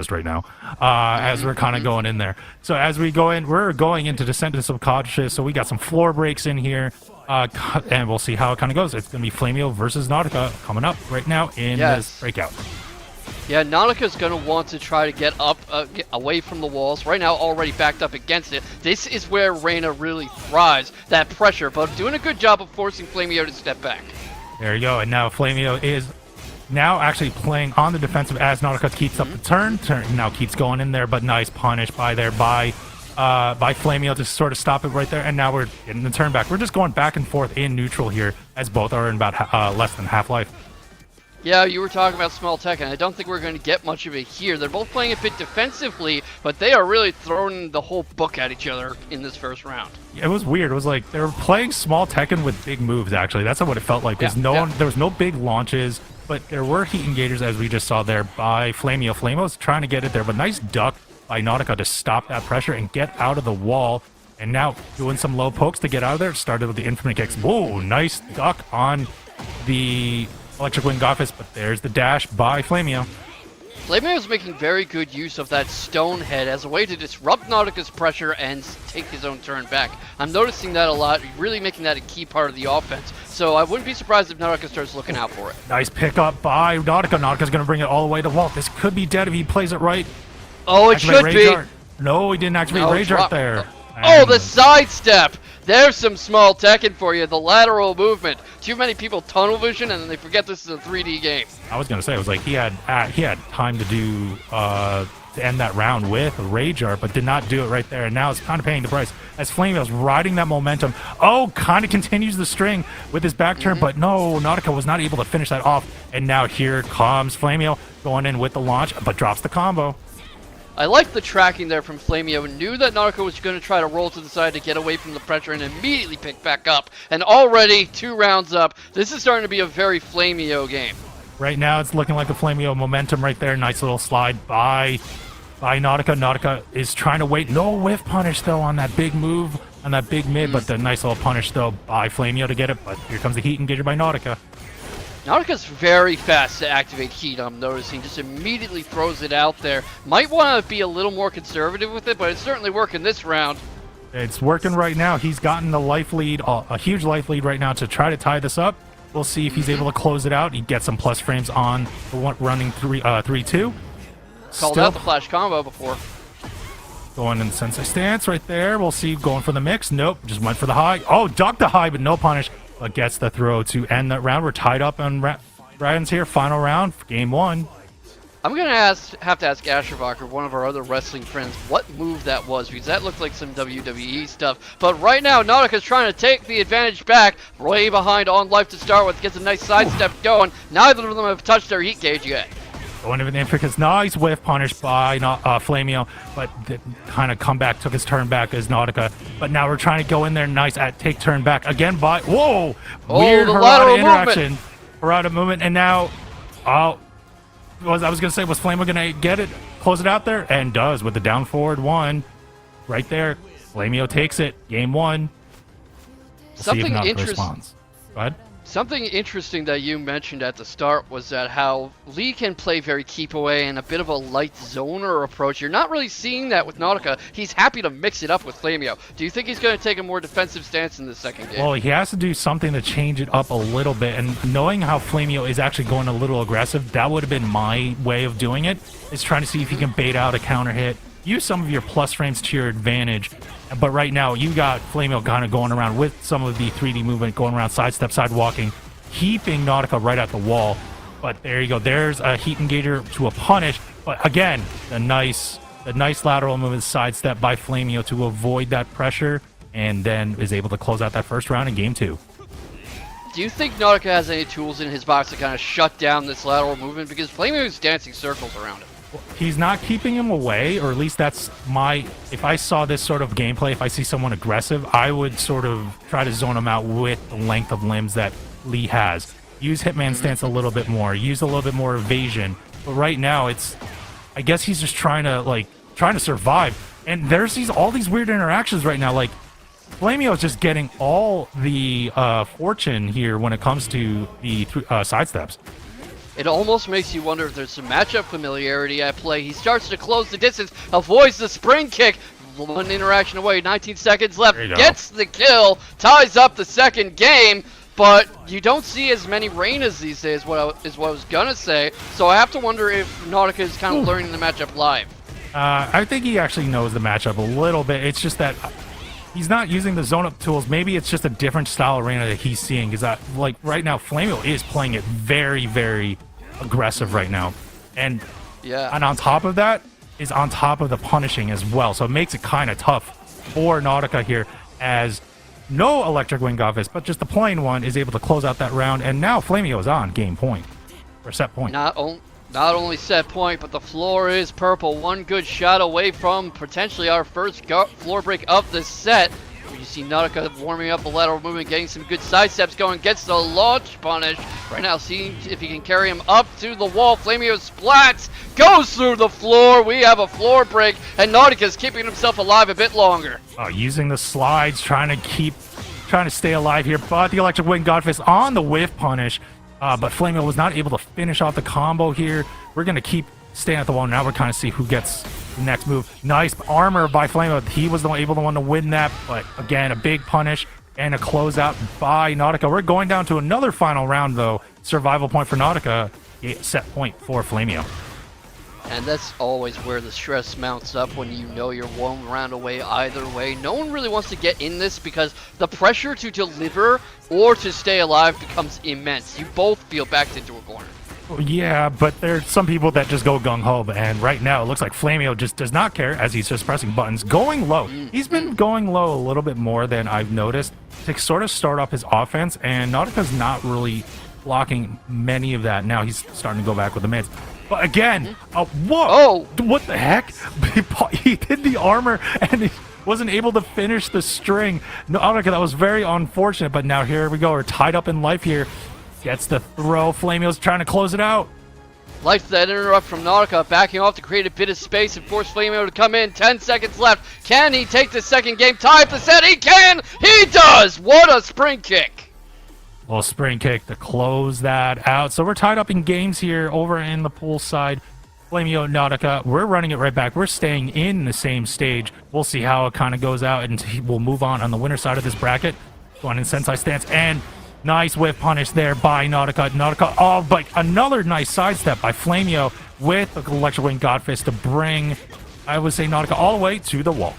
breakfast right now as we're kind of going in there. So as we go in, we're going into Descent to Subconscious, so we got some floor breaks in here, and we'll see how it kind of goes. It's going to be flameoo versus Nautica coming up right now in this breakout. Yeah, Nautica's going to want to try to get up, get away from the walls. Right now, already backed up against it. This is where Reina really thrives, that pressure, but doing a good job of forcing flameoo to step back. There you go, and now flameoo is now actually playing on the defensive as Nautica keeps up the turn. Now keeps going in there, but nice punish by flameoo to sort of stop it right there, and now we're getting the turn back. We're just going back and forth in neutral here, as both are in about less than half life. Yeah, you were talking about small Tekken. I don't think we're going to get much of it here. They're both playing a bit defensively, but they are really throwing the whole book at each other in this first round. It was weird. It was like they were playing small Tekken with big moves, actually. That's what it felt like. There was no big launches, but there were heat engagers, as we just saw there, by flameoo. flameoo's trying to get it there, but nice duck by Nautica to stop that pressure and get out of the wall. And now doing some low pokes to get out of there. Started with the infinite kicks. Whoa, nice duck on the Electric Wing Office, but there's the dash by flameoo. flameoo is making very good use of that stone head as a way to disrupt Nautica's pressure and take his own turn back. I'm noticing that a lot, really making that a key part of the offense. So I wouldn't be surprised if Nautica starts looking out for it. Nice pickup by Nautica. Nautica's going to bring it all the way to the wall. This could be dead if he plays it right. Oh, it should be. No, he didn't activate Rage Art there. Oh, the sidestep! There's some small Tekken for you, the lateral movement. Too many people tunnel vision and then they forget this is a 3D game. I was gonna say, it was like he had time to do to end that round with a Rage Art, but did not do it right there. And now it's kind of paying the price as flameoo's riding that momentum. Oh, kind of continues the string with his back turn, but no, Nautica was not able to finish that off. And now here comes flameoo going in with the launch, but drops the combo. I like the tracking there from flameoo. Knew that Nautica was going to try to roll to the side to get away from the pressure and immediately pick back up. And already 2 rounds up. This is starting to be a very flameoo game. Right now it's looking like the flameoo momentum right there. Nice little slide by Nautica. Nautica is trying to wait. No whiff punish though on that big move, on that big mid, but the nice little punish though by flameoo to get it. But here comes the heat engager by Nautica. Nautica's very fast to activate heat, I'm noticing. Just immediately throws it out there. Might want to be a little more conservative with it, but it's certainly working this round. It's working right now. He's gotten the life lead, a huge life lead right now to try to tie this up. We'll see if he's able to close it out. He gets some plus frames on the one running 3-2. Called out the flash combo before. Going in sensei stance right there. We'll see, going for the mix. Nope, just went for the high. Oh, ducked the high, but no punish. But gets the throw to end that round. We're tied up on rounds here. Final round, game 1. I'm going to have to ask Asherbacher, one of our other wrestling friends, what move that was, because that looked like some WWE stuff. But right now, Nautica's trying to take the advantage back. Way behind on life to start with. Gets a nice sidestep going. Neither of them have touched their heat gauge yet. Going into the intricate, nice whiff punish by flameoo, but kind of comeback, took his turn back as Nautica. But now we're trying to go in there, nice at take turn back again by, whoa! Weird Harada interaction. Harada movement, and now, I was going to say, was flameoo going to get it, close it out there? And does with the down forward 1 right there. flameoo takes it, game 1. Something interesting. Go ahead. Something interesting that you mentioned at the start was that how Lee can play very keep away and a bit of a light zoner approach. You're not really seeing that with Nautica. He's happy to mix it up with flameoo. Do you think he's going to take a more defensive stance in the second game? Well, he has to do something to change it up a little bit, and knowing how flameoo is actually going a little aggressive, that would have been my way of doing it, is trying to see if he can bait out a counter hit, use some of your plus frames to your advantage. But right now, you got flameoo kind of going around with some of the 3D movement, going around sidestep, side walking, keeping Nautica right at the wall. But there you go. There's a heat engager to a punish. But again, the nice lateral movement, sidestep by flameoo to avoid that pressure, and then is able to close out that first round in game 2. Do you think Nautica has any tools in his box to kind of shut down this lateral movement? Because flameoo is dancing circles around it. He's not keeping him away, or at least that's my... If I saw this sort of gameplay, if I see someone aggressive, I would sort of try to zone him out with the length of limbs that Lee has. Use Hitman stance a little bit more. Use a little bit more evasion. But right now, it's... I guess he's just trying to survive. And there's all these weird interactions right now. Like, flameoo is just getting all the fortune here when it comes to the sidesteps. It almost makes you wonder if there's some matchup familiarity at play. He starts to close the distance, avoids the spring kick. One interaction away, 19 seconds left, gets the kill, ties up the second game, but you don't see as many Reinas these days, is what I was gonna say, so I have to wonder if Nautica is kind of learning the matchup live. I think he actually knows the matchup a little bit. It's just that he's not using the zone-up tools. Maybe it's just a different style arena that he's seeing, because like right now, flameoo is playing it very, very aggressive right now. And on top of that, is on top of the punishing as well. So it makes it kind of tough for Nautica here, as no electric wing Godfist, but just the plain one is able to close out that round. And now flameoo is on game point, or set point. Not only set point, but the floor is purple. One good shot away from potentially our first floor break of the set. You see Nautica warming up the lateral movement, getting some good side steps going, gets the launch punish. Right now, seeing if he can carry him up to the wall. flameoo splats, goes through the floor. We have a floor break, and Nautica's keeping himself alive a bit longer. Using the slides, trying to stay alive here, but the electric wing Godfist on the whiff punish. But flameoo was not able to finish off the combo here. We're going to keep staying at the wall. Now we're kind of see who gets the next move. Nice armor by flameoo. He was the one to win that. But again, a big punish and a closeout by Nautica. We're going down to another final round, though. Survival point for Nautica. Set point for flameoo. And that's always where the stress mounts up, when you know you're one round away either way. No one really wants to get in this, because the pressure to deliver or to stay alive becomes immense. You both feel backed into a corner. Yeah, but there's some people that just go gung-ho, and right now it looks like flameoo just does not care, as he's just pressing buttons, going low. He's been going low a little bit more than I've noticed to sort of start off his offense, and Nautica's not really blocking many of that. Now he's starting to go back with the mids. But again, whoa! What the heck? He did the armor, and he wasn't able to finish the string. Nautica, that was very unfortunate, but now here we go. We're tied up in life here. Gets the throw. flameoo's trying to close it out. Life that interrupt from Nautica, backing off to create a bit of space and force flameoo to come in. 10 seconds left. Can he take the second game? Tie up the set. He can! He does! What a spring kick! Little spring kick to close that out. So we're tied up in games here over in the pool side. flameoo, Nautica, we're running it right back. We're staying in the same stage. We'll see how it kind of goes out, and we'll move on the winner side of this bracket. Going in Sensei stance, and nice whiff punish there by Nautica. Nautica, but another nice sidestep by flameoo with the electric wing Godfist to bring, I would say, Nautica all the way to the wall.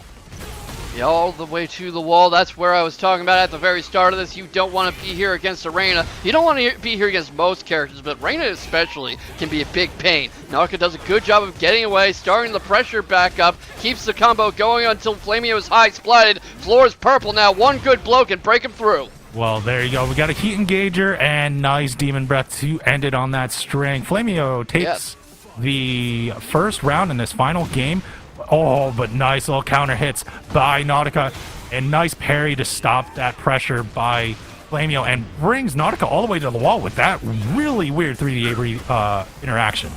Yeah, all the way to the wall. That's where I was talking about at the very start of this. You don't want to be here against a Reina. You don't want to be here against most characters, but Reina especially can be a big pain. Nautica does a good job of getting away, starting the pressure back up, keeps the combo going until flameoo is high splatted. Floor is purple now. One good blow can break him through. Well, there you go. We got a heat engager and nice demon breath to end it on that string. flameoo takes the first round in this final game. But nice little counter hits by Nautica, and nice parry to stop that pressure by flameoo, and brings Nautica all the way to the wall with that really weird 3D interaction.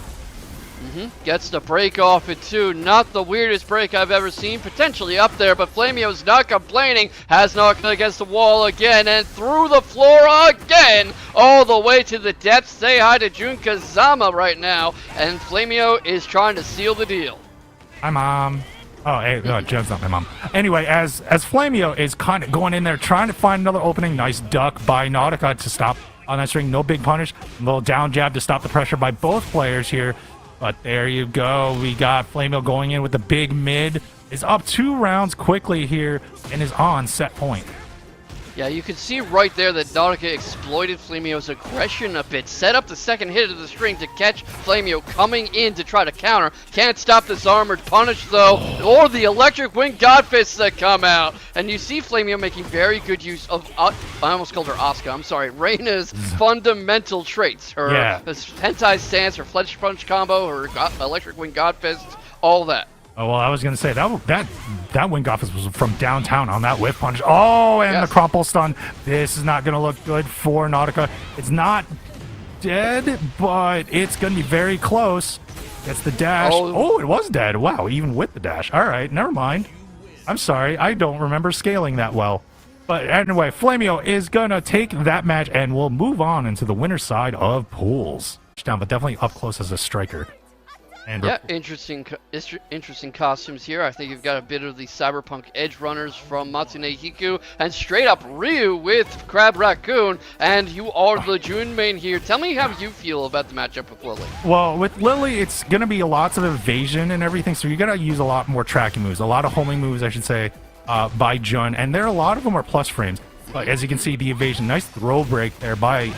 Gets the break off it too. Not the weirdest break I've ever seen. Potentially up there, but flameoo's not complaining. Has Nautica against the wall again, and through the floor again. All the way to the depths. Say hi to Jun Kazama right now. And flameoo is trying to seal the deal. Hi, Mom. Oh, hey, no, Jen's not my mom. Anyway, as flameoo is kind of going in there, trying to find another opening. Nice duck by Nautica to stop on that string. No big punish. A little down jab to stop the pressure by both players here. But there you go. We got flameoo going in with the big mid. Is up 2 rounds quickly here and is on set point. Yeah, you can see right there that Nautica exploited flameoo's aggression a bit. Set up the second hit of the string to catch flameoo coming in to try to counter. Can't stop this armored punish though, or the electric wing Godfists that come out. And you see flameoo making very good use of, I almost called her Asuka, I'm sorry, Reina's fundamental traits. Her hentai stance, her flesh punch combo, her electric wing Godfist, all that. Oh, well, I was going to say, that wing office was from downtown on that whip punch. Oh, and the crumple stun. This is not going to look good for Nautica. It's not dead, but it's going to be very close. Gets the dash. Oh, it was dead. Wow, even with the dash. All right, never mind. I'm sorry. I don't remember scaling that well. But anyway, flameoo is going to take that match, and we'll move on into the winner's side of pools. down, but definitely up close as a striker. And Yeah, interesting costumes here. I think you've got a bit of the cyberpunk edge runners from Matsune Hiku, and straight up Ryu with Crab Raccoon, and you are the June main here. Tell me how you feel about the matchup with Lili. Well, with Lili, it's going to be lots of evasion and everything, so you're going to use a lot more tracking moves, a lot of homing moves, I should say, by Jun, and there are a lot of them are plus frames. But as you can see, the evasion, nice throw break there by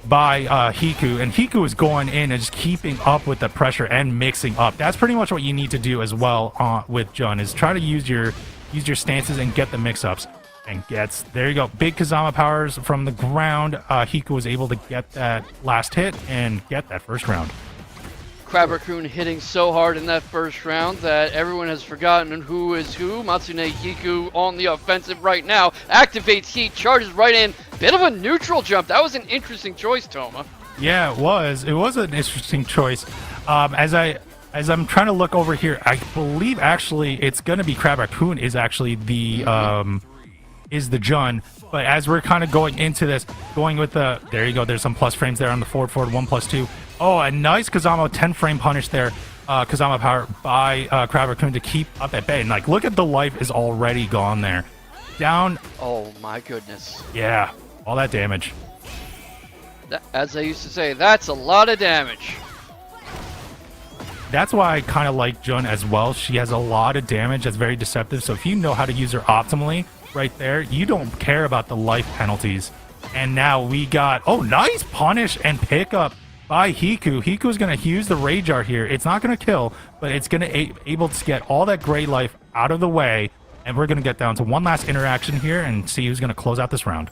Hiku, and Hiku is going in and just keeping up with the pressure and mixing up. That's pretty much what you need to do as well with Jun, is try to use your stances and get the mix-ups. And there you go, big Kazama powers from the ground. Hiku was able to get that last hit and get that first round. Crab Raccoon hitting so hard in that first round that everyone has forgotten who is who. Matsune Hiku on the offensive right now. Activates heat, charges right in. Bit of a neutral jump. That was an interesting choice, Toma. Yeah, it was. It was an interesting choice. As I'm trying to look over here, I believe actually it's going to be Crab Raccoon is actually the Jun. But as we're kind of going into this, going with the, there you go, there's some plus frames there on the forward 1+2. Oh, a nice Kazama 10-frame punish there. Kazama power by Crab Raccoon to keep up at bay. And like, look at the life is already gone there. Down. Oh my goodness. Yeah, all that damage. As I used to say, that's a lot of damage. That's why I kind of like Jun as well. She has a lot of damage that's very deceptive. So if you know how to use her optimally right there, you don't care about the life penalties. And now we got, oh, nice punish and pickup by Hiku. Hiku's going to use the Rage Art here. It's not going to kill, but it's going to able to get all that gray life out of the way. And we're going to get down to one last interaction here and see who's going to close out this round.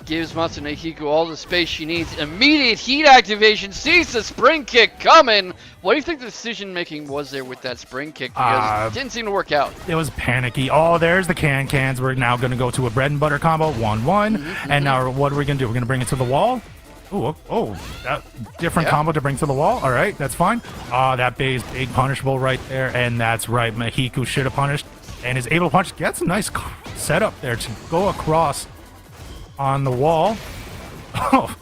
Gives Matsune Hiku all the space she needs. Immediate heat activation. Sees the spring kick coming. What do you think the decision making was there with that spring kick? Because it didn't seem to work out. It was panicky. Oh, there's the cans. We're now going to go to a bread and butter combo. 1-1. And now what are we going to do? We're going to bring it to the wall. That different combo to bring to the wall. All right, that's fine. That big punishable right there. And that's right. Hiku should have punished and is able to punish. Gets a nice setup there to go across on the wall. Oh,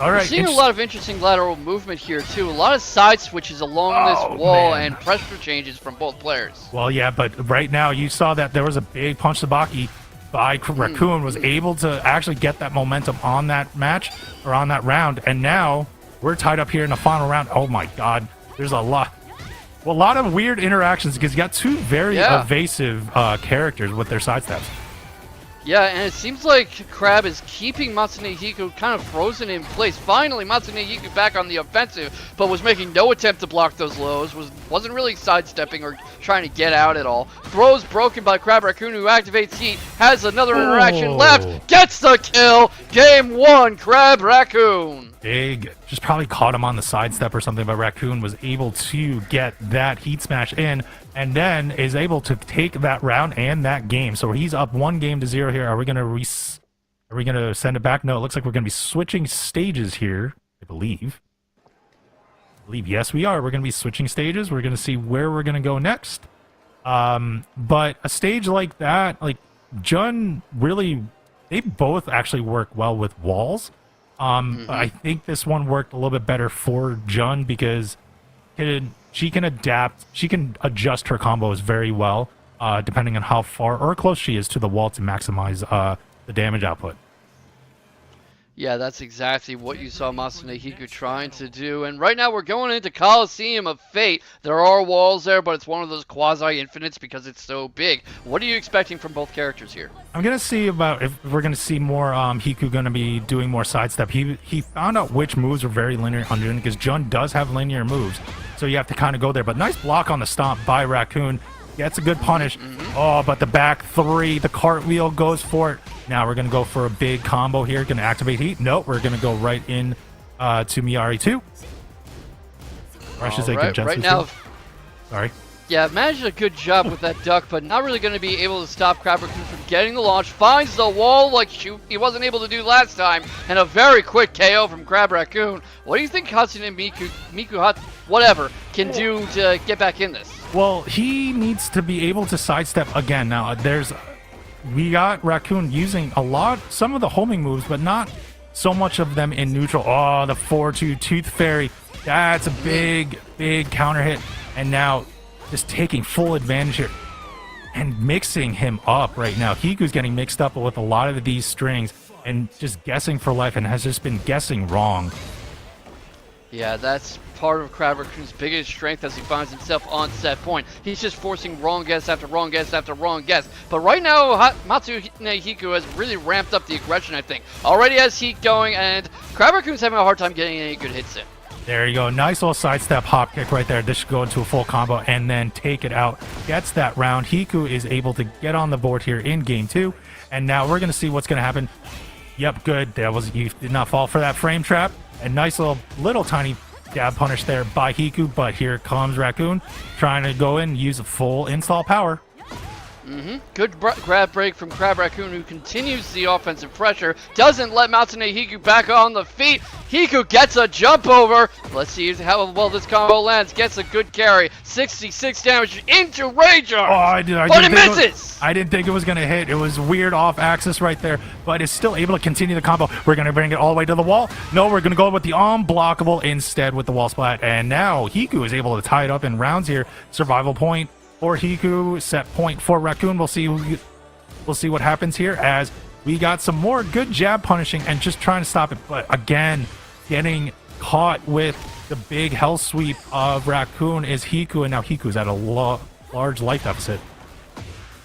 all right. We're seeing a lot of interesting lateral movement here too. A lot of side switches along this wall and pressure changes from both players. Well, yeah, but right now you saw that there was a big punch to Baki by Raccoon, was able to actually get that momentum on that match or on that round, and now we're tied up here in the final round. Oh my God, there's a lot of weird interactions because you got two very evasive characters with their sidesteps. Yeah, and it seems like Crab is keeping Matsune Hiku kind of frozen in place. Finally, Matsune Hiku back on the offensive, but was making no attempt to block those lows. Wasn't really sidestepping or trying to get out at all. Throws broken by Crab Raccoon, who activates heat. Has another interaction left. Gets the kill. Game 1, Crab Raccoon. Big, just probably caught him on the sidestep or something, but Raccoon was able to get that heat smash in, and then is able to take that round and that game. So he's up 1-0 here. Are we gonna send it back? No, it looks like we're gonna be switching stages here, I believe. Yes, we are. We're gonna be switching stages. We're gonna see where we're gonna go next. But a stage like that, like Jun, really, they both actually work well with walls. I think this one worked a little bit better for Jun because she can adapt, she can adjust her combos very well, depending on how far or close she is to the wall to maximize the damage output. Yeah, that's exactly what you saw Matsune Hiku trying to do. And right now we're going into Coliseum of Fate. There are walls there, but it's one of those quasi-infinites because it's so big. What are you expecting from both characters here? I'm going to see about if we're going to see more Hiku going to be doing more sidestep. He found out which moves are very linear on Jun because Jun does have linear moves. So you have to kind of go there. But nice block on the stomp by Raccoon. Gets a good punish. Oh, but the back three, the cartwheel goes for it. Now we're going to go for a big combo here. Going to activate heat. Nope, we're going to go right in to Miyari 2. Or I should say Genjutsu right now. 2. Sorry. Yeah, managed a good job with that duck, but not really going to be able to stop Crab Raccoon from getting the launch. Finds the wall like he wasn't able to do last time, and a very quick KO from Crab Raccoon. What do you think Hatsune Miku, whatever, can do to get back in this? Well, he needs to be able to sidestep again. Now, we got Raccoon using some of the homing moves, but not so much of them in neutral. Oh, the 4-2 Tooth Fairy. That's a big counter hit. And now just taking full advantage here and mixing him up right now. Hiku's getting mixed up with a lot of these strings and just guessing for life and has just been guessing wrong. Yeah, that's part of Crab Raccoon's biggest strength as he finds himself on set point. He's just forcing wrong guess after wrong guess after wrong guess. But right now, Matsune Hiku has really ramped up the aggression, I think. Already has heat going, and Crab Raccoon's having a hard time getting any good hits in. There you go. Nice little sidestep hop kick right there. This should go into a full combo and then take it out. Gets that round. Hiku is able to get on the board here in game 2. And now we're going to see what's going to happen. Yep, good. You did not fall for that frame trap. A nice little tiny jab punish there by Hiku, but here comes Raccoon trying to go in and use a full install power. Good grab break from Crab Raccoon, who continues the offensive pressure. Doesn't let Matsune Hiku back on the feet. Hiku gets a jump over. Let's see how well this combo lands. Gets a good carry. 66 damage into Rager. Oh, but it misses. I didn't think it was going to hit. It was weird off axis right there, but it's still able to continue the combo. We're going to bring it all the way to the wall. No, we're going to go with the unblockable instead with the wall splat. And now Hiku is able to tie it up in rounds here. Survival point for Hiku, set point for Raccoon. We'll see what happens here as we got some more good jab punishing and just trying to stop it. But again, getting caught with the big hell sweep of Raccoon is Hiku, and now Hiku's at a large life deficit.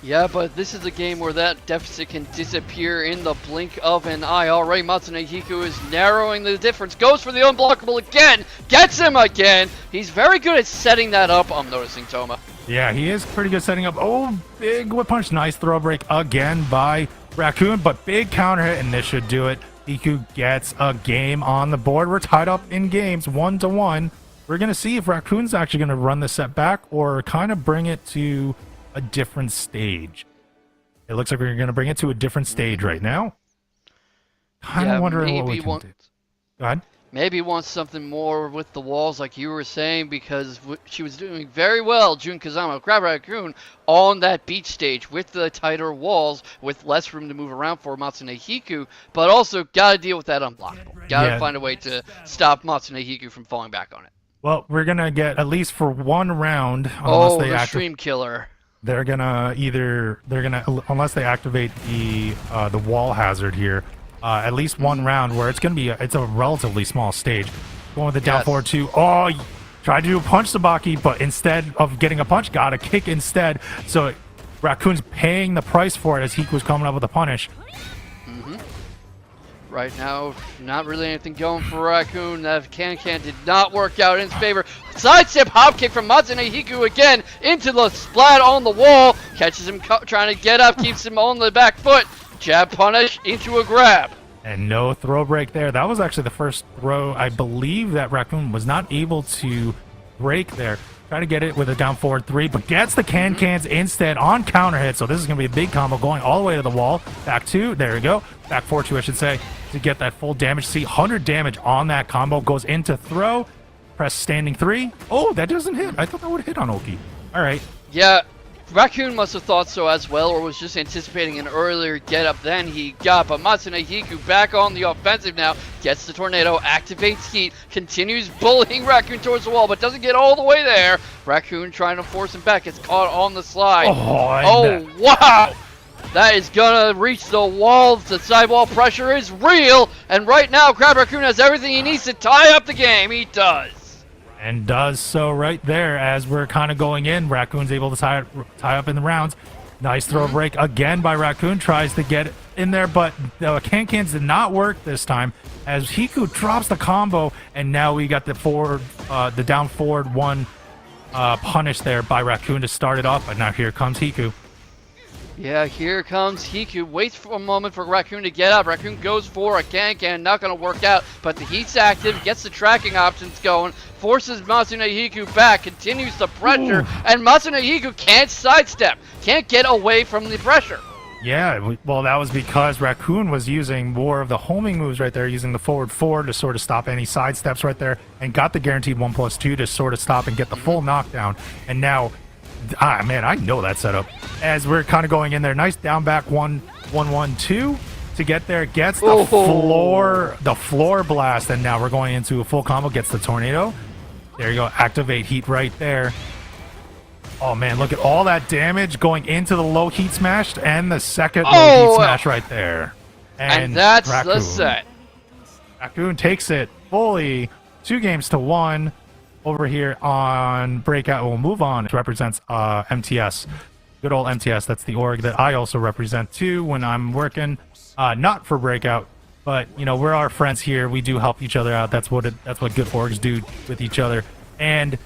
Yeah, but this is a game where that deficit can disappear in the blink of an eye. Already, Matsune Hiku is narrowing the difference. Goes for the unblockable again. Gets him again. He's very good at setting that up, I'm noticing, Toma. Yeah, he is pretty good setting up. Oh, big whip punch. Nice throw break again by Raccoon, but big counter hit, and this should do it. Hiku gets a game on the board. We're tied up in games 1-1. We're going to see if Raccoon's actually going to run the set back or kind of bring it to a different stage. It looks like we're going to bring it to a different stage right now. Kind of wondering what we can do. Go ahead. Maybe wants something more with the walls, like you were saying, because she was doing very well, Jun Kazama, Crab Raccoon, on that beach stage with the tighter walls, with less room to move around for Matsune Hiku, but also got to deal with that unblockable. Got to find a way to stop Matsune Hiku from falling back on it. Well, we're going to get, at least for one round, unless they the stream killer. They're gonna unless they activate the wall hazard here, at least one round where it's a relatively small stage. Going with the down forward 2. Oh, tried to do a punch Sabaki, but instead of getting a punch, got a kick instead. So Raccoon's paying the price for it as Hiku was coming up with a punish. Right now, not really anything going for Raccoon. That can did not work out in his favor. Sidestep hop kick from Matsune Hiku again into the splat on the wall. Catches him trying to get up, keeps him on the back foot. Jab punish into a grab. And no throw break there. That was actually the first throw, I believe, that Raccoon was not able to break there. Try to get it with a down forward 3, but gets the cans instead on counter hit. So this is going to be a big combo going all the way to the wall. Back 2, there we go. Back 4-2, I should say, to get that full damage. See, 100 damage on that combo. Goes into throw. Press standing 3. Oh, that doesn't hit. I thought that would hit on Oki. All right. Yeah, Raccoon must have thought so as well, or was just anticipating an earlier get-up than he got. But Matsune Hiku back on the offensive now. Gets the tornado, activates heat, continues bullying Raccoon towards the wall, but doesn't get all the way there. Raccoon trying to force him back. Gets caught on the slide. Wow! That is gonna reach the wall. The sidewall pressure is real. And right now, Crab Raccoon has everything he needs to tie up the game. He does. And does so right there as we're kind of going in. Raccoon's able to tie up in the rounds. Nice throw break again by Raccoon. Tries to get in there, but the cans did not work this time as Hiku drops the combo, and now we got the down forward 1 punish there by Raccoon to start it off. But now here comes Hiku. Yeah, here comes Hiku. Waits for a moment for Raccoon to get up. Raccoon goes for a can, not going to work out, but the heat's active, gets the tracking options going, forces Matsune Hiku back, continues the pressure, and Matsune Hiku can't sidestep, can't get away from the pressure. Yeah, well, that was because Raccoon was using more of the homing moves right there, using the forward 4 to sort of stop any side steps right there, and got the guaranteed 1+2 to sort of stop and get the full knockdown. And now, man, I know that setup. As we're kind of going in there, nice down back 1-1-1-2 to get there. Gets the floor blast, and now we're going into a full combo. Gets the tornado. There you go. Activate heat right there. Oh man, look at all that damage going into the low heat smash and the second low heat smash right there. And that's Raccoon. the set. Raccoon takes it fully 2-1 over here on Breakout. We'll move on. It represents MTS. Good old MTS. That's the org that I also represent too when I'm working. Not for Breakout, but you know, we're our friends here. We do help each other out. That's what good orgs do with each other. And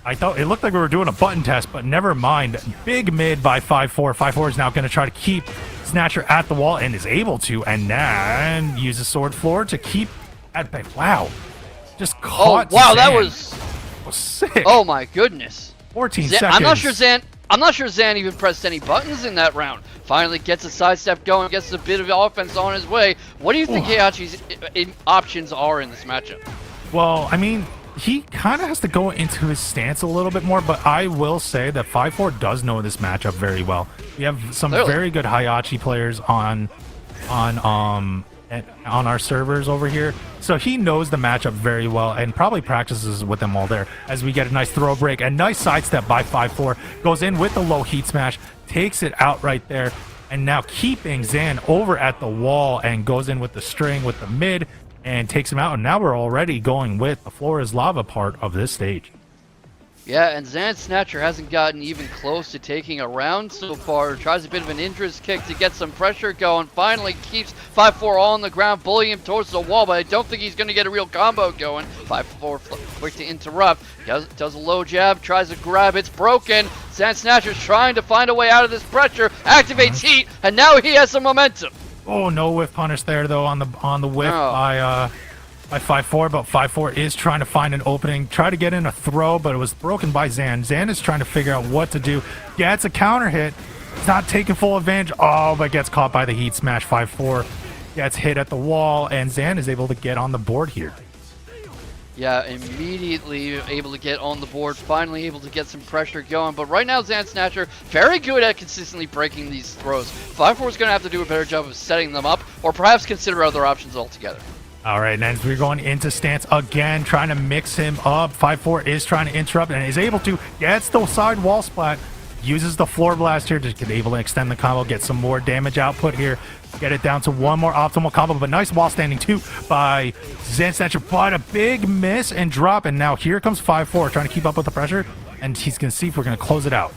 I thought it looked like we were doing a button test, but never mind. Big mid by FiveFour. FiveFour is now going to try to keep Snatcher at the wall and is able to, and then uses sword floor to keep at bay. Wow. Just caught wow, Zan. that was sick. Oh my goodness. 14 seconds. I'm not sure Zan even pressed any buttons in that round. Finally gets a sidestep going, gets a bit of offense on his way. What do you think Heichachi's options are in this matchup? Well, I mean, he kind of has to go into his stance a little bit more, but I will say that FiveFour does know this matchup very well. We have some very good Heichachi players on our servers over here, so he knows the matchup very well and probably practices with them all there. As we get a nice throw break, a nice sidestep by FiveFour, goes in with the low heat smash, takes it out right there, and now keeping Zan over at the wall and goes in with the string with the mid and takes him out. And now we're already going with the floor is lava part of this stage. Yeah, and Zan Snatcher hasn't gotten even close to taking a round so far. Tries a bit of an interest kick to get some pressure going. Finally keeps FiveFour on the ground, bullying him towards the wall, but I don't think he's going to get a real combo going. FiveFour quick to interrupt. Does a low jab, tries to grab, it's broken. Zan Snatcher's trying to find a way out of this pressure, activates heat, and now he has some momentum. Oh, no whiff punish there though on the whiff by FiveFour, but FiveFour is trying to find an opening, try to get in a throw, but it was broken by Zan. Zan is trying to figure out what to do. Gets a counter hit. It's not taking full advantage. Oh, but gets caught by the heat smash. FiveFour gets hit at the wall, and Zan is able to get on the board here. Yeah, immediately able to get on the board, finally able to get some pressure going. But right now, Zan Snatcher, very good at consistently breaking these throws. FiveFour is going to have to do a better job of setting them up, or perhaps consider other options altogether. All right, and we're going into stance again, trying to mix him up. FiveFour is trying to interrupt and is able to. Gets the side wall splat. Uses the floor blast here to be able to extend the combo, get some more damage output here. Get it down to one more optimal combo, but nice wall standing too by Zan Snatcher. But a big miss and drop, and now here comes FiveFour trying to keep up with the pressure, and he's going to see if we're going to close it out.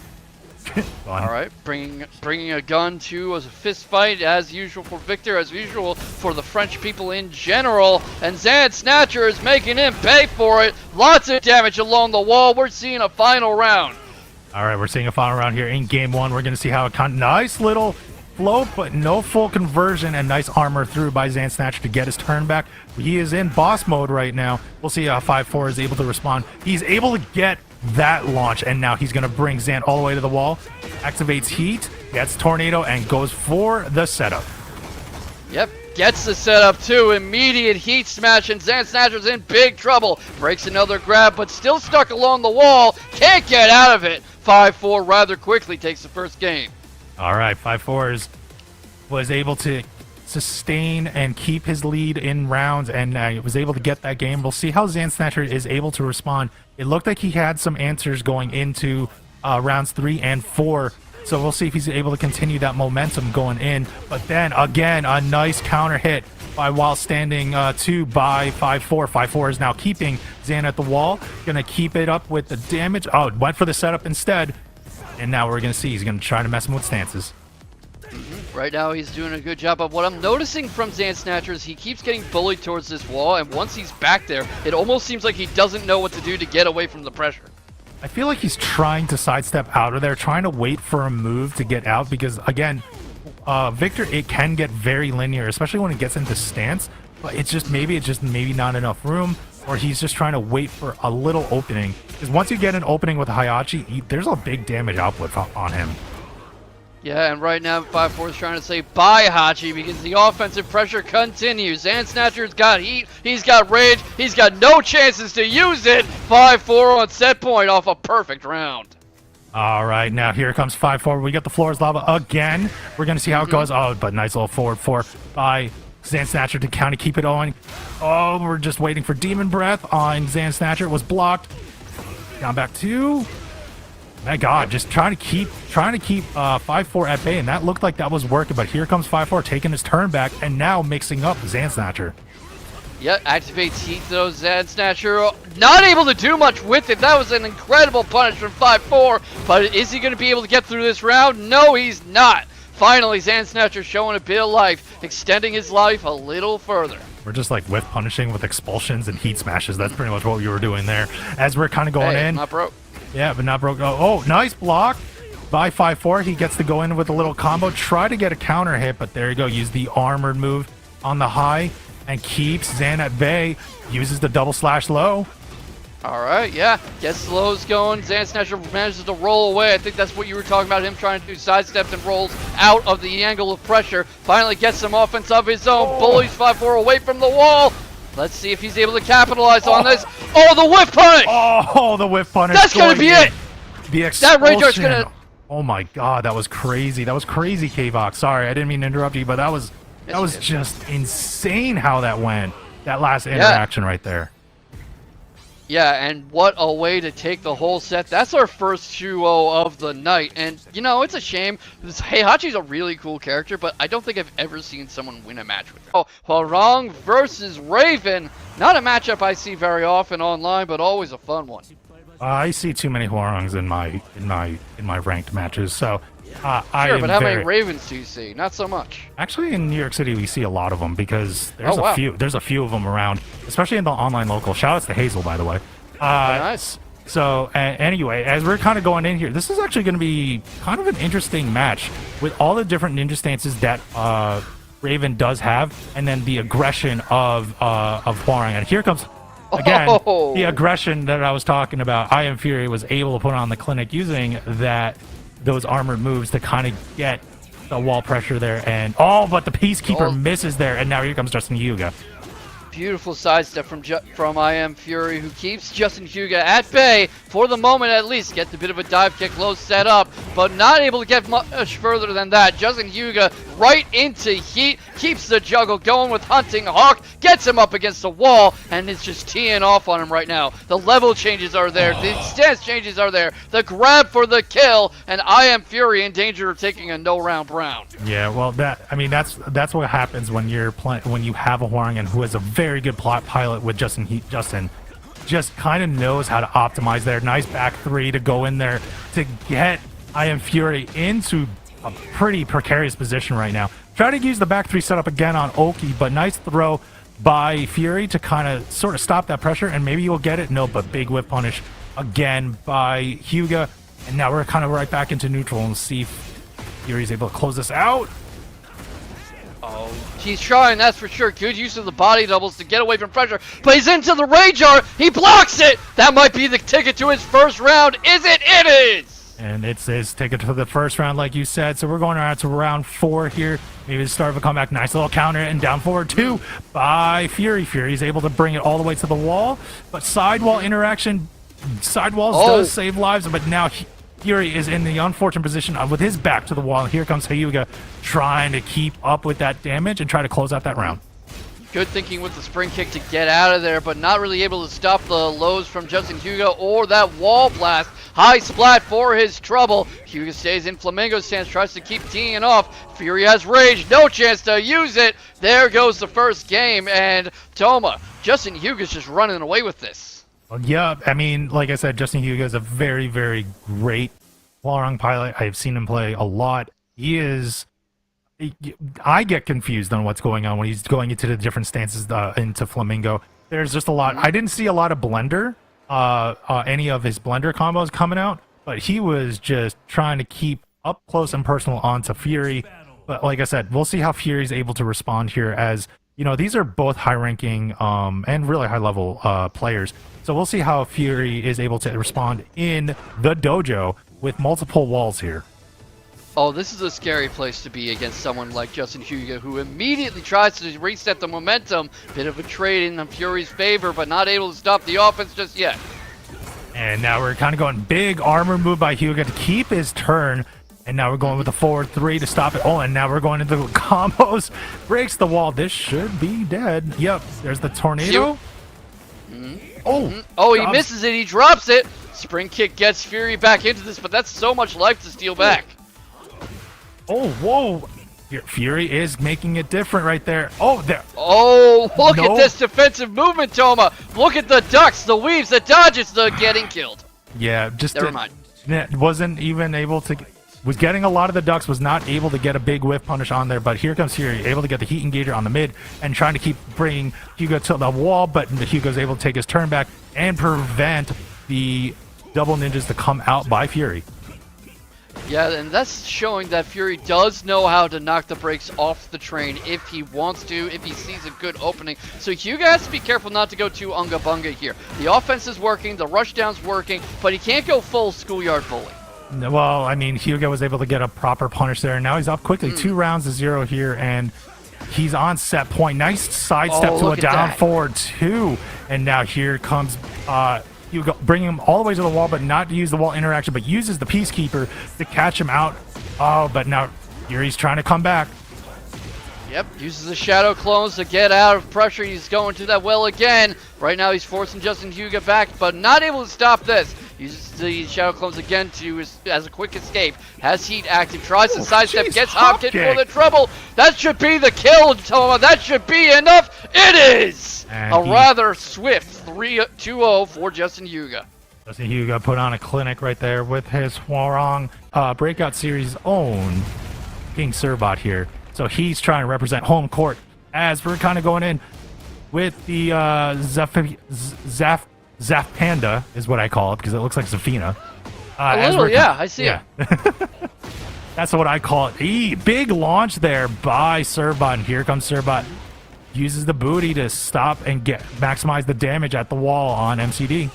All right, bringing a gun to a fist fight as usual for Victor, as usual for the French people in general, and Zan Snatcher is making him pay for it. Lots of damage along the wall. We're seeing a final round. All right, we're seeing a final round here in game one. We're going to see how it nice little float, but no full conversion, and nice armor through by Zan Snatcher to get his turn back. He is in boss mode right now. We'll see how FiveFour is able to respond. He's able to get that launch, and now he's going to bring Zan all the way to the wall. Activates heat, gets tornado, and goes for the setup. Yep, gets the setup too. Immediate heat smash, and Zan Snatcher's in big trouble. Breaks another grab, but still stuck along the wall. Can't get out of it. FiveFour rather quickly takes the first game. All right, FiveFour was able to sustain and keep his lead in rounds, and was able to get that game. We'll see how Zan Snatcher is able to respond. It looked like he had some answers going into rounds 3 and 4, so we'll see if he's able to continue that momentum going in. But then again, a nice counter hit by while standing 2 by FiveFour. FiveFour is now keeping Zan at the wall, gonna keep it up with the damage. Oh, went for the setup instead, and now we're gonna see he's gonna try to mess him with stances. Right now he's doing a good job, but what I'm noticing from Zan Snatcher is he keeps getting bullied towards this wall, and once he's back there, it almost seems like he doesn't know what to do to get away from the pressure. I feel like he's trying to sidestep out of there, trying to wait for a move to get out, because again, Victor, it can get very linear, especially when it gets into stance, but it's just maybe not enough room, or he's just trying to wait for a little opening, because once you get an opening with Heichachi, there's a big damage output on him. Yeah, and right now FiveFour is trying to say bye, Hachi, because the offensive pressure continues. Zan Snatcher's got heat, he's got rage, he's got no chances to use it. FiveFour on set point off a perfect round. All right, now here comes 5-4. We got the floor is lava again. We're going to see how it goes. Oh, but nice little forward 4 by Zan Snatcher to kind of keep it on. Oh, we're just waiting for Demon Breath on Zan Snatcher. It was blocked. Down back 2. My God, just trying to keep 5-4 at bay, and that looked like that was working. But here comes 5-4 taking his turn back, and now mixing up Zan Snatcher. Yep, activates Heat though, Zan Snatcher. Not able to do much with it. That was an incredible punish from 5-4. But is he going to be able to get through this round? No, he's not. Finally, Zan Snatcher showing a bit of life, extending his life a little further. We're just like whiff punishing with expulsions and heat smashes. That's pretty much what you were doing there. As we're kind of going in. Not broke. Yeah, but not broke. Oh, nice block by 5-4. He gets to go in with a little combo. Try to get a counter hit, but there you go. Use the armored move on the high and keeps Zan at bay. Uses the double slash low. All right, yeah. Gets the lows going. Zan Snatcher manages to roll away. I think that's what you were talking about, him trying to do sidesteps and rolls out of the angle of pressure. Finally gets some offense of his own. Bullies 5-4 away from the wall. Let's see if he's able to capitalize on this. Oh, the whiff punish! Oh, the whiff punish. That's going to be it! The expulsion. That Ranger's going to... Oh my God, that was crazy. That was crazy, K-Vox. Sorry, I didn't mean to interrupt you, but that was just insane how that went. That last interaction right there. Yeah, and what a way to take the whole set. That's our first 2-0 of the night. And, you know, it's a shame. Heichachi's a really cool character, but I don't think I've ever seen someone win a match with him. Oh, Hwoarang versus Raven. Not a matchup I see very often online, but always a fun one. I see too many Hwoarangs in my ranked matches, so Sure, but how many Ravens do you see? Not so much. Actually, in New York City, we see a lot of them because there's a few of them around, especially in the online local. Shoutouts to Hazel, by the way. Nice. So anyway, as we're kind of going in here, this is actually going to be kind of an interesting match with all the different ninja stances that Raven does have, and then the aggression of Hwoarang. And here comes again the aggression that I was talking about. I Am Fury was able to put on the clinic using those armored moves to kind of get the wall pressure there, and but the Peacekeeper misses there, and now here comes JustinHyuga. Beautiful sidestep from I Am Fury, who keeps JustinHyuga at bay for the moment at least. Gets a bit of a dive kick low set up, but not able to get much further than that. JustinHyuga right into heat, keeps the juggle going with Hunting Hawk, gets him up against the wall, and is just teeing off on him right now. The level changes are there, the stance changes are there, the grab for the kill, and I Am Fury in danger of taking a no-round brown. Yeah, well, that's what happens when you're when you have a Hwoarang and who has a very good plot pilot with Justin just kind of knows how to optimize there. Nice back 3 to go in there to get I Am Fury into a pretty precarious position right now. Try to use the back 3 setup again on Oki, but nice throw by Fury to kind of sort of stop that pressure, and maybe you'll get it. No, but big whip punish again by Hyuga, and now we're kind of right back into neutral and see if Fury's able to close this out. Oh, he's trying, that's for sure. Good use of the body doubles to get away from pressure, but he's into the rage art. He blocks it. That might be the ticket to his first round. Is it? It is. And it's his ticket to the first round, like you said. So we're going around to round 4 here. Maybe the start of a comeback. Nice little counter and down forward 2 by Fury. Fury's able to bring it all the way to the wall, but sidewall interaction. Sidewalls does save lives, but now Fury is in the unfortunate position with his back to the wall. Here comes Hyuga trying to keep up with that damage and try to close out that round. Good thinking with the spring kick to get out of there, but not really able to stop the lows from JustinHyuga or that wall blast. High splat for his trouble. Hyuga stays in Flamingo stance, tries to keep teeing off. Fury has rage, no chance to use it. There goes the first game, and Toma, JustinHyuga's just running away with this. Well, yeah, I mean, like I said, JustinHyuga is a very, very great Hwoarang pilot. I've seen him play a lot. I get confused on what's going on when he's going into the different stances into Flamingo. There's just a lot. I didn't see a lot of blender, any of his blender combos coming out, but he was just trying to keep up close and personal onto Fury. But like I said, we'll see how Fury's able to respond here, as you know, these are both high-ranking and really high-level players. So we'll see how Fury is able to respond in the dojo with multiple walls here. Oh, this is a scary place to be against someone like JustinHyuga, who immediately tries to reset the momentum. Bit of a trade in Fury's favor, but not able to stop the offense just yet. And now we're kind of going big armor move by Hyuga to keep his turn. And now we're going with the forward 3 to stop it. Oh, and now we're going into the combos. Breaks the wall. This should be dead. Yep, there's the tornado. Oh, he misses it. He drops it. Spring kick gets Fury back into this, but that's so much life to steal back. Oh, whoa. Fury is making it different right there. Oh, there. Oh, look at this defensive movement, Toma. Look at the ducks, the weaves, the dodges, the getting killed. Yeah, just never mind. Wasn't even able to. Was getting a lot of the ducks, was not able to get a big whiff punish on there, but here comes Fury, able to get the heat engager on the mid and trying to keep bringing Hyuga to the wall, but Hyuga's able to take his turn back and prevent the double ninjas to come out by Fury. Yeah, and that's showing that Fury does know how to knock the brakes off the train if he wants to, if he sees a good opening. So Hyuga has to be careful not to go too unga bunga here. The offense is working, the rushdown's working, but he can't go full schoolyard bully. Well, I mean, Hyuga was able to get a proper punish there, and now he's up quickly. 2 rounds to 0 here, and he's on set point. Nice sidestep to a down forward 2, and now here comes Hyuga, bringing him all the way to the wall, but not to use the wall interaction, but uses the Peacekeeper to catch him out. Oh, but now Fury's trying to come back. Yep, uses the shadow clones to get out of pressure. He's going to that well again. Right now he's forcing JustinHyuga back, but not able to stop this. Uses the shadow clones again to as a quick escape. Has heat active, tries to sidestep, gets hop kick for the trouble. That should be the kill, Toma. That should be enough. It is! And a rather swift 3-2-0 for JustinHyuga. JustinHyuga put on a clinic right there with his Hwoarang Breakout Series own King Surbot here. So he's trying to represent home court as we're kind of going in with the Zaf Panda is what I call it because it looks like Zafina. Yeah, I see it. That's what I call it. Big launch there by Surbot, and here comes Surbot. Uses the booty to stop and maximize the damage at the wall on MCD.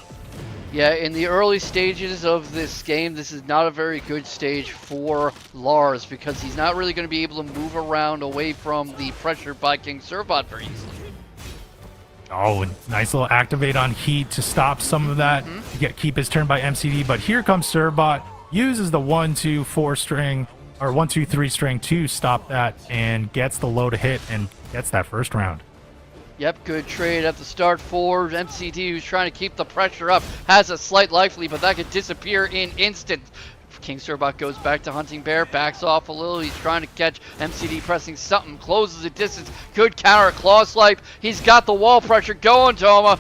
Yeah, in the early stages of this game, this is not a very good stage for Lars because he's not really going to be able to move around away from the pressure by King Surbot very easily. Oh, nice little activate on heat to stop some of that, keep his turn by MCD. But here comes Surbot, uses the 1-2-4 string or 1-2-3 string to stop that and gets the low to hit and gets that first round. Yep, good trade at the start for MCD, who's trying to keep the pressure up. Has a slight life lead, but that could disappear in instant. King Surbot goes back to Hunting Bear, backs off a little. He's trying to catch MCD pressing something, closes the distance. Good counter, claw swipe. He's got the wall pressure going, Toma.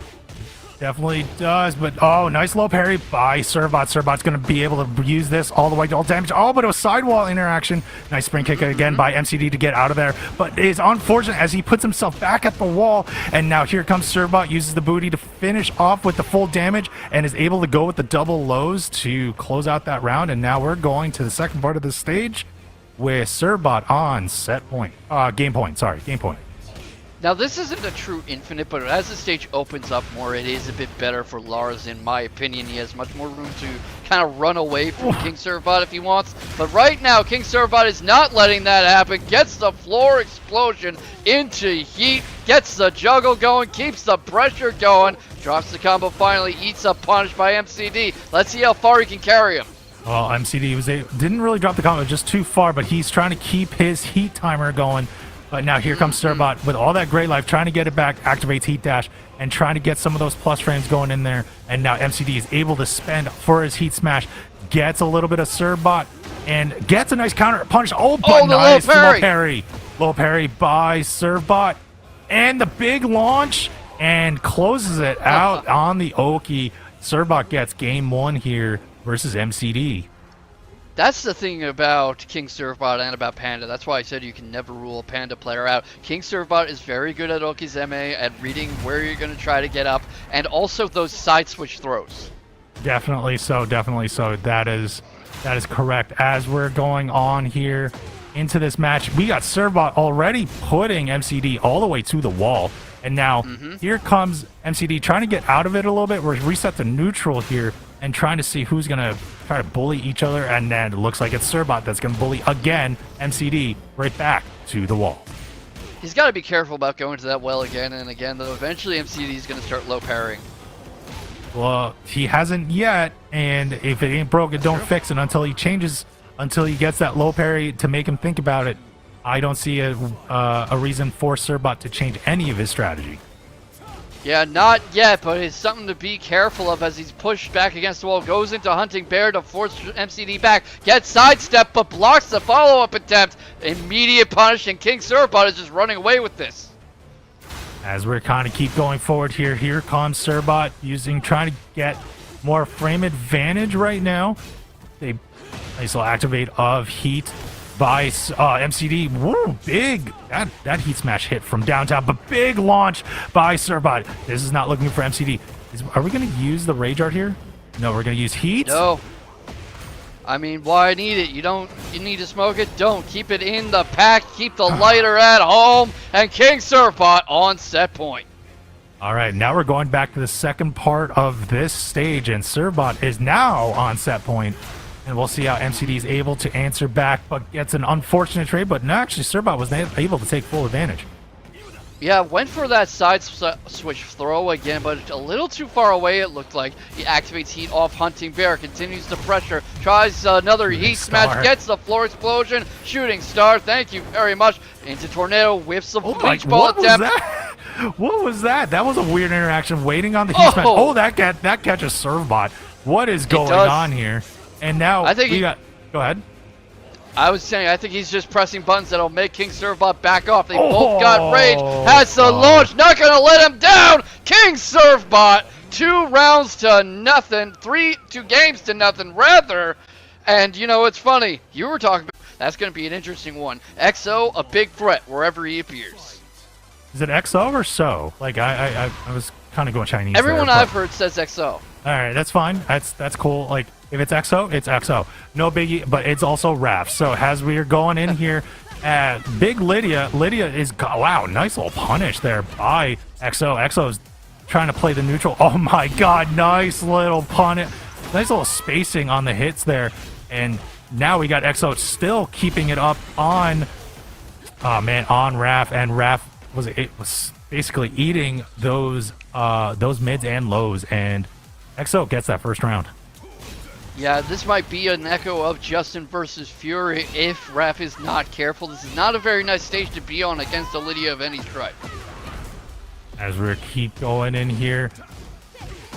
Definitely does, but oh, nice low parry by Surbot. Surbot's going to be able to use this all the way to all damage. Oh, but it was sidewall interaction. Nice spring kick again by MCD to get out of there, but it is unfortunate as he puts himself back at the wall, and now here comes Surbot, uses the booty to finish off with the full damage, and is able to go with the double lows to close out that round, and now we're going to the second part of the stage with Surbot on set point. Game point. Now, this isn't a true infinite, but as the stage opens up more, it is a bit better for Lars, in my opinion. He has much more room to kind of run away from King Surbot if he wants. But right now, King Surbot is not letting that happen. Gets the floor explosion into heat, gets the juggle going, keeps the pressure going, drops the combo finally, eats up punish by MCD. Let's see how far he can carry him. Well, MCD didn't really drop the combo, just too far, but he's trying to keep his heat timer going. But now here comes Surbot with all that great life, trying to get it back, activates Heat Dash, and trying to get some of those plus frames going in there. And now MCD is able to spend for his Heat Smash, gets a little bit of Surbot, and gets a nice counter punch. Oh, but nice low parry. Low parry by Surbot. And the big launch, and closes it out on the Oki. Surbot gets game 1 here versus MCD. That's the thing about King Surbot and about Panda. That's why I said you can never rule a Panda player out. King Surbot is very good at Okizeme, at reading where you're going to try to get up, and also those side switch throws. Definitely so, definitely so. That is correct. As we're going on here into this match, we got Surbot already putting MCD all the way to the wall. And now here comes MCD trying to get out of it a little bit. We're reset to neutral here and trying to see who's going to try to bully each other. And then it looks like it's Surbot that's going to bully again MCD right back to the wall. He's got to be careful about going to that well again and again, though eventually MCD is going to start low parrying. Well, he hasn't yet, and if it ain't broke, it don't fix it until he changes, until he gets that low parry to make him think about it. I don't see a reason for Serbot to change any of his strategy. Yeah, not yet, but it's something to be careful of as he's pushed back against the wall. Goes into Hunting Bear to force MCD back. Gets sidestepped, but blocks the follow-up attempt. Immediate punish, and King Serbot is just running away with this. As we're kind of keep going forward here comes Serbot trying to get more frame advantage right now. They nice little activate of heat by MCD. Woo, big that heat smash hit from downtown, but big launch by Serbot. This is not looking for MCD. Are we going to use the rage art here? No, we're going to use heat. No. I mean, why need it? You need to smoke it? Don't. Keep it in the pack. Keep the lighter at home. And King Serbot on set point. All right, now we're going back to the second part of this stage, and Serbot is now on set point. And we'll see how MCD is able to answer back, but gets an unfortunate trade. But no, actually, Serbot was able to take full advantage. Yeah, went for that side switch throw again, but a little too far away it looked like. He activates heat off Hunting Bear, continues to pressure, tries another heat smash, gets the floor explosion, shooting star, thank you very much, into tornado, whiffs the bleach ball attempt. What was that? That was a weird interaction, waiting on the heat smash. Oh, that catches Serbot. What is going on here? And now I think go ahead. I was saying, I think he's just pressing buttons that'll make King Serbot back off. They both got rage. Has the launch. Not going to let him down. King Serbot, 2 rounds to nothing. 2 games to nothing, rather. And, you know, it's funny. You were talking about that's going to be an interesting one. XO, a big threat wherever he appears. Is it XO or so? Like, I was kind of going Chinese. Everyone there, I've heard says XO. All right, that's fine. That's cool. Like, if it's XO, it's XO. No biggie, but it's also RAF. So as we are going in here at Big Lidia is, wow, nice little punish there by XO. XO's trying to play the neutral. Oh my God, nice little punish. Nice little spacing on the hits there. And now we got XO still keeping it up on, on RAF. And RAF was basically eating those mids and lows. And XO gets that first round. Yeah, this might be an echo of Justin versus Fury if Raph is not careful. This is not a very nice stage to be on against a Lidia of any stripe. As we keep going in here.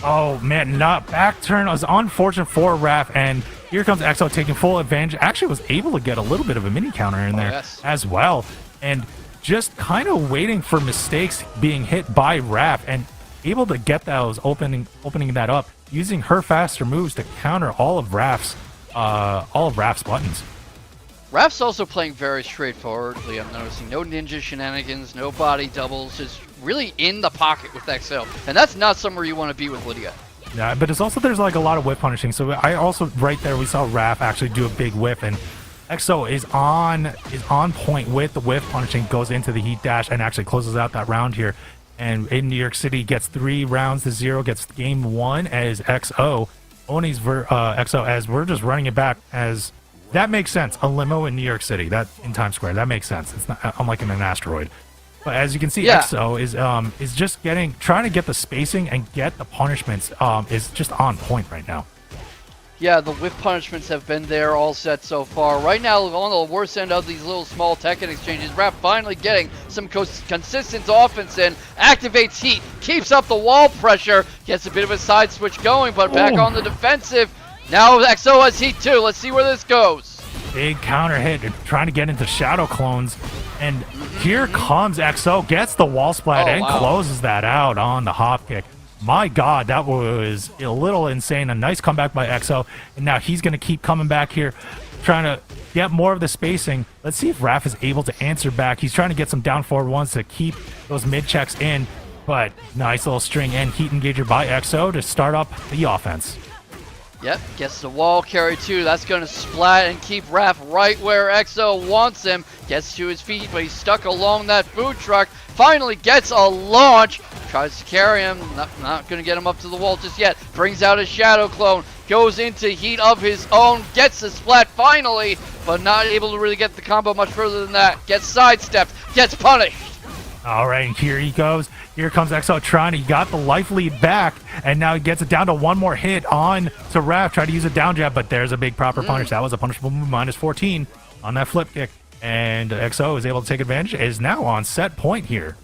Oh, man, not back turn. It was unfortunate for Raph, and here comes XO taking full advantage. Actually was able to get a little bit of a mini counter in there as well. And just kind of waiting for mistakes being hit by Raph and able to get those opening that up, using her faster moves to counter all of Raph's buttons. Raph's also playing very straightforwardly. I'm noticing no ninja shenanigans, no body doubles, just really in the pocket with XO, and that's not somewhere you want to be with Lidia. Yeah, but it's also there's like a lot of whiff punishing. So I also right there we saw Raph actually do a big whiff, and XO is on point with the whiff punishing, goes into the heat dash and actually closes out that round here. And in New York City gets 3 rounds to 0, gets game 1 as XO. Oni's XO as we're just running it back as that makes sense. A limo in New York City, that in Times Square, that makes sense. It's not unlike in an asteroid. But as you can see, XO is just trying to get the spacing and get the punishments is just on point right now. Yeah, the whiff punishments have been there all set so far. Right now, on the worst end of these little small Tekken exchanges, Raph finally getting some consistent offense in, activates heat, keeps up the wall pressure, gets a bit of a side switch going, but back on the defensive. Now XO has heat too. Let's see where this goes. Big counter hit, trying to get into shadow clones. And here comes XO, gets the wall splat and closes that out on the hop kick. My God, that was a little insane. A nice comeback by XO. And now he's going to keep coming back here, trying to get more of the spacing. Let's see if Raph is able to answer back. He's trying to get some down forward ones to keep those mid checks in. But nice little string and heat engager by XO to start up the offense. Yep, gets the wall carry too. That's going to splat and keep Raph right where XO wants him. Gets to his feet, but he's stuck along that food truck. Finally gets a launch. Tries to carry him. Not going to get him up to the wall just yet. Brings out his shadow clone. Goes into heat of his own. Gets the splat finally, but not able to really get the combo much further than that. Gets sidestepped. Gets punished. All right, and here he goes. Here comes XO trying. He got the life lead back, and now he gets it down to one more hit on to Raph. Try to use a down jab, but there's a big proper punish. That was a punishable move, minus 14 on that flip kick. And XO is able to take advantage, is now on set point here.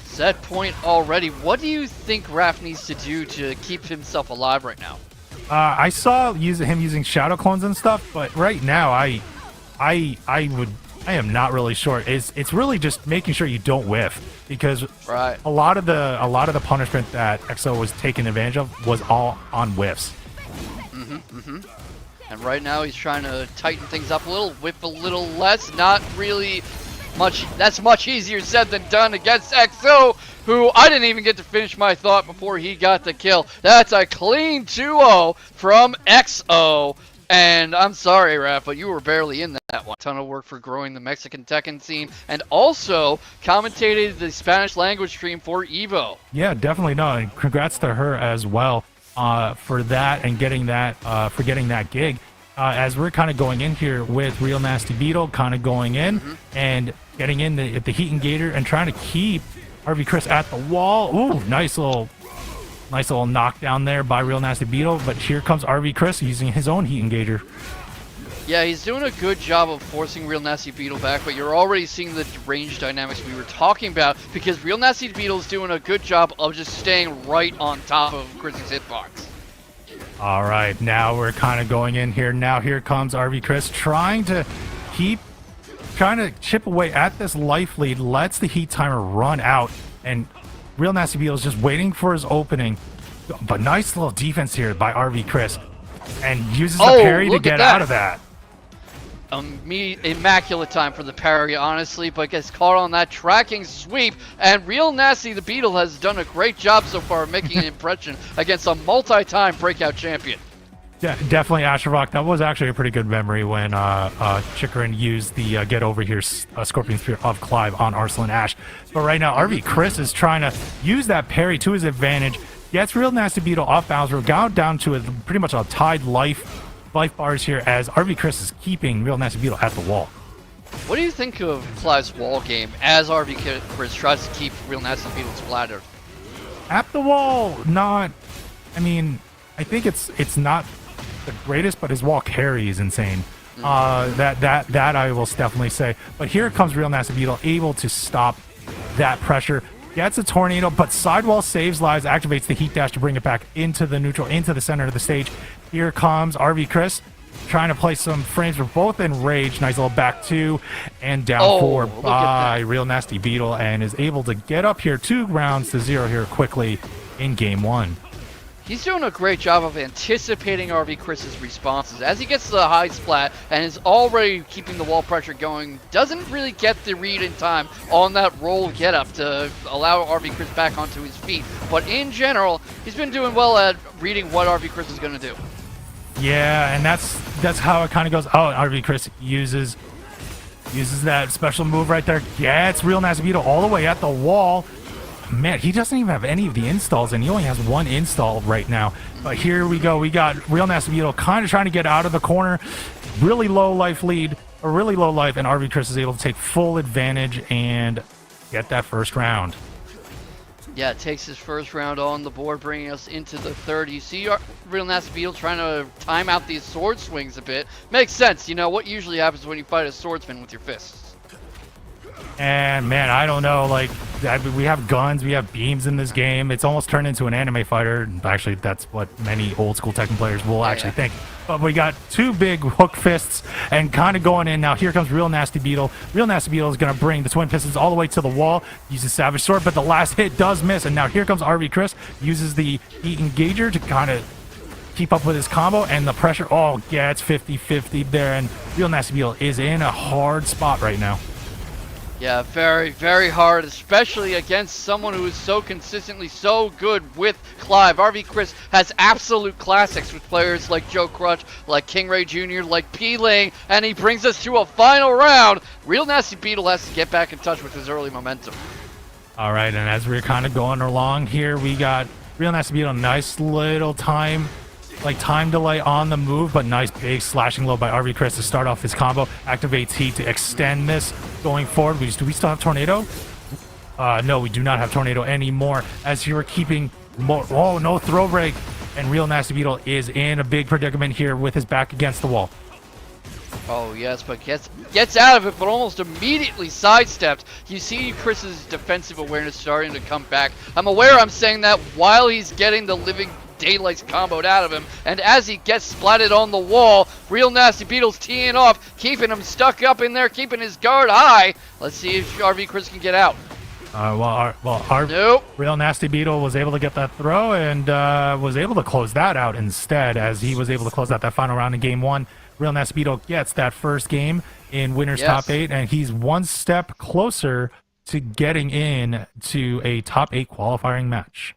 Set point already. What do you think Raph needs to do to keep himself alive right now? I saw him using shadow clones and stuff, but right now I am not really sure. It's really just making sure you don't whiff, because a lot of the punishment that XO was taking advantage of was all on whiffs. And right now he's trying to tighten things up a little, whip a little less. Not really much. That's much easier said than done against XO, who I didn't even get to finish my thought before he got the kill. That's a clean 2-0 from XO. And I'm sorry, Raph, but you were barely in that one. Ton of work for growing the Mexican Tekken scene, and also commentated the Spanish language stream for Evo. Yeah, definitely. No, and congrats to her as well for that and getting that gig. As we're kind of going in here with RealNastyBeetle, kind of going in and getting in the heat engager and trying to keep RV Cris at the wall. Ooh, nice little knockdown there by RealNastyBeetle, but here comes RV Cris using his own heat engager. Yeah, he's doing a good job of forcing RealNastyBeetle back, but you're already seeing the range dynamics we were talking about, because RealNastyBeetle is doing a good job of just staying right on top of Cris's hitbox. All right, now we're kind of going in here. Now here comes RV Cris trying to chip away at this life lead, lets the heat timer run out, and RealNastyBeetle is just waiting for his opening. But nice little defense here by RV Cris, and uses the parry to get out of that. Immaculate time for the parry, honestly, but gets caught on that tracking sweep, and RealNastyBeetle has done a great job so far of making an impression against a multi-time breakout champion. Yeah, definitely, Ashervok. That was actually a pretty good memory when Chikrin used the get over here Scorpion Spear of Clive on Arslan Ash. But right now, RV Cris is trying to use that parry to his advantage. Gets RealNastyBeetle off balance. We're down to pretty much a tied life bars here, as RV Cris is keeping RealNastyBeetle at the wall. What do you think of Clive's wall game as RV Cris tries to keep RealNastyBeetle splattered? At the wall, not. I mean, I think it's not the greatest, but his wall carry is insane. That I will definitely say. But here comes RealNastyBeetle, able to stop that pressure. Gets a tornado, but sidewall saves lives, activates the heat dash to bring it back into the neutral, into the center of the stage. Here comes RV Cris, trying to play some frames. We're both in rage. Nice little back two and down four by RealNastyBeetle, and is able to get up here 2-0 here quickly in game one. He's doing a great job of anticipating RV Cris's responses. As he gets to the high splat and is already keeping the wall pressure going, doesn't really get the read in time on that roll get up to allow RV Cris back onto his feet. But in general, he's been doing well at reading what RV Cris is going to do. Yeah, and that's how it kind of goes. Oh, RV Cris uses that special move right there. Gets RealNastyBeetle all the way at the wall. Man, he doesn't even have any of the installs, and he only has one install right now. But here we go. We got RealNastyBeetle kind of trying to get out of the corner. Really low life lead, or really low life, and RV Cris is able to take full advantage and get that first round. Yeah, it takes his first round on the board, bringing us into the third. You see RealNastyBeetle trying to time out these sword swings a bit. Makes sense. You know, what usually happens when you fight a swordsman with your fists? And man, I don't know, like, we have guns, we have beams in this game. It's almost turned into an anime fighter. Actually, that's what many old school Tekken players will actually think. But we got two big hook fists and kind of going in now. Here comes RealNastyBeetle. RealNastyBeetle is going to bring the twin pistons all the way to the wall. Uses Savage Sword, but the last hit does miss. And now here comes RV Cris. Uses the heat engager to kind of keep up with his combo, and the pressure, yeah, it's 50-50 there. And RealNastyBeetle is in a hard spot right now. Yeah, very, very hard, especially against someone who is so consistently so good with Clive. RV Cris has absolute classics with players like Joe Crutch, like King Ray Jr., like Pling, and he brings us to a final round. RealNastyBeetle has to get back in touch with his early momentum. All right, and as we're kind of going along here, we got RealNastyBeetle, nice little time delay on the move, but nice big slashing low by RV Cris to start off his combo. Activates heat to extend this going forward. Do we still have tornado? No, we do not have Tornado anymore, as you are keeping more. Oh, no throw break. And RealNastyBeetle is in a big predicament here with his back against the wall. Oh yes, but gets out of it, but almost immediately sidestepped. You see Chris's defensive awareness starting to come back. I'm aware I'm saying that while he's getting the living daylights comboed out of him, and as he gets splatted on the wall, RealNastyBeetle's teeing off, keeping him stuck up in there, keeping his guard high. Let's see if RV Cris can get out. Our Nope. RealNastyBeetle was able to get that throw and was able to close that out instead, as he was able to close out that final round in game 1. RealNastyBeetle gets that first game in winners top 8, and he's one step closer to getting in to a top 8 qualifying match.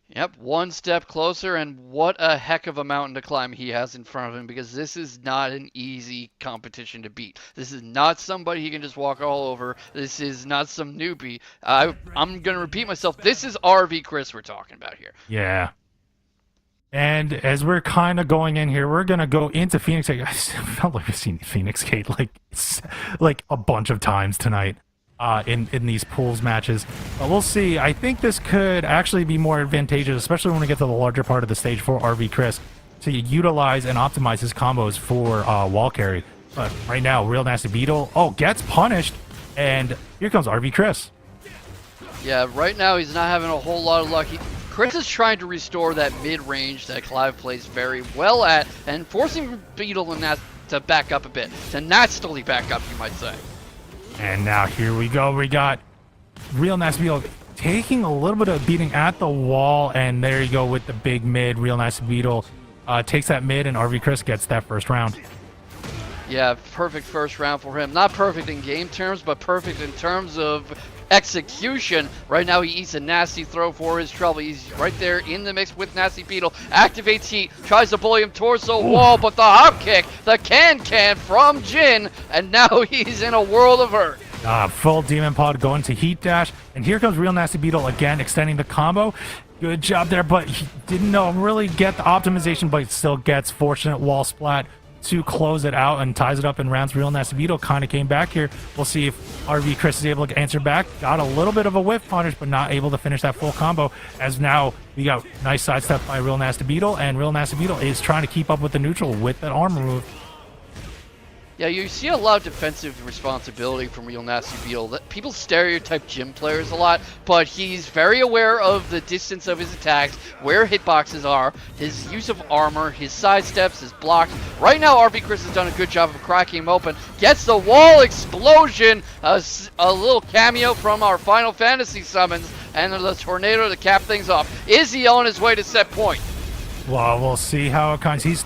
Yep, one step closer, and what a heck of a mountain to climb he has in front of him, because this is not an easy competition to beat. This is not somebody he can just walk all over. This is not some newbie. I'm going to repeat myself. This is RV Cris we're talking about here. Yeah. And as we're kind of going in here, we're going to go into Phoenix. I felt like I've seen Phoenix Gate like a bunch of times tonight in these pools matches. But we'll see. I think this could actually be more advantageous, especially when we get to the larger part of the stage for RV Cris, to utilize and optimize his combos for wall carry. But right now, RealNastyBeetle, gets punished. And here comes RV Cris. Yeah, right now he's not having a whole lot of luck. Cris is trying to restore that mid-range that Clive plays very well at, and forcing Beetle and that to back up a bit. To nastily back up, you might say. And now here we go. We got RealNastyBeetle taking a little bit of beating at the wall, and there you go with the big mid. RealNastyBeetle takes that mid, and RV Cris gets that first round. Yeah, perfect first round for him. Not perfect in game terms, but perfect in terms of execution. Right now he eats a nasty throw for his trouble. He's right there in the mix with NastyBeetle. Activates heat, tries to bully him towards the wall, but the hop kick, the can from Jin, and now he's in a world of hurt. Full Demon Pod going to Heat Dash, and here comes RealNastyBeetle again, extending the combo. Good job there, but he didn't really get the optimization, but still gets fortunate wall splat to close it out and ties it up in rounds. RealNastyBeetle kind of came back here. We'll see if RV Cris is able to answer back. Got a little bit of a whiff punish, but not able to finish that full combo, as now we got nice sidestep by RealNastyBeetle, and RealNastyBeetle is trying to keep up with the neutral with that armor move. Yeah, you see a lot of defensive responsibility from RealNastyBeetle. That people stereotype gym players a lot, but he's very aware of the distance of his attacks, where hitboxes are, his use of armor, his sidesteps, his blocks. Right now, RV Cris has done a good job of cracking him open. Gets the wall explosion, a little cameo from our Final Fantasy summons, and the tornado to cap things off. Is he on his way to set point? Well, we'll see how it comes.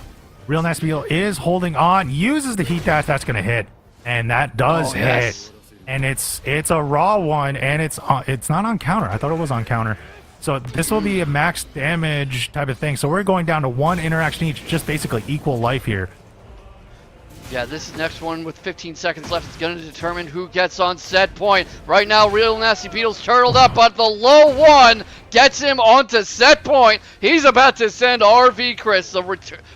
RealNastyBeetle is holding on, uses the heat dash, that's gonna hit, and that does hit. Yes. And it's a raw one, and it's not on counter. I thought it was on counter. So this will be a max damage type of thing. So we're going down to one interaction each, just basically equal life here. Yeah, this next one with 15 seconds left is going to determine who gets on set point. Right now, RealNastyBeetle's turtled up, but the low one gets him onto set point. He's about to send RV Cris, the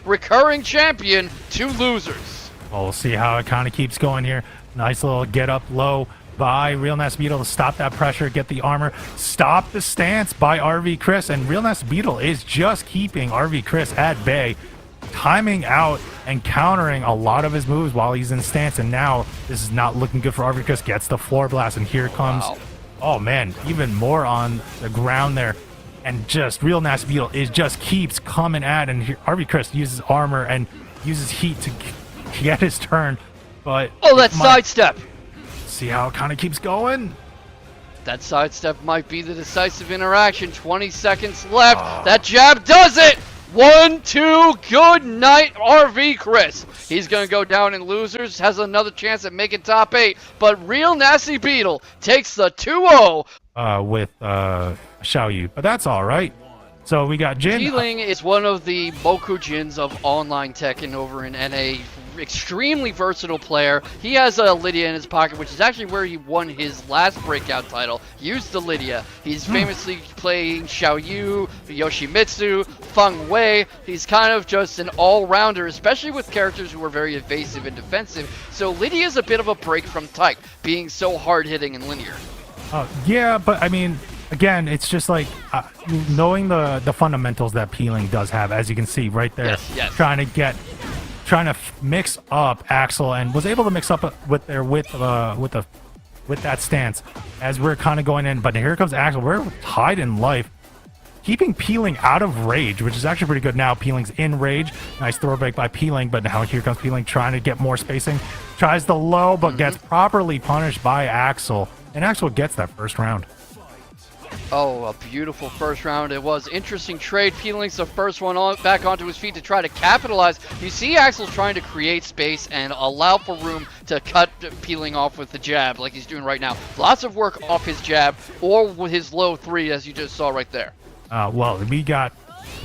recurring champion, to losers. Well, we'll see how it kind of keeps going here. Nice little get up low by RealNastyBeetle to stop that pressure, get the armor, stop the stance by RV Cris, and RealNastyBeetle is just keeping RV Cris at bay, timing out and countering a lot of his moves while he's in stance. And now this is not looking good for RV Cris. Gets the floor blast, and here comes, oh man, even more on the ground there. And just RealNastyBeetle just keeps coming at, and here RV Cris uses armor and uses heat to get his turn. But that sidestep. See how it kind of keeps going. That sidestep might be the decisive interaction. 20 seconds left. That jab does it. 1-2, good night, RV Cris. He's going to go down in losers, has another chance at making top 8, but RealNastyBeetle takes the 2-0. With Xiaoyu, but that's all right. So we got Jin. Pling is one of the Moku Jins of online Tekken over in NA. Extremely versatile player. He has a Lidia in his pocket, which is actually where he won his last breakout title. Used the Lidia. He's famously playing Xiaoyu, Yoshimitsu, Feng Wei. He's kind of just an all-rounder, especially with characters who are very evasive and defensive. So Lidia is a bit of a break from type, being so hard-hitting and linear. Yeah, but I mean, again, it's just like knowing the fundamentals that Peeling does have, as you can see right there. Yes. Trying to mix up Axel, and was able to mix up with that stance as we're kind of going in. But here comes Axel. We're tied in life, keeping Peeling out of rage, which is actually pretty good now. Peeling's in rage. Nice throw break by Peeling, but now here comes Peeling trying to get more spacing. Tries the low, but gets properly punished by Axel. And Axel gets that first round. Oh, a beautiful first round it was. Interesting trade. Peeling's the first one back onto his feet to try to capitalize. You see Axel's trying to create space and allow for room to cut Peeling off with the jab like he's doing right now. Lots of work off his jab or with his low 3 as you just saw right there. Well, we got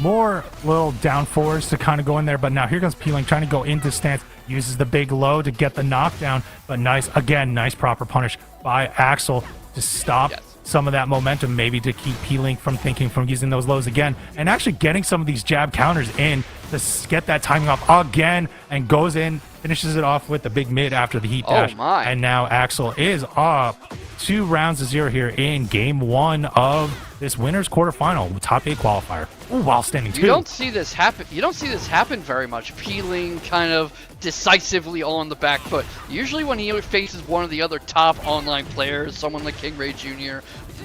more little down fours to kind of go in there, but now here comes Peeling trying to go into stance. Uses the big low to get the knockdown, but nice proper punish by Axel to stop some of that momentum, maybe to keep Peeling from using those lows again, and actually getting some of these jab counters in to get that timing off again, and goes in, finishes it off with the big mid after the heat dash. And now Axel is up 2-0 here in game 1 of this winner's quarterfinal, top 8 qualifier. Ooh, while standing 2. You don't see this happen very much. Peeling kind of decisively on the back foot. Usually when he faces one of the other top online players, someone like King Ray Jr.,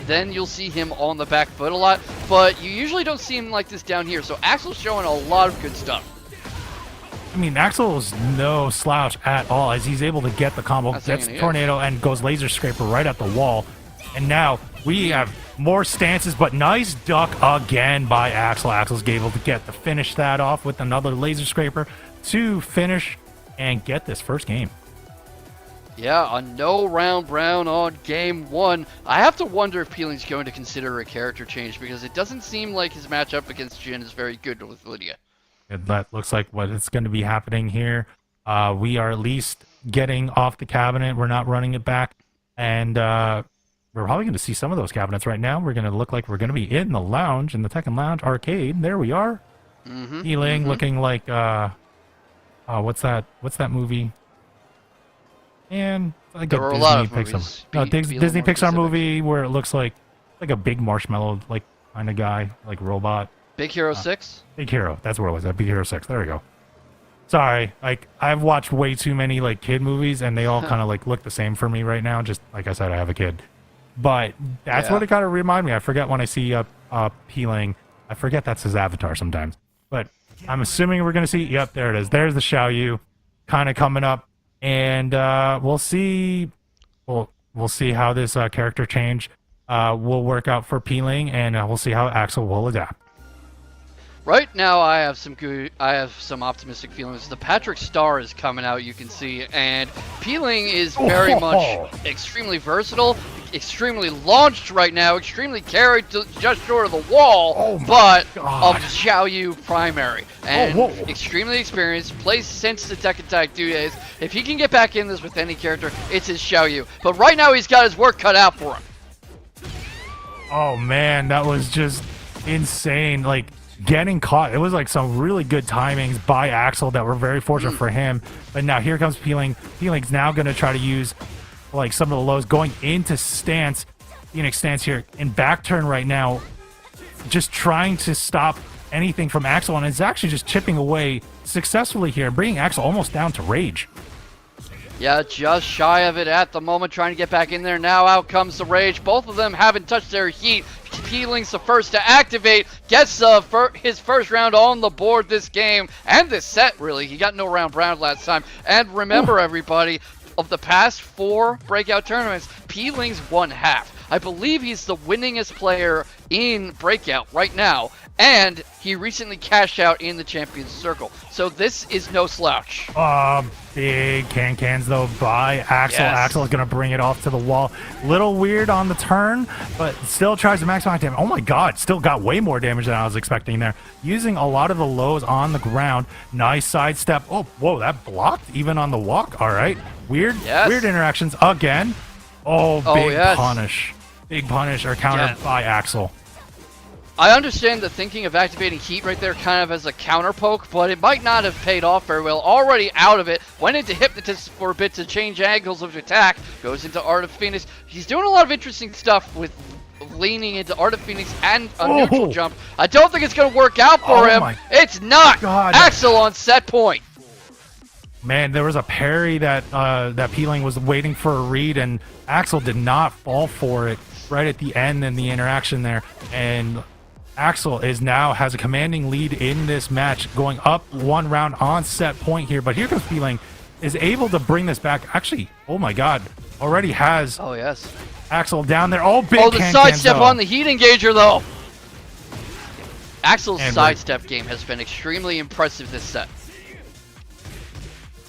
then you'll see him on the back foot a lot, but you usually don't see him like this down here. So Axel's showing a lot of good stuff. I mean, Axel's no slouch at all, as he's able to get the combo, gets the tornado, and goes laser scraper right at the wall. And now we have more stances, but nice duck again by Axel. Axel's able to finish that off with another laser scraper to finish and get this first game. Yeah, a no round brown on game 1. I have to wonder if Peeling's going to consider a character change, because it doesn't seem like his matchup against Jin is very good with Lidia. That looks like what is going to be happening here. We are at least getting off the cabinet. We're not running it back. And we're probably going to see some of those cabinets right now. We're going to look like we're going to be in the lounge, in the Tekken Lounge arcade. There we are. Peeling looking like, what's that movie? And like there were a lot of movies. Disney Pixar movie where it looks like a big marshmallow like kind of guy, like robot. Big Hero 6? Big Hero. That's where it was. Big Hero 6. There we go. Sorry. Like, I've watched way too many, like, kid movies, and they all kind of, like, look the same for me right now. Just, like I said, I have a kid. But that's what it kind of reminds me. I forget when I see Peeling. I forget that's his avatar sometimes. But I'm assuming we're going to see... Yep, there it is. There's the Xiaoyu kind of coming up. And we'll see... We'll see how this character change will work out for Peeling, and we'll see how Axel will adapt. Right now, I have some optimistic feelings. The Patrick Star is coming out, you can see, and Peeling is very much extremely versatile, extremely launched right now, extremely carried to just short of the wall, but of Xiaoyu primary, and extremely experienced, plays since the Tekken Tag 2 days. If he can get back in this with any character, it's his Xiaoyu. But right now, he's got his work cut out for him. Oh man, that was just insane. Like, getting caught. It was like some really good timings by Axel that were very fortunate for him. But now here comes Peeling. Peeling's now going to try to use like some of the lows going into stance. Phoenix stance here in back turn right now, just trying to stop anything from Axel, and it's actually just chipping away successfully here, bringing Axel almost down to rage. Yeah, just shy of it at the moment, trying to get back in there. Now out comes the rage. Both of them haven't touched their heat. Peeling's the first to activate, gets his first round on the board this game, and this set, really. He got no round last time. And remember, everybody, of the past 4 Breakout tournaments, Peeling's won half. I believe he's the winningest player in Breakout right now, and he recently cashed out in the Champions Circle. So this is no slouch. Big cans though by Axel. Yes. Axel is going to bring it off to the wall. Little weird on the turn, but still tries to maximize damage. Oh my god, still got way more damage than I was expecting there. Using a lot of the lows on the ground. Nice sidestep. Oh, whoa, that blocked even on the walk. All right. Weird interactions again. Big punish. Big punish or counter by Axel. I understand the thinking of activating heat right there kind of as a counter poke, but it might not have paid off very well. Already out of it, went into Hypnotist for a bit to change angles of attack, goes into Art of Phoenix. He's doing a lot of interesting stuff with leaning into Art of Phoenix and a neutral jump. I don't think it's going to work out for him. It's not! God. Axel on set point. Man, there was a parry that that Pling was waiting for a read, and Axel did not fall for it right at the end in the interaction there. And Axel has a commanding lead in this match, going up 1 round on set point here. But here comes Pling, is able to bring this back. Actually, oh my god, already has Axel down there. Oh, big the sidestep on the heat engager though. Axel's sidestep game has been extremely impressive this set.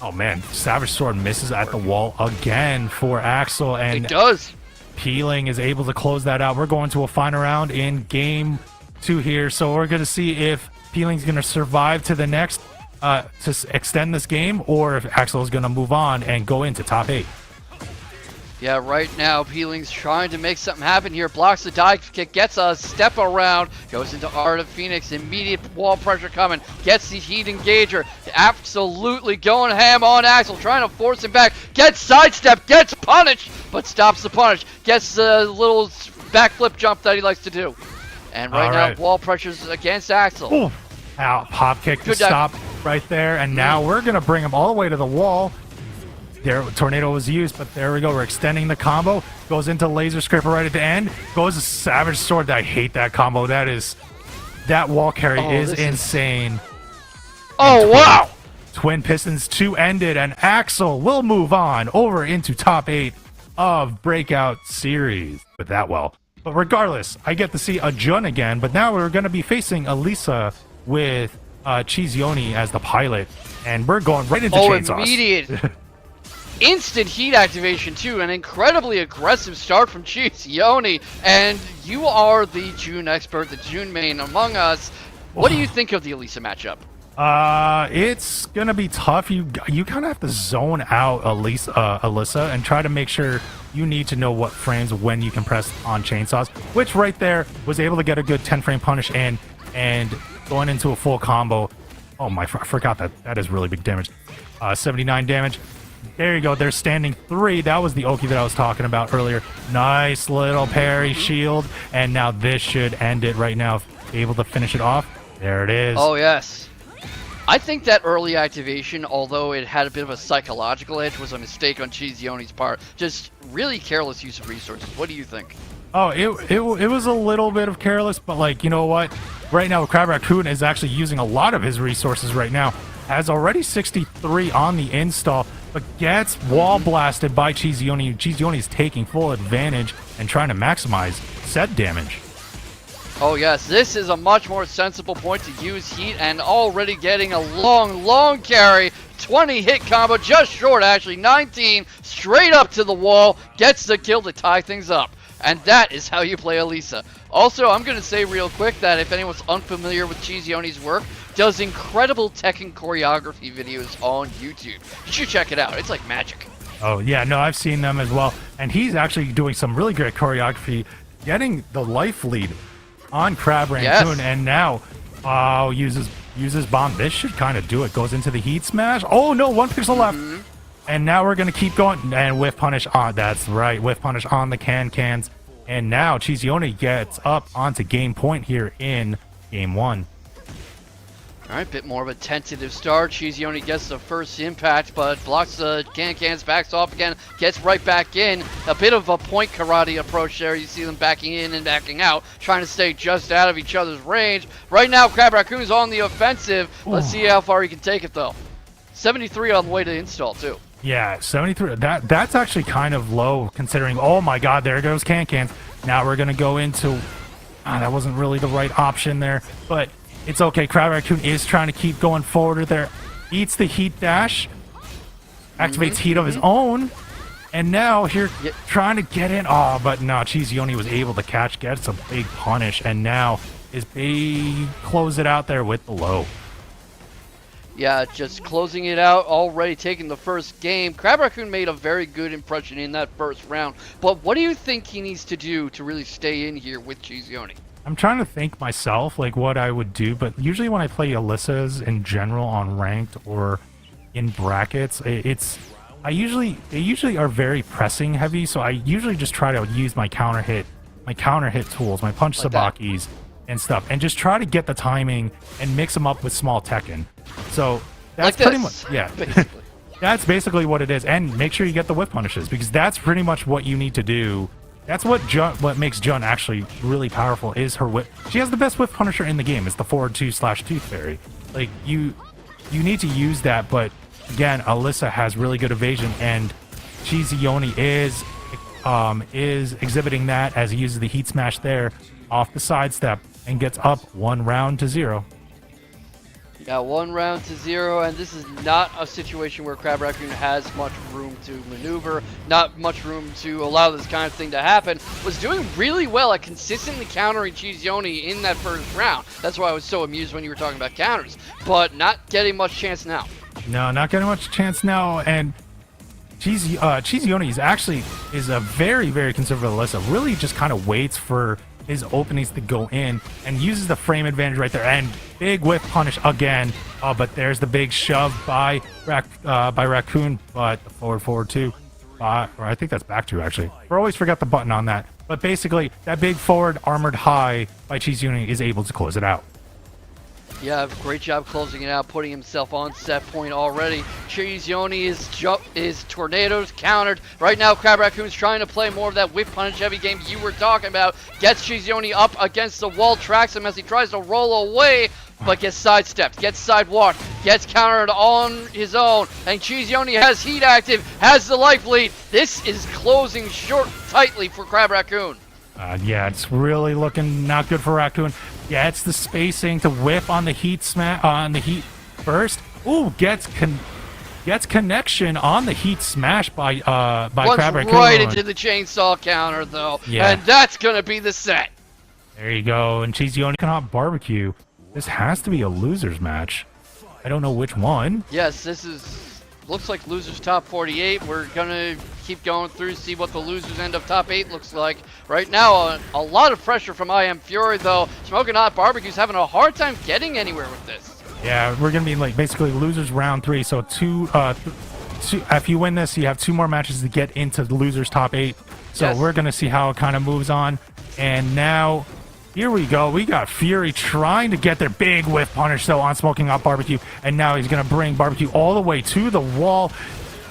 Oh man, Savage Sword misses at the wall again for Axel, and it does. Pling is able to close that out. We're going to a final round in game 2 here, so we're going to see if Pling's going to survive to the next to extend this game, or if Axel is going to move on and go into top 8. Yeah, right now, Pling's trying to make something happen here. Blocks the dive kick, gets a step around, goes into Art of Phoenix, immediate wall pressure coming, gets the heat engager, absolutely going ham on Axel, trying to force him back, gets sidestep, gets punished, but stops the punish, gets the little backflip jump that he likes to do. And right now, wall pressure's against Axel. Ooh. Out, pop kick to stop right there, and now we're going to bring him all the way to the wall. There, tornado was used, but there we go. We're extending the combo. Goes into laser scraper right at the end. Goes to Savage Sword. I hate that combo. That wall carry is insane. Oh, wow! Twin Pistons 2 ended, and Axel will move on over into top 8 of Breakout Series with that well. But regardless, I get to see a Jun again, but now we're going to be facing Alisa with CheeseYoni as the pilot, and we're going right into Chainsauce. Immediate. Instant heat activation too, an incredibly aggressive start from CheeseYoni, and you are the June expert, the June main among us. What do you think of the Alisa matchup? It's gonna be tough. You kind of have to zone out Alisa and try to make sure you need to know what frames when you can press on Chainsauce, which right there was able to get a good 10 frame punish in and going into a full combo. Oh my, I forgot that is really big damage. 79 damage. There you go. They're standing 3. That was the Oki that I was talking about earlier. Nice little parry shield. And now this should end it right now. Able to finish it off. There it is. Oh, yes. I think that early activation, although it had a bit of a psychological edge, was a mistake on CheeseYoni's part. Just really careless use of resources. What do you think? Oh, it was a little bit of careless, but like, you know what? Right now, Raccoon is actually using a lot of his resources right now. Has already 63 on the install, but gets wall blasted by CheeseYoni. CheeseYoni is taking full advantage and trying to maximize set damage. Oh yes, this is a much more sensible point to use heat, and already getting a long carry. 20 hit combo, just short actually, 19, straight up to the wall, gets the kill to tie things up. And that is how you play Alisa. Also, I'm going to say real quick that if anyone's unfamiliar with CheeseYoni's work, does incredible Tekken choreography videos on YouTube. You should check it out. It's like magic. Oh, yeah. No, I've seen them as well. And he's actually doing some really great choreography, getting the life lead on Raccoon. Yes. And now, uses bomb. This should kind of do it. Goes into the heat smash. Oh, no. 1 pixel left. And now we're going to keep going. And whiff punish on. That's right. Whiff punish on the cans. And now CheeseYoni gets up onto game point here in game 1. Alright, bit more of a tentative start. CheeseYoni gets the first impact, but blocks the cans, backs off again, gets right back in. A bit of a point karate approach there. You see them backing in and backing out, trying to stay just out of each other's range. Right now, Raccoon's on the offensive. Let's see how far he can take it, though. 73 on the way to install, too. Yeah, 73. That's actually kind of low, considering, oh my god, there goes cans. Now we're going to go into... that wasn't really the right option there, but... It's okay. Raccoon is trying to keep going forward there. Eats the heat dash. Activates heat of his own. And now here trying to get in. Oh, but no. CheeseYoni was able to catch. Gets a big punish. And now is close it out there with the low. Yeah, just closing it out, already taking the first game. Raccoon made a very good impression in that first round. But what do you think he needs to do to really stay in here with CheeseYoni? I'm trying to think myself, like, what I would do, but usually when I play Alisas in general on ranked or in brackets, they usually are very pressing heavy, so I usually just try to use my counter hit tools, my punch sabakis and stuff, and just try to get the timing and mix them up with small Tekken. So that's like pretty much, yeah. Basically. That's basically what it is, and make sure you get the whiff punishes, because that's pretty much what you need to do. That's what makes Jun actually really powerful, is her whip. She has the best whiff punisher in the game. It's the forward 2/Tooth Fairy. Like, you need to use that, but again, Alisa has really good evasion, and CheeseYoni is exhibiting that as he uses the heat smash there off the sidestep and gets up 1-0. Yeah, 1-0, and this is not a situation where Crab Raccoon has much room to maneuver, not much room to allow this kind of thing to happen. Was doing really well at consistently countering CheeseYoni in that first round. That's why I was so amused when you were talking about counters, but not getting much chance now. No, not getting much chance now, and CheeseYoni is a very, very conservative Alisa. Really just kind of waits for his openings to go in and uses the frame advantage right there, and big whiff punish again. But there's the big shove by Raccoon, but the forward two, or I think that's back two actually. I always forget the button on that. But basically, that big forward armored high by CheeseYoni is able to close it out. Yeah, great job closing it out, putting himself on set point already. CheeseYoni is tornadoes countered. Right now, Crab Raccoon's trying to play more of that whip punish heavy game you were talking about. Gets CheeseYoni up against the wall, tracks him as he tries to roll away, but gets sidestepped, gets sidewalked, gets countered on his own, and CheeseYoni has heat active, has the life lead. This is closing short tightly for Crab Raccoon. Yeah, it's really looking not good for Raccoon. Yeah, it's the spacing to whip on the heat burst. Ooh, gets connection on the heat smash by Crab Raccoon. Right into the chainsaw counter though, yeah. And that's gonna be the set. There you go, and CheeseYoni cannot barbecue. This has to be a losers match. I don't know which one. Yes, looks like losers top 48. We're gonna keep going through, see what the losers end of top 8 looks like. Right now, a lot of pressure from Fury though. Smoking Hot Barbecue's having a hard time getting anywhere with this. Yeah, we're gonna be like basically losers round 3. So two, if you win this, you have 2 more matches to get into the losers top 8. So yes. We're gonna see how it kind of moves on. And now, here we go. We got Fury trying to get their big whiff punish though on Smoking Hot Barbecue, and now he's gonna bring Barbecue all the way to the wall.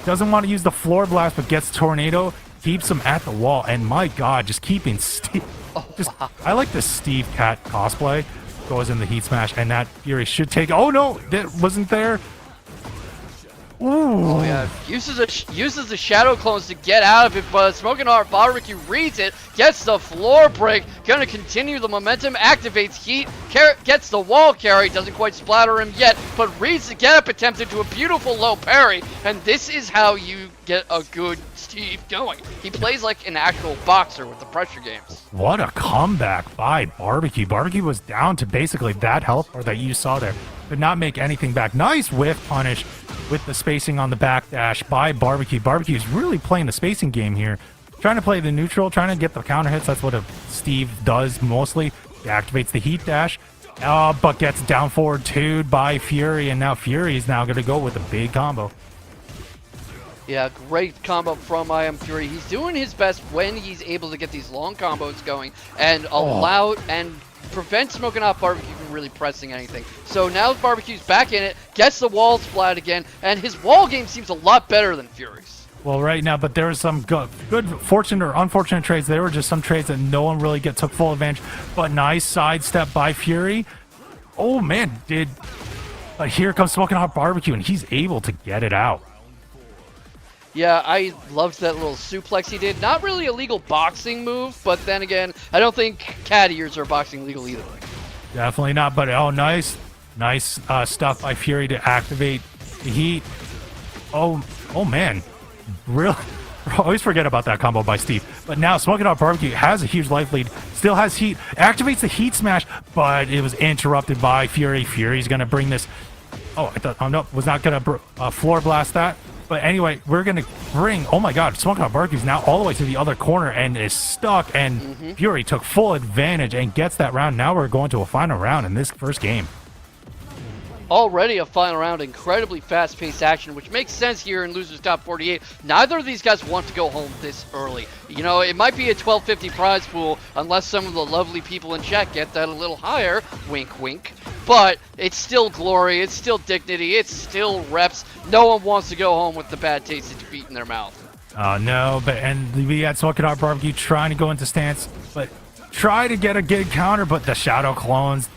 Doesn't want to use the floor blast, but gets tornado, keeps him at the wall, and my God, just keeping Steve. Wow. I like the Steve Cat cosplay. Goes in the heat smash, and that Fury should take. Oh no, that wasn't there. Ooh. Oh yeah, uses the shadow clones to get out of it, but Smoking Hot Barbecue reads it, gets the floor break, gonna continue the momentum, activates heat, gets the wall carry, doesn't quite splatter him yet, but reads the get up attempt into a beautiful low parry, and this is how you get a good Steve going. He plays like an actual boxer with the pressure games. What a comeback by Barbecue. Barbecue was down to basically that health bar that you saw there. Could not make anything back. Nice whiff punish with the spacing on the backdash by Barbecue. Barbecue's really playing the spacing game here. Trying to play the neutral, trying to get the counter hits. That's what Steve does mostly. He activates the heat dash, but gets down forward 2'd by Fury, and now Fury is now going to go with a big combo. Yeah, great combo from Fury. He's doing his best when he's able to get these long combos going and prevent Smoking Hot Barbecue from really pressing anything. So now Barbecue's back in it, gets the wall splat again, and his wall game seems a lot better than Fury's. Well, right now, but there was some good fortunate or unfortunate trades. There were just some trades that no one really took full advantage. But nice sidestep by Fury. Oh man, here comes Smoking Hot Barbecue, and he's able to get it out. Yeah, I loved that little suplex he did. Not really a legal boxing move, but then again, I don't think cat ears are boxing legal either. Definitely not, but nice stuff by Fury to activate the heat. Oh man, really? I always forget about that combo by Steve. But now Smoking Hot Barbecue has a huge life lead, still has heat, activates the heat smash, but it was interrupted by Fury. Fury's gonna bring this. Oh, I thought, no, was not gonna floor blast that. But anyway, we're gonna bring, oh my god, Smoking Hot Barbecue's now all the way to the other corner and is stuck, and Fury took full advantage and gets that round. Now we're going to a final round in this first game. Already a final round, incredibly fast-paced action, which makes sense here in Losers Top 48. Neither of these guys want to go home this early. You know, it might be a 1250 prize pool unless some of the lovely people in chat get that a little higher, wink wink. But it's still glory, it's still dignity, it's still reps. No one wants to go home with the bad taste of defeat in their mouth. Oh no, and we got Smoking Hot Barbecue trying to go into stance, but try to get a good counter, but the Shadow Clones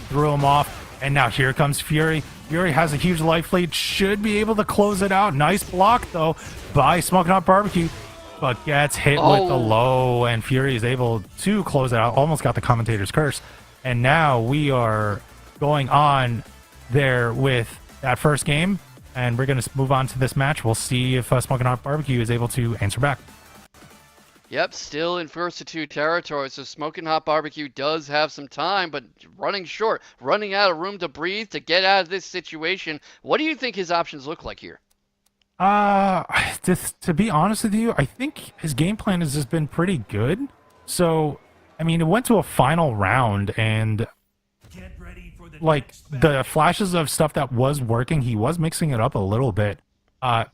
threw him off. And now here comes Fury. Fury has a huge life lead, should be able to close it out. Nice block, though, by Smoking Hot Barbecue, but gets hit with the low, and Fury is able to close it out. Almost got the commentator's curse. And now we are going on there with that first game, and we're going to move on to this match. We'll see if Smoking Hot Barbecue is able to answer back. Yep, still in first to two territory, so Smoking Hot Barbecue does have some time, but running short, running out of room to breathe to get out of this situation. What do you think his options look like here? To be honest with you, I think his game plan has just been pretty good. So, I mean, it went to a final round, and like the flashes of stuff that was working, he was mixing it up a little bit.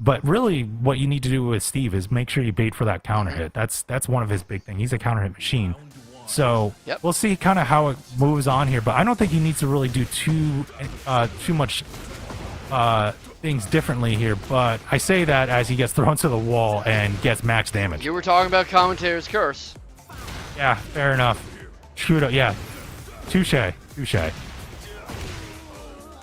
But really, what you need to do with Steve is make sure you bait for that counter hit. That's one of his big things. He's a counter hit machine. So we'll see kind of how it moves on here. But I don't think he needs to really do too much things differently here. But I say that as he gets thrown to the wall and gets max damage. You were talking about commentator's curse. Yeah, fair enough. Shoot up, yeah. Touche.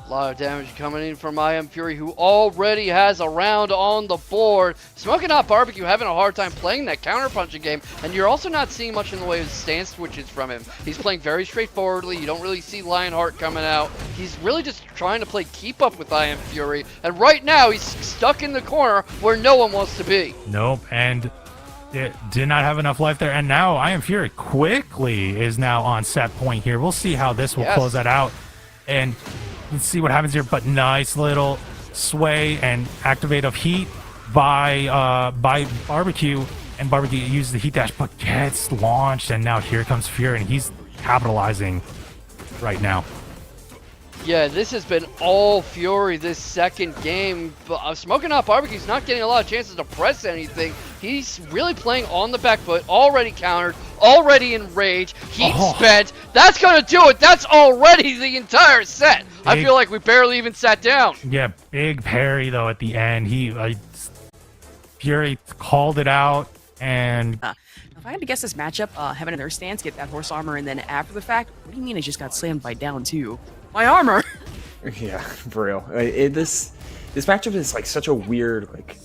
A lot of damage coming in from I Am Fury, who already has a round on the board. Smoking Hot Barbecue having a hard time playing that counter-punching game, and you're also not seeing much in the way of stance switches from him. He's playing very straightforwardly. You don't really see Lionheart coming out. He's really just trying to play keep up with I Am Fury, and right now he's stuck in the corner where no one wants to be. Nope, and it did not have enough life there, and now I Am Fury quickly is now on set point here. We'll see how this will close that out, and let's see what happens here. But nice little sway and activate of heat by Barbecue, and Barbecue uses the heat dash but gets launched, and now here comes Fury, and he's capitalizing right now. Yeah, this has been all Fury this second game. Smoking Hot Barbecue's not getting a lot of chances to press anything. He's really playing on the back foot, already countered, already in rage, heat spent. That's going to do it. That's already the entire set. I feel like we barely even sat down. Yeah, big parry, though, at the end. Fury called it out, and if I had to guess this matchup, having an Earth stance, get that horse armor, and then after the fact, what do you mean I just got slammed by down two? My armor! Yeah, for real. This matchup is like such a weird, like,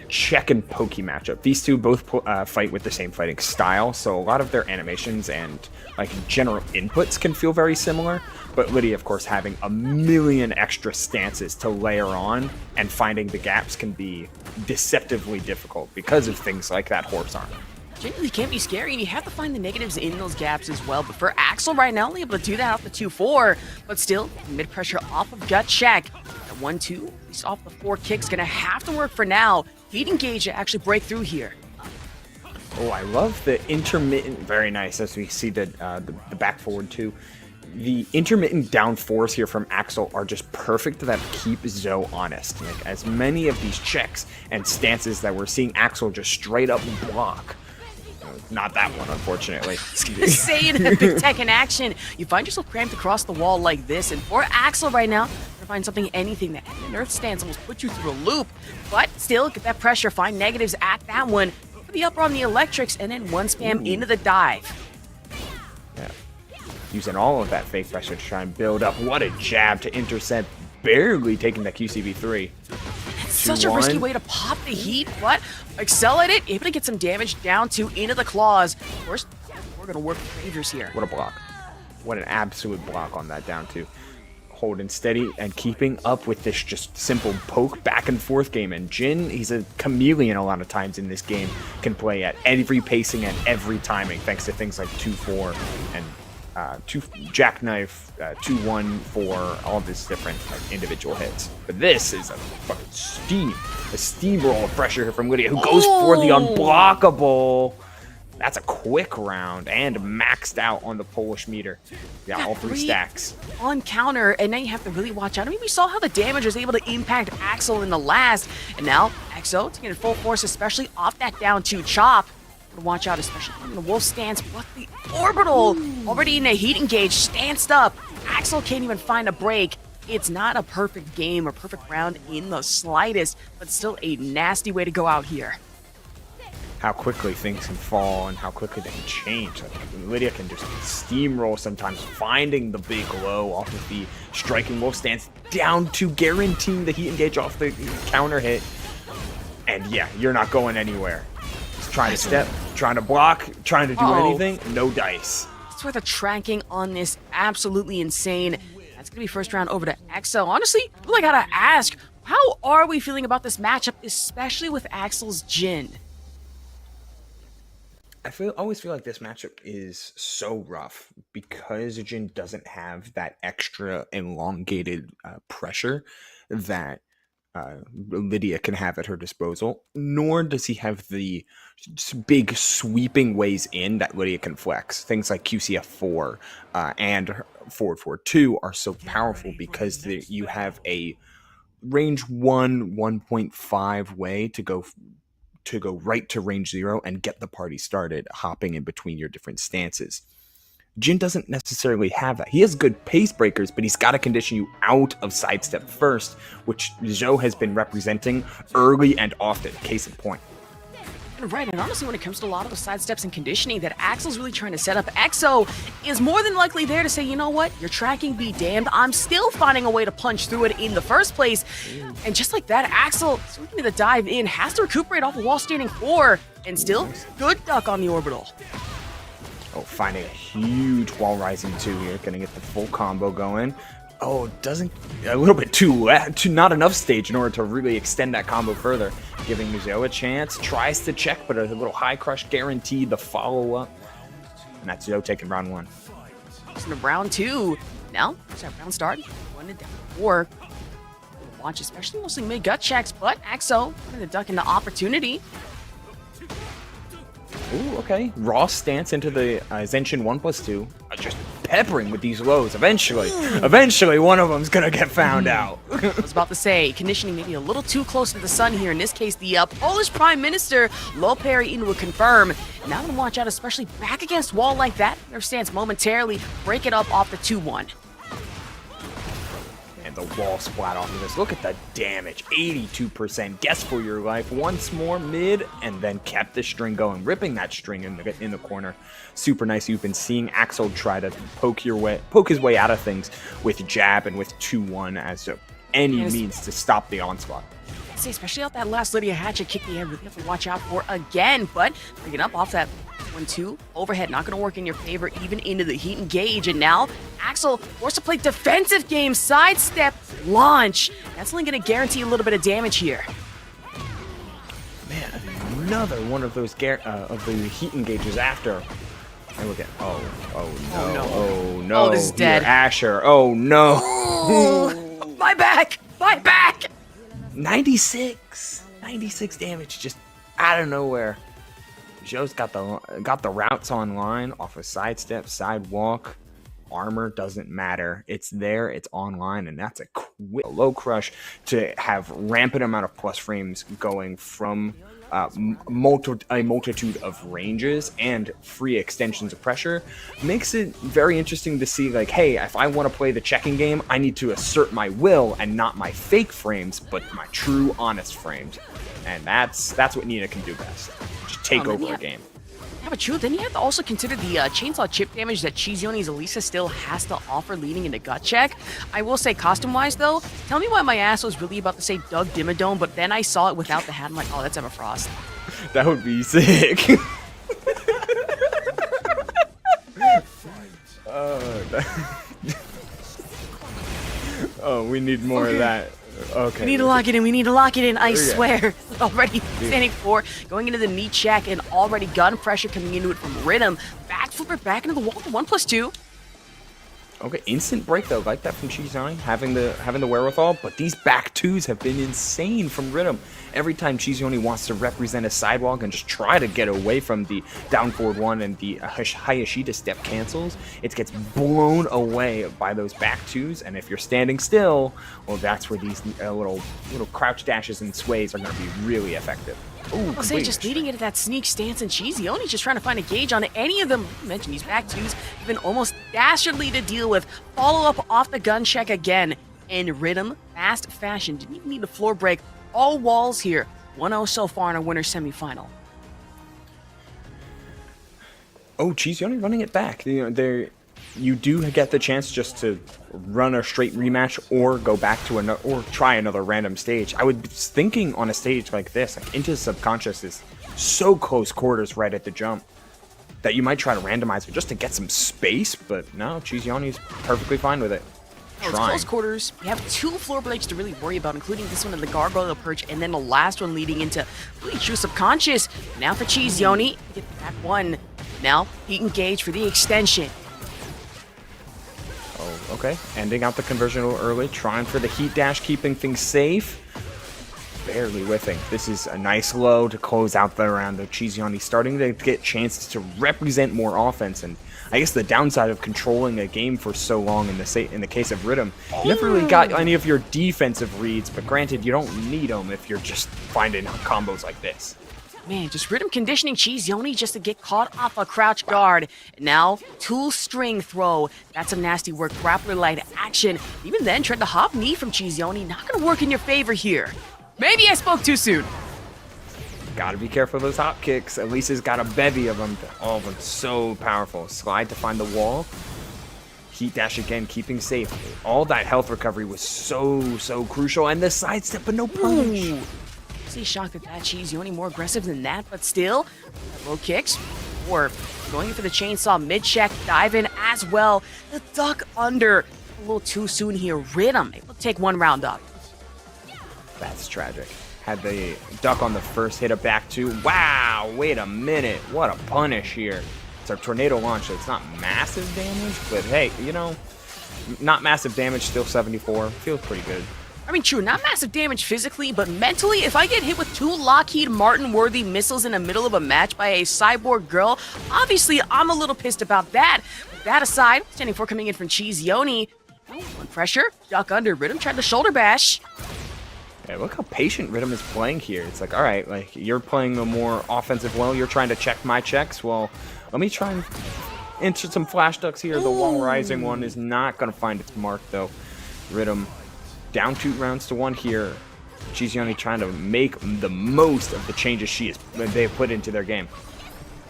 check and pokey matchup. These two both fight with the same fighting style, so a lot of their animations and like general inputs can feel very similar. But Lidia, of course, having a million extra stances to layer on, and finding the gaps can be deceptively difficult because of things like that horse armor. Genuinely can't be scary, and you have to find the negatives in those gaps as well. But for Axel right now, only able to do that off the 2-4, but still, mid-pressure off of gut check. The 1-2, at least off the 4 kicks, gonna have to work for now. He'd engage to actually break through here. Oh, I love the intermittent, very nice, as we see the back forward too. The intermittent down fours here from Axel are just perfect that keep Zoe honest. Like, as many of these checks and stances that we're seeing Axel just straight up block. Not that one, unfortunately. I was gonna say, in a big Tekken action, you find yourself cramped across the wall like this, and for Axel right now, to find something, anything that an Earth stance almost put you through a loop, but still get that pressure, find negatives at that one, for the upper on the electrics, and then one spam into the dive. Yeah, using all of that fake pressure to try and build up. What a jab to intercept, barely taking that QCB3. Such a risky way to pop the heat, but excel at it, able to get some damage down to into the claws. Of course, we're going to work with Rangers here. What a block. What an absolute block on that down two. Holding steady and keeping up with this just simple poke back and forth game. And Jin, he's a chameleon a lot of times in this game, can play at every pacing and every timing, thanks to things like 2-4 and two jackknife, 2-1 for all of his different individual hits. But this is a fucking steamroll of pressure here from Lidia, who goes for the unblockable. That's a quick round and maxed out on the Polish meter. Yeah, all three stacks. On counter, and now you have to really watch out. I mean, we saw how the damage was able to impact Axel in the last, and now Exo taking it full force, especially off that down 2 chop. Watch out, especially in the wolf stance, but the orbital already in a heat engage, stanced up. Axel can't even find a break. It's not a perfect game or perfect round in the slightest, but still a nasty way to go out here. How quickly things can fall and how quickly they can change. Like, Lidia can just steamroll sometimes, finding the big low off of the striking wolf stance down to guaranteeing the heat engage off the counter hit. And yeah, you're not going anywhere. Just trying to step, trying to block, trying to do anything, no dice. That's where the tracking on this absolutely insane. That's gonna be first round over to Exo. Honestly, I really gotta ask, how are we feeling about this matchup, especially with Axel's Jin? I always feel like this matchup is so rough because Jin doesn't have that extra elongated pressure that Lidia can have at her disposal, nor does he have the big sweeping ways in that Lidia can flex. Things like QCF4 and Forward 4-2 are so powerful because you have a range 1.5 way to go right to range 0 and get the party started, hopping in between your different stances. Jin doesn't necessarily have that. He has good pace breakers, but he's got to condition you out of sidestep first, which Zhou has been representing early and often. Case in point. Right, and honestly, when it comes to a lot of the sidesteps and conditioning that Axel's really trying to set up, Exo is more than likely there to say, you know what, your tracking be damned, I'm still finding a way to punch through it in the first place. And just like that, Axel, swinging the dive in, has to recuperate off a wall standing 4, and still, good duck on the orbital. Oh, finding a huge wall rising 2 here, gonna get the full combo going. Oh, doesn't a little bit too not enough stage in order to really extend that combo further. Giving Zhou a chance, tries to check, but a little high crush guaranteed the follow up. And that's Zhou taking round 1. Into round 2. Now, there's that round start. 1 to down 4. Watch, especially mostly mid gut checks, but Axo putting the duck into opportunity. Ooh, okay. Raw stance into the Zenshin 1+2. Just peppering with these lows. Eventually, one of them's gonna get found out. I was about to say, conditioning maybe a little too close to the sun here. In this case, the Polish Prime Minister, low parry into a confirm. Now I'm gonna watch out, especially back against wall like that. Their stance momentarily, break it up off the 2-1. And the wall splat off of this. Look at the damage. 82%. Guess for your life. Once more mid, and then kept the string going. Ripping that string in the corner. Super nice. You've been seeing Axel try to poke his way out of things with jab and with 2-1 as any means to stop the onslaught. Especially off that last Lidia hatchet kick, you really have to watch out for again. But bringing up off that 1-2 overhead, not going to work in your favor, even into the heat engage. And now Axel forced to play defensive game, sidestep, launch. That's only going to guarantee a little bit of damage here. Man, another one of those of the heat engages after. And look at oh no, Oh, this is dead. Asher. Oh no. Ooh, my back. 96 damage just out of nowhere. Zhou's got the routes online off a sidestep, sidewalk. Armor doesn't matter. It's there, it's online, and that's a quick low crush to have rampant amount of plus frames going from a multitude of ranges and free extensions of pressure. Makes it very interesting to see, like, hey, if I want to play the checking game, I need to assert my will and not my fake frames, but my true, honest frames. And that's what Nina can do best. Just take over a game. Yeah, but true, then you have to also consider the chainsaw chip damage that CheeseYoni's Alisa still has to offer leading into gut check. I will say, costume-wise, though, tell me why my ass was really about to say Doug Dimmadome, but then I saw it without the hat. I'm like, oh, that's Emma Frost. That would be sick. Oh, we need more of that. Okay. We need to lock it in, I swear. Already standing 4, going into the knee check, and already gun pressure coming into it from Riddum. Back flipper back into the wall, 1+2. Okay, instant break though, like that from CheeseYoni, having the wherewithal, but these back twos have been insane from Riddum. Every time CheeseYoni wants to represent a sidewalk and just try to get away from the down forward one and the Hayashida step cancels, it gets blown away by those back twos, and if you're standing still, well, that's where these little crouch dashes and sways are going to be really effective. Ooh, I'll say just leading into that sneak stance, and CheeseYoni just trying to find a gauge on any of them. You mentioned these back twos have been almost dastardly to deal with. Follow up off the gun check again, and Riddum, fast fashion, didn't even need a floor break. All walls here. 1-0 so far in our winner's semifinal. Oh, CheeseYoni running it back. You do get the chance just to run a straight rematch or go back to another, or try another random stage. I was thinking on a stage like this, like Into the Subconscious is so close quarters right at the jump that you might try to randomize it just to get some space, but no, CheeseYoni's perfectly fine with it. It's close quarters. We have 2 floor breaks to really worry about, including this one in the gargoyle perch, and then the last one leading into really true subconscious. Now for CheeseYoni, get that one. Now he can gauge for the extension. Oh, okay. Ending out the conversion a little early, trying for the heat dash, keeping things safe. Barely whiffing. This is a nice low to close out the round of CheeseYoni, starting to get chances to represent more offense. And I guess the downside of controlling a game for so long in the case of Riddum, you never really got any of your defensive reads, but granted, you don't need them if you're just finding combos like this. Man, just Riddum conditioning CheeseYoni just to get caught off a crouch guard. And now, 2 string throw. That's some nasty work. Grappler light action. Even then, tried to hop knee from CheeseYoni. Not going to work in your favor here. Maybe I spoke too soon. Gotta be careful of those hop kicks. Alisa's got a bevy of them. All of them so powerful. Slide to find the wall. Heat dash again, keeping safe. All that health recovery was so crucial. And the sidestep, but no punish. Ooh. See, shocked at that. CheeseYoni more aggressive than that, but still, low kicks. Or going for the chainsaw mid-check, dive in as well. The duck under. A little too soon here. Riddum able to take 1 round up. That's tragic. Had the duck on the first, hit a back 2. Wow, wait a minute. What a punish here. It's our tornado launch, so it's not massive damage, but hey, you know, not massive damage, still 74. Feels pretty good. I mean, true, not massive damage physically, but mentally, if I get hit with 2 Lockheed Martin-worthy missiles in the middle of a match by a cyborg girl, obviously I'm a little pissed about that. With that aside, standing 4 coming in from CheeseYoni. One pressure, duck under, Riddum tried to shoulder bash. Yeah, look how patient Riddum is playing here. It's like, all right, like you're playing a more offensive well. You're trying to check my checks. Well, let me try and insert some flash ducks here. The wall rising one is not going to find its mark, though. Riddum down 2 rounds to 1 here. CheeseYoni trying to make the most of the changes they have put into their game.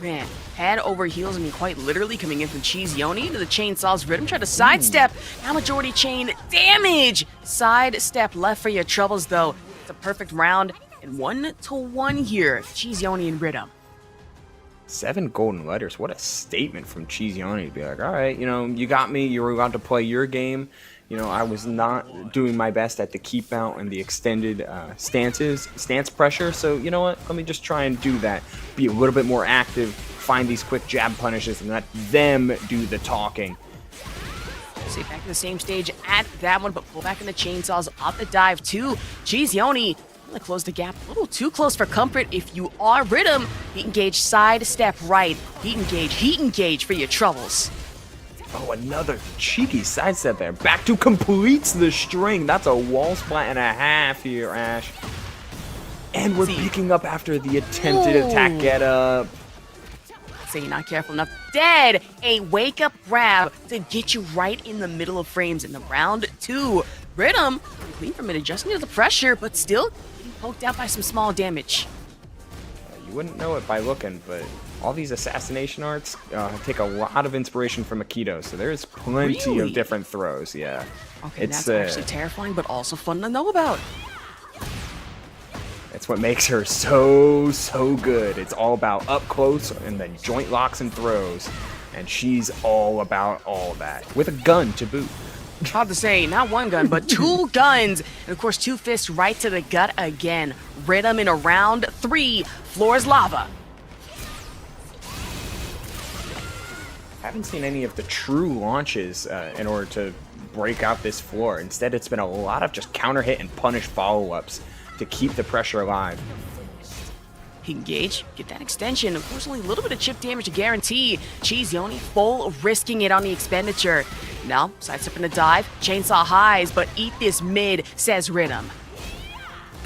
Man, head over heels, I mean, quite literally coming in from CheeseYoni into the chainsaws. Riddum tried to sidestep. Now majority chain damage. Sidestep left for your troubles, though. It's a perfect round. And 1-1 here. CheeseYoni and Riddum. 7 golden letters. What a statement from CheeseYoni to be like, all right, you know, you got me. You were allowed to play your game. You know, I was not doing my best at the keep out and the extended stance pressure. So, you know what? Let me just try and do that. Be a little bit more active, find these quick jab punishes, and let them do the talking. Stay back to the same stage at that one, but pull back in the chainsaws off the dive too. CheeseYoni gonna close the gap a little too close for comfort. If you are Riddum, heat engage, side step right. Heat engage for your troubles. Oh, another cheeky sidestep there. Back to completes the string. That's a wall splat and a half here, Ash. And we're picking up after the attempted attack get up. Say not careful enough. Dead! A wake-up grab to get you right in the middle of frames in the round 2. Riddum, clean from it, adjusting to the pressure, but still getting poked out by some small damage. You wouldn't know it by looking, but all these assassination arts take a lot of inspiration from Aikido, so there's plenty of different throws, yeah. Okay, that's actually terrifying, but also fun to know about. That's what makes her so good. It's all about up close and then joint locks and throws, and she's all about all that, with a gun to boot. Hard to say, not 1 gun, but 2 guns. And of course, 2 fists right to the gut again. Riddum in a round 3. Floor is lava. Haven't seen any of the true launches in order to break out this floor. Instead, it's been a lot of just counter hit and punish follow-ups to keep the pressure alive. Engage, get that extension. Unfortunately, a little bit of chip damage to guarantee. CheeseYoni full risking it on the expenditure. Now, sidestepping the dive, chainsaw highs, but eat this mid, says Riddum.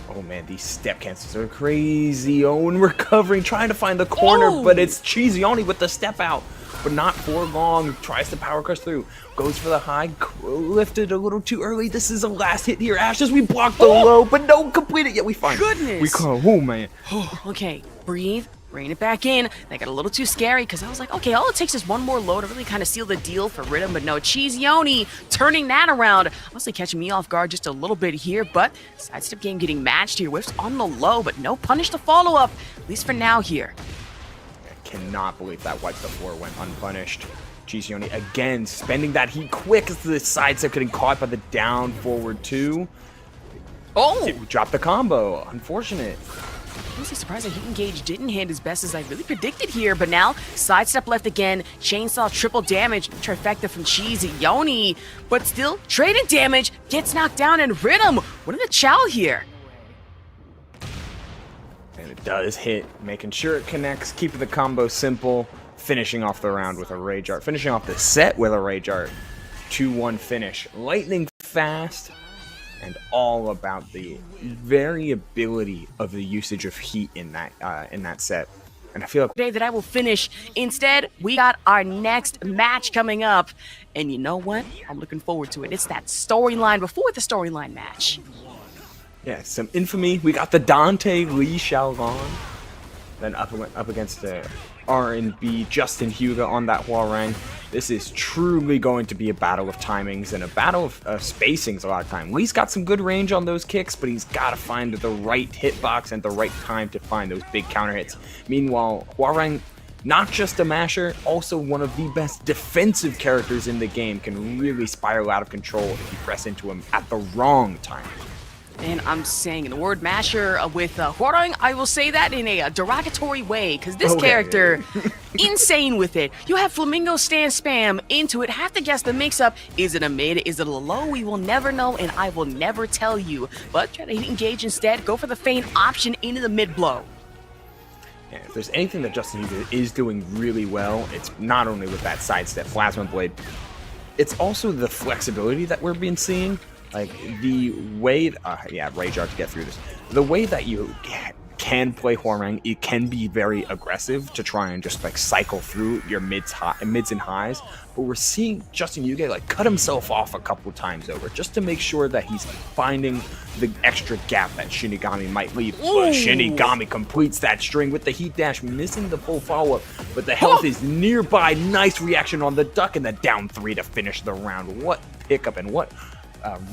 Oh man, these step cancels are crazy. Owen recovering, trying to find the corner, but it's CheeseYoni with the step out. But not for long. Tries to power crush through. Goes for the high. Lifted a little too early. This is the last hit here. Ashes, we block the low, but don't complete it yet. We find Goodness. We call. Oh man. Okay, breathe. Rein it back in. That got a little too scary because I was like, okay, all it takes is one more low to really kind of seal the deal for Riddum, but no, CheeseYoni turning that around. Honestly catching me off guard just a little bit here, but sidestep game getting matched here. Whiffs on the low, but no punish to follow up, at least for now here. Cannot believe that wipe the floor went unpunished. CheeseYoni again spending that heat quick as the sidestep getting caught by the down forward two. Oh! Dropped the combo. Unfortunate. I'm honestly surprised that Heat Engage didn't hand as best as I really predicted here, but now sidestep left again, chainsaw triple damage, trifecta from CheeseYoni, but still traded damage, gets knocked down, and Riddum winning the chow here. And it does hit, making sure it connects, keeping the combo simple, finishing off the round with a Rage Art, finishing off the set with a Rage Art. 2-1 finish. Lightning fast, and all about the variability of the usage of heat in that set. And I feel like Today that I will finish. Instead, we got our next match coming up. And you know what? I'm looking forward to it. It's that storyline before the storyline match. yeah, some infamy. We got the Dante Lee Xiaolong. Then up against the R&B JustinHyuga on that Hwoarang. This is truly going to be a battle of timings and a battle of spacings a lot of time. Lee's got some good range on those kicks, but he's got to find the right hitbox and the right time to find those big counter hits. Meanwhile, Hwoarang, not just a masher, also one of the best defensive characters in the game, can really spiral out of control if you press into him at the wrong time. And I'm saying the word masher with Hwoarang, I will say that in a derogatory way, because this character, insane with it. You have Flamingo stand spam into it, have to guess the mix-up. Is it a mid? Is it a low? We will never know, and I will never tell you. But try to hit engage instead, go for the feint option into the mid blow. Yeah, if there's anything that JustinHyuga is doing really well, it's not only with that sidestep Plasma Blade, it's also the flexibility that we're been seeing. Like, the way... Rage Art to get through this. The way that you can play Hwoarang, it can be very aggressive to try and just, like, cycle through your mids and highs. But we're seeing JustinHyuga, like, cut himself off a couple times over just to make sure that he's finding the extra gap that SHINIGAMI might leave. But SHINIGAMI completes that string with the heat dash, missing the full follow-up. But the health is nearby. Nice reaction on the duck and the down 3 to finish the round. What pickup and what...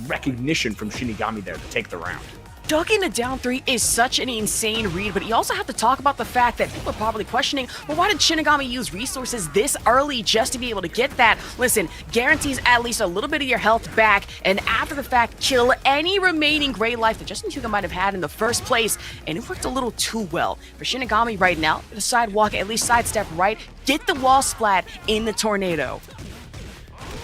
recognition from SHINIGAMI there to take the round. Ducking the down 3 is such an insane read, but you also have to talk about the fact that people are probably questioning, well, why did SHINIGAMI use resources this early just to be able to get that? Listen, guarantees at least a little bit of your health back, and after the fact, kill any remaining gray life that JustinHyuga might have had in the first place, and it worked a little too well. For SHINIGAMI right now, the sidewalk, at least sidestep right, get the wall splat in the tornado.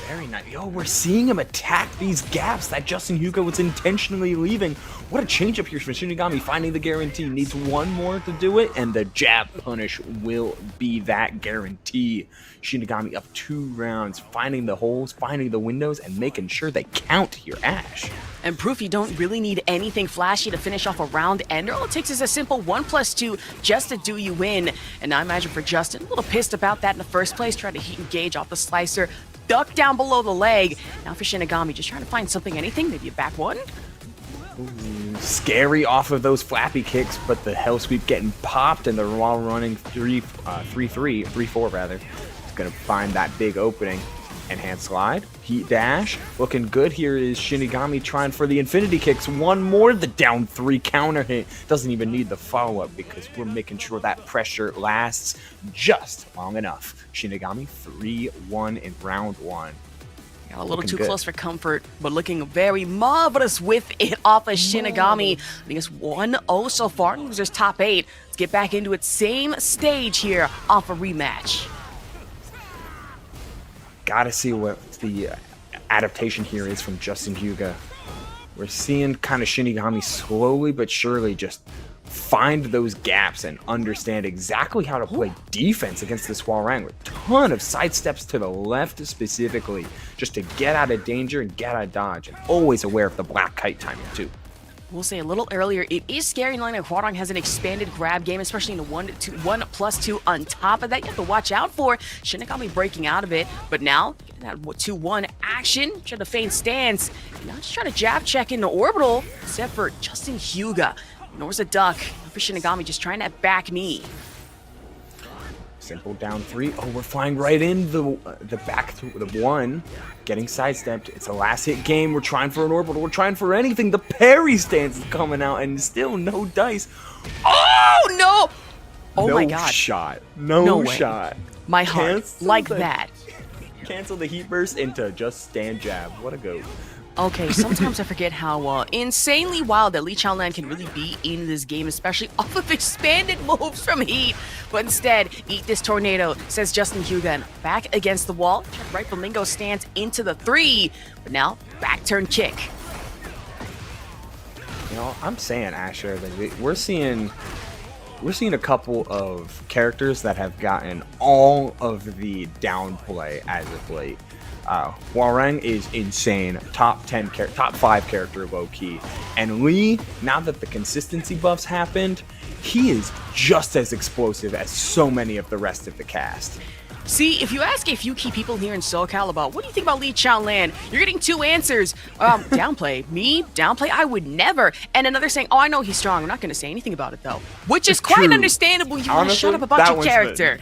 Very nice. Yo, we're seeing him attack these gaps that JustinHyuga was intentionally leaving. What a change up here from SHINIGAMI, finding the guarantee. Needs one more to do it, and the jab punish will be that guarantee. SHINIGAMI up 2 rounds, finding the holes, finding the windows, and making sure they count here, Ash. And proof you don't really need anything flashy to finish off a round ender. All it takes is a simple 1+2 just to do you in. And I imagine for Justin, a little pissed about that in the first place, trying to heat engage off the slicer, duck down below the leg. Now for SHINIGAMI, just trying to find something, anything, maybe a back one. Ooh, scary off of those flappy kicks, but the hell sweep getting popped, and the wall running 3-4 rather. It's gonna find that big opening. Enhanced slide, heat dash, looking good here is SHINIGAMI trying for the infinity kicks. One more, the down 3 counter hit. Doesn't even need the follow-up because we're making sure that pressure lasts just long enough. SHINIGAMI 3-1 in round 1. Got a little too close for comfort, but looking very marvelous with it off of SHINIGAMI. I think it's 1-0 so far. Losers top 8. Let's get back into it. Same stage here off a rematch. Gotta see what the adaptation here is from JustinHyuga. We're seeing kind of Shinigami slowly but surely just find those gaps and understand exactly how to play defense against this Hwoarang with a ton of side steps to the left specifically, just to get out of danger and get out of dodge, and always aware of the black kite timing too. We'll say a little earlier, it is scary knowing that Hwoarang has an expanded grab game, especially in the 1+2 on top of that. You have to watch out for Shinigami breaking out of it, but now that 2-1 action, trying to feign stance, now just trying to jab check into orbital, except for JustinHyuga. Ignores a duck, for Shinigami just trying that back knee. Simple down 3. Oh, we're flying right in the back through the 1, getting sidestepped. It's a last hit game. We're trying for an orbital. We're trying for anything. The parry stance is coming out, and still no dice. Oh no! Oh no my god! Shot. No No way. shot. My heart, Cancel like the- that. Cancel the heat burst into just stand jab. What a go. Okay, sometimes I forget how insanely wild that Lee Chaolan can really be in this game, especially off of expanded moves from Heat. But instead, eat this tornado, says JustinHyuga, and back against the wall. Right flamingo stance into the 3, but now back turn kick. You know, I'm saying, Asher, that we're seeing a couple of characters that have gotten all of the downplay as of late. Hwoarang is insane, top 5 character low key, and Lee, now that the consistency buffs happened, he is just as explosive as so many of the rest of the cast. See, if you ask a few key people here in SoCal about what do you think about Lee Chaolan, you're getting 2 answers. Downplay. Me? Downplay? I would never. And another saying, oh, I know he's strong. I'm not going to say anything about it, though. Which is quite True. understandable. You want to shut Honestly, up about that your one's character.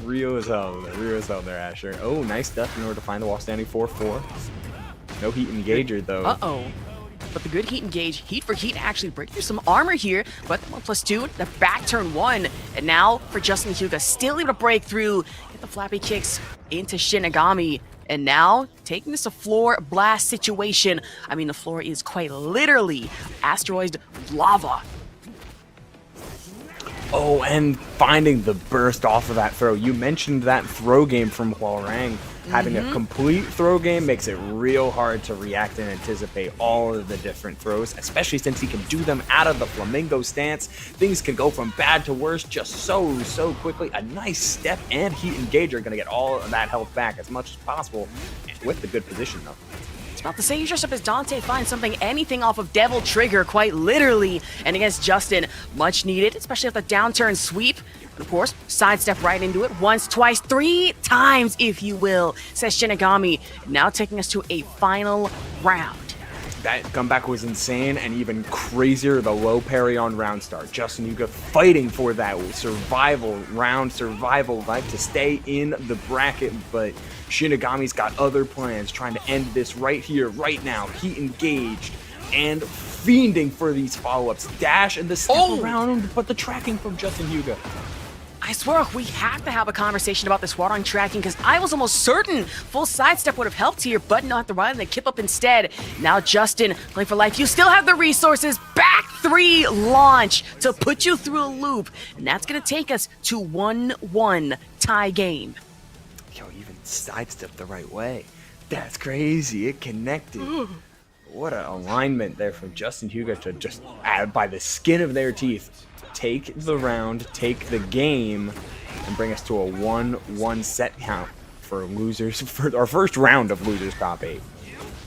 Real as hell there, Asher. Oh, nice stuff in order to find the wall standing 4-4. No heat engager, though. Uh-oh. But the good heat engage, heat for heat, actually breaking through some armor here. But the 1+2, the back turn 1. And now for JustinHyuga, still able to break through. Get the flappy kicks into Shinigami. And now, taking this a floor blast situation. I mean, the floor is quite literally asteroid lava. Oh, and finding the burst off of that throw. You mentioned that throw game from Hwoarang. Having a complete throw game makes it real hard to react and anticipate all of the different throws, especially since he can do them out of the flamingo stance. Things can go from bad to worse just so quickly. A nice step and heat engager are going to get all of that health back as much as possible, with the good position, though. About to say, you dress up as Dante, find something, anything off of Devil Trigger, quite literally. And against Justin, much needed, especially at the downturn sweep. And of course, sidestep right into it once, twice, 3 times, if you will, says Shinigami. Now taking us to a final round. That comeback was insane, and even crazier, the low parry on round start. JustinHyuga fighting for that survival life to stay in the bracket, but Shinigami's got other plans, trying to end this right here, right now. He engaged and fiending for these follow-ups. Dash and the step around, but the tracking from JustinHyuga. I swear, we have to have a conversation about this Hwoarang tracking, because I was almost certain full sidestep would have helped here, but not the ride and the kip up instead. Now Justin, playing for life, you still have the resources. Back 3 launch to put you through a loop, and that's going to take us to 1-1 tie game. Yo, even sidestepped the right way. That's crazy. It connected. What an alignment there from JustinHyuga to just add by the skin of their teeth. Take the round, take the game, and bring us to a 1-1 set count for losers, for our first round of losers top 8.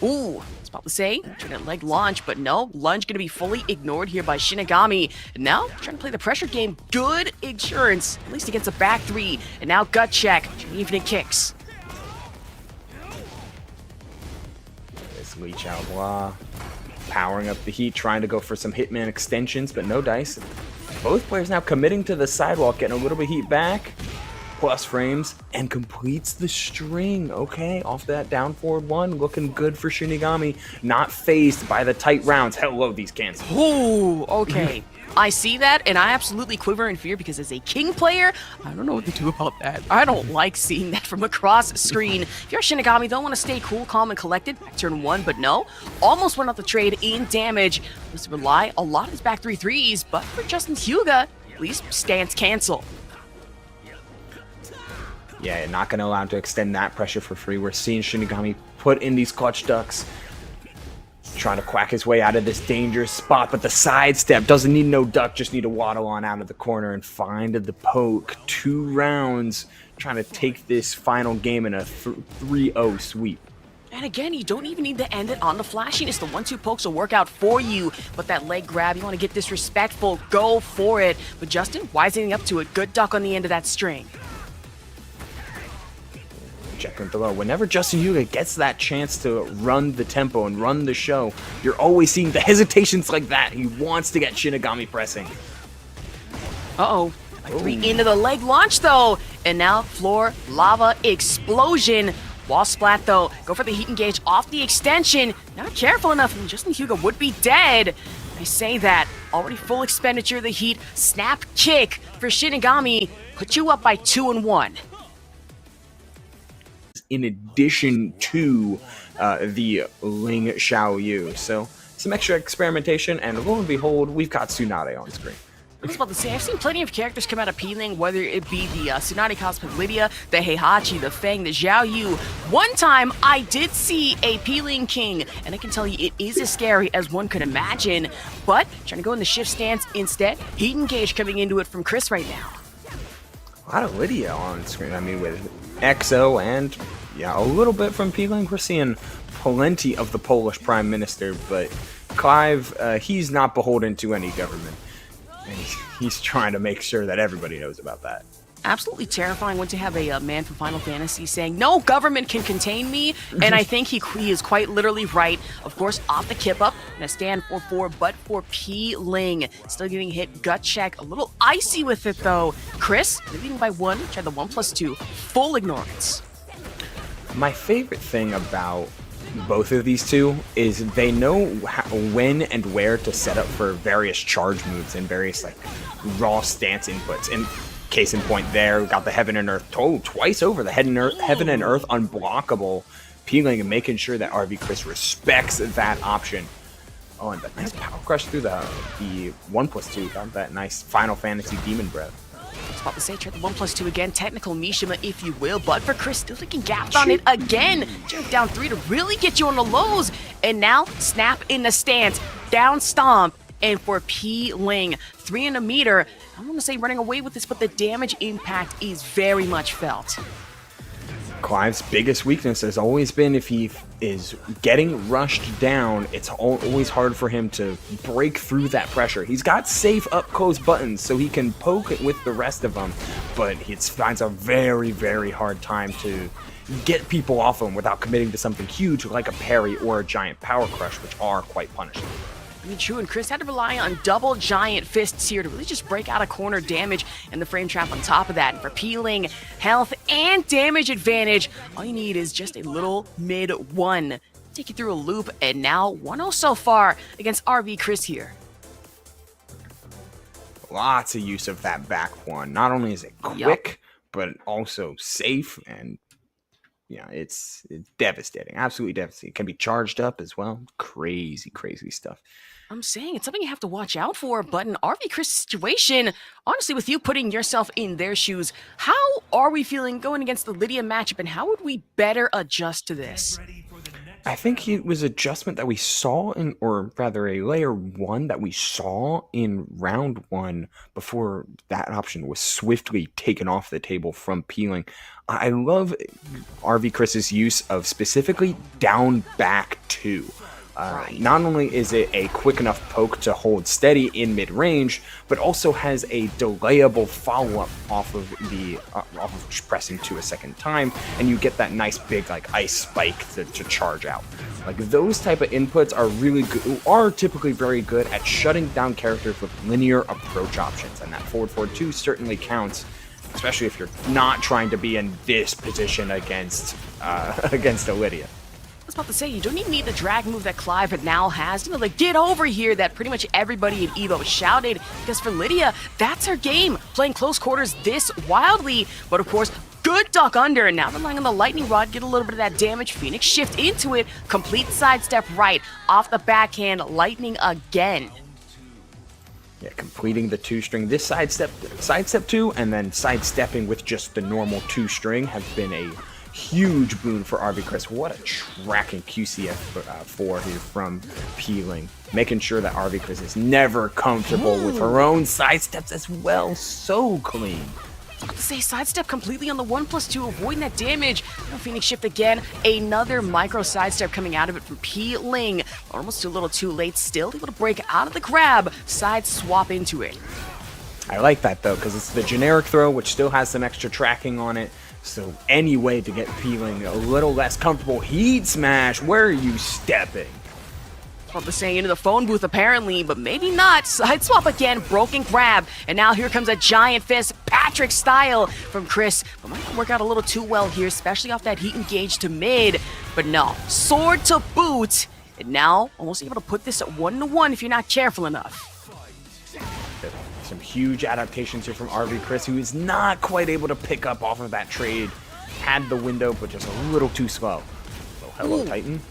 Ooh, I was about to say, trying to leg launch, but no, lunge gonna be fully ignored here by Shinigami. And now, trying to play the pressure game, good insurance, at least against a back 3. And now gut check, infinite kicks. This Lee Chaolan powering up the heat, trying to go for some Hitman extensions, but no dice. Both players now committing to the sidewalk, getting a little bit of heat back. Plus frames, and completes the string. Okay, off that down forward 1, looking good for Shinigami. Not phased by the tight rounds. Hello, these cancels. Ooh, okay. I see that, and I absolutely quiver in fear, because as a King player, I don't know what to do about that. I don't like seeing that from across screen. If you're Shinigami, don't want to stay cool, calm, and collected. Back turn 1, but no. Almost went off the trade in damage. Let's rely a lot on his back 3-3s, but for JustinHyuga, at least stance cancel. Yeah, not going to allow him to extend that pressure for free. We're seeing Shinigami put in these clutch ducks, trying to quack his way out of this dangerous spot, but the sidestep doesn't need no duck, just need to waddle on out of the corner and find the poke. 2 rounds, trying to take this final game in a 3-0 sweep. And again, you don't even need to end it on the flashiness. The 1-2 pokes will work out for you, but that leg grab, you want to get disrespectful, go for it. But Justin, wising up to it, good duck on the end of that string. Checking below. Whenever JustinHyuga gets that chance to run the tempo and run the show, you're always seeing the hesitations like that. He wants to get Shinigami pressing. Uh-oh. 3 into the leg launch, though. And now, floor, lava, explosion. Wall splat, though. Go for the heat engage off the extension. Not careful enough, and JustinHyuga would be dead. I say that. Already full expenditure of the heat. Snap kick for Shinigami. Put you up by 2-1. In addition to the Ling Xiaoyu. So some extra experimentation, and lo and behold, we've got Tsunade on screen. I was about to say, I've seen plenty of characters come out of Pling, whether it be the Tsunade cosplay Lidia, the Heichachi, the Fang, the Xiaoyu. One time, I did see a Pling King, and I can tell you it is as scary as one could imagine. But, trying to go in the shift stance instead, heat engage coming into it from Cris right now. A lot of Lidia on screen. I mean, with EXO and, yeah, a little bit from Pling, we're seeing plenty of the Polish Prime Minister, but Clive, he's not beholden to any government. And he's trying to make sure that everybody knows about that. Absolutely terrifying when to have a man from Final Fantasy saying, no government can contain me, and I think he is quite literally right. Of course, off the kip up, gonna stand 4-4, but for Pling. Still getting hit, gut check, a little icy with it though. Cris, leading by 1, try the 1+2, full ignorance. My favorite thing about both of these two is they know when and where to set up for various charge moves and various like raw stance inputs. And case in point there, we got the Heaven and Earth twice over, the Heaven and Earth unblockable, Pling and making sure that Cris respects that option. Oh, and that nice power crush through the 1+2, got that nice Final Fantasy Demon Breath. I was about to say, try the 1+2 again, technical Mishima if you will, but for Cris, still taking gapped on it again. Jerk down 3 to really get you on the lows. And now, snap in the stance, down stomp, and for Pling, 3 in a meter. I don't want to say running away with this, but the damage impact is very much felt. Clive's biggest weakness has always been if he is getting rushed down, it's always hard for him to break through that pressure. He's got safe up-close buttons so he can poke it with the rest of them, but he finds a very, very hard time to get people off him without committing to something huge like a parry or a giant power crush, which are quite punishing. I mean, true, and Cris had to rely on double giant fists here to really just break out a corner damage and the frame trap on top of that. And for Pling, health and damage advantage, all you need is just a little mid-1. Take you through a loop, and now 1-0 so far against Cris here. Lots of use of that back one. Not only is it quick, but also safe, and yeah, it's devastating. Absolutely devastating. It can be charged up as well. Crazy, crazy stuff. I'm saying it's something you have to watch out for, but in Cris' situation, honestly, with you putting yourself in their shoes, how are we feeling going against the Lidia matchup, and how would we better adjust to this? I think it was adjustment that we saw in, or rather a layer 1 that we saw in round 1 before that option was swiftly taken off the table from Pling. I love Cris's use of specifically down back 2. Not only is it a quick enough poke to hold steady in mid-range, but also has a delayable follow-up off of pressing 2 a second time, and you get that nice big like ice spike to charge out. Like those type of inputs are really good, are typically very good at shutting down characters with linear approach options, and that forward 2 certainly counts, especially if you're not trying to be in this position against a Lidia. I was about to say, you don't even need the drag move that Clive now has. You know, like, get over here, that pretty much everybody in EVO shouted. Because for Lidia, that's her game. Playing close quarters this wildly. But of course, good duck under. And now they're lying on the lightning rod. Get a little bit of that damage. Phoenix shift into it. Complete sidestep right. Off the backhand. Lightning again. Yeah, completing the 2-string. This sidestep 2, and then sidestepping with just the normal 2-string have been a huge boon for RV Cris. What a tracking QCF4 here from Pling. Making sure that RV Cris is never comfortable with her own sidesteps as well. So clean. I was about to say sidestep completely on the 1+2, avoiding that damage. No Phoenix shift again. Another micro sidestep coming out of it from Pling. Almost a little too late. Still able to break out of the grab. Side swap into it. I like that though, because it's the generic throw, which still has some extra tracking on it. So any way to get Pling a little less comfortable. Heat smash, where are you stepping? About to say into the phone booth apparently, but maybe not. Side swap again, broken grab, and now here comes a giant fist, Patrick style from Cris. But might not work out a little too well here, especially off that heat engage to mid. But no, sword to boot, and now almost able to put this at 1-1 if you're not careful enough. Some huge adaptations here from RV Cris, who is not quite able to pick up off of that trade. Had the window, but just a little too slow. So hello, Titan.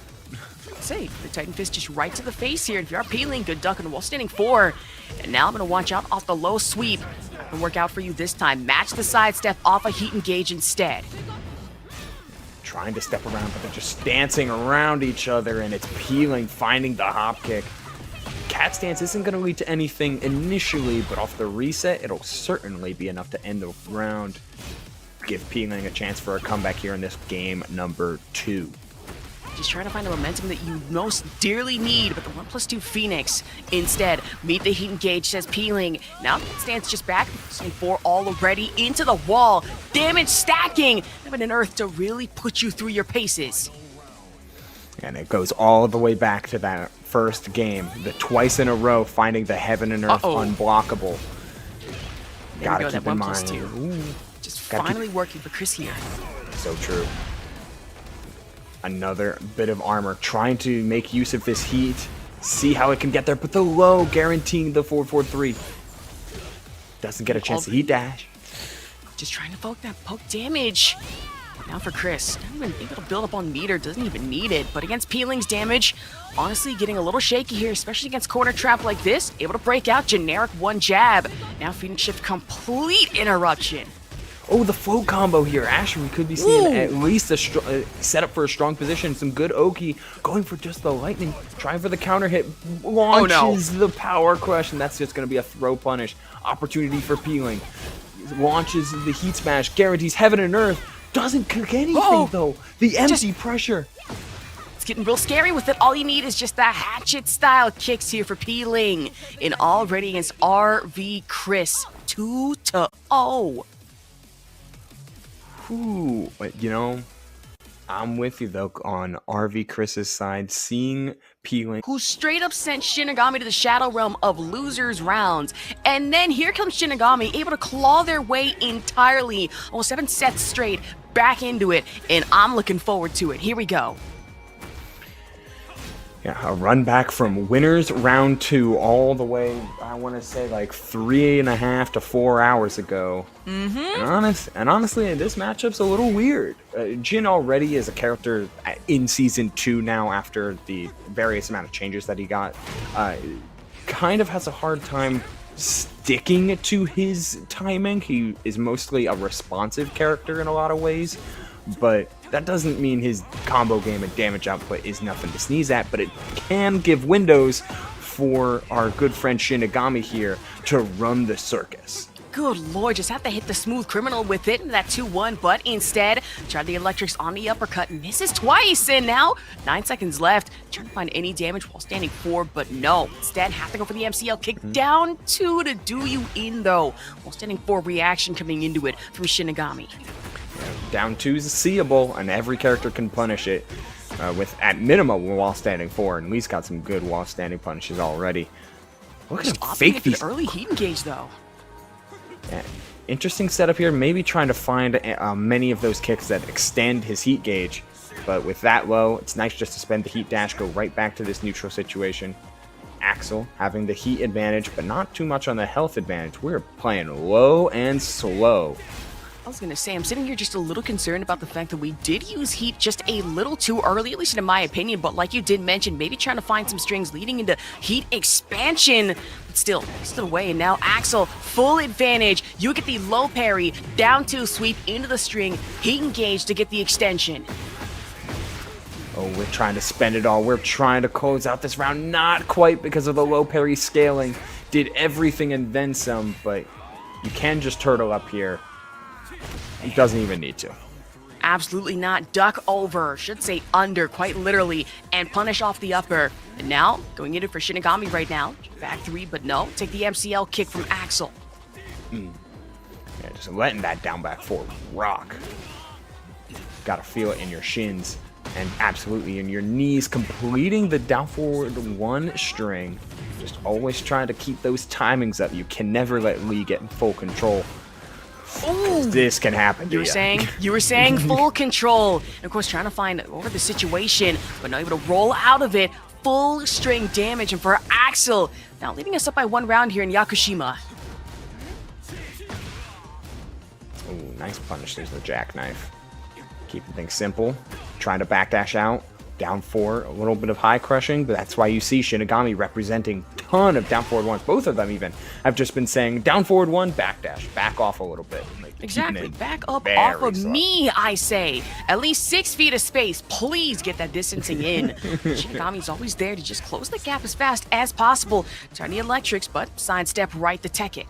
Say the Titan fist just right to the face here. If you are Pling, good duck on the wall standing 4. And now I'm gonna watch out off the low sweep. Not gonna work out for you this time. Match the sidestep off a heat engage instead. Trying to step around, but they're just dancing around each other, and it's Pling finding the hop kick. Cat stance isn't going to lead to anything initially, but off the reset, it'll certainly be enough to end the round. Give Pling a chance for a comeback here in this game number 2. Just trying to find the momentum that you most dearly need, but the 1+2 Phoenix instead meet the heat engage, says Pling. Now the stance just back, 4 all already into the wall. Damage stacking, having an earth to really put you through your paces. And it goes all the way back to that first game, the twice in a row finding the heaven and earth unblockable. Gotta keep in mind. Just finally working for Cris here. So true. Another bit of armor, trying to make use of this heat, see how it can get there, but the low guaranteeing the 4-4-3. Doesn't get a chance to heat dash. Just trying to poke that poke damage. Now for Cris, not even able to build up on meter, doesn't even need it, but against Pling's damage, honestly getting a little shaky here, especially against corner trap like this, able to break out, generic 1 jab. Now Phoenix shift, complete interruption. Oh, the float combo here. Asher, we could be seeing at least a set up for a strong position. Some good Oki, going for just the lightning, trying for the counter hit, launches the power crush, and that's just going to be a throw punish. Opportunity for Pling. Launches the heat smash, guarantees heaven and earth. Doesn't cook anything though. The empty pressure. It's getting real scary with it. All you need is just the hatchet style kicks here for Pling. And already against RV Cris, 2-0. Ooh, but you know, I'm with you though on RV Chris's side, seeing Pling, who straight up sent SHINIGAMI to the Shadow Realm of losers rounds. And then here comes SHINIGAMI, able to claw their way entirely, almost 7 sets straight, back into it. And I'm looking forward to it. Here we go. Yeah, a run back from winners round 2 all the way, I want to say like 3.5 to 4 hours ago. And honestly, this matchup's a little weird. Jin already is a character in Season 2 now after the various amount of changes that he got. Kind of has a hard time sticking to his timing. He is mostly a responsive character in a lot of ways, but that doesn't mean his combo game and damage output is nothing to sneeze at, but it can give windows for our good friend SHINIGAMI here to run the circus. Good lord, just have to hit the smooth criminal with it into that 2-1, but instead, tried the electrics on the uppercut, misses twice, and now 9 seconds left, trying to find any damage while standing 4, but no. Instead, have to go for the MCL kick down 2 to do you in though, while standing 4 reaction coming into it from SHINIGAMI. Down 2 is seeable, and every character can punish it with, at minimum, while standing 4, and Lee's got some good while standing punishes already. Look at him fake these. Early heat engage though. Yeah, interesting setup here, maybe trying to find many of those kicks that extend his heat gauge, but with that low, it's nice just to spend the heat dash, go right back to this neutral situation. Axel having the heat advantage, but not too much on the health advantage. We're playing low and slow. I was gonna say, I'm sitting here just a little concerned about the fact that we did use heat just a little too early, at least in my opinion, but like you did mention, maybe trying to find some strings leading into heat expansion. But still away, and now Axel, full advantage. You get the low parry, down two sweep into the string, heat engage to get the extension. Oh, we're trying to spend it all. We're trying to close out this round. Not quite because of the low parry scaling. Did everything and then some, but you can just turtle up here. He doesn't even need to. Absolutely not. Duck over, should say under, quite literally, and punish off the upper. And now, going in it for SHINIGAMI right now. Back three, but no. Take the MCL kick from Axel. Yeah, just letting that down back four rock. Gotta feel it in your shins and absolutely in your knees. Completing the down forward one string. Just always trying to keep those timings up. You can never let Lee get in full control. Ooh. This can happen to you. You were saying full control. And of course, trying to find over the situation, but not able to roll out of it. Full string damage, and for Axel, now leading us up by one round here in Yakushima. Ooh, nice punish. There's the jackknife. Keeping things simple. Trying to backdash out. Down four, a little bit of high crushing, but that's why you see SHINIGAMI representing ton of down forward ones. Both of them even have just been saying down forward one, backdash, back off a little bit. Like, Exactly, back up off of slow. me, I say. At least 6 feet of space. Please get that distancing in. SHINIGAMI's always there to just close the gap as fast as possible. Trying the electrics, but sidestep right the Tekken.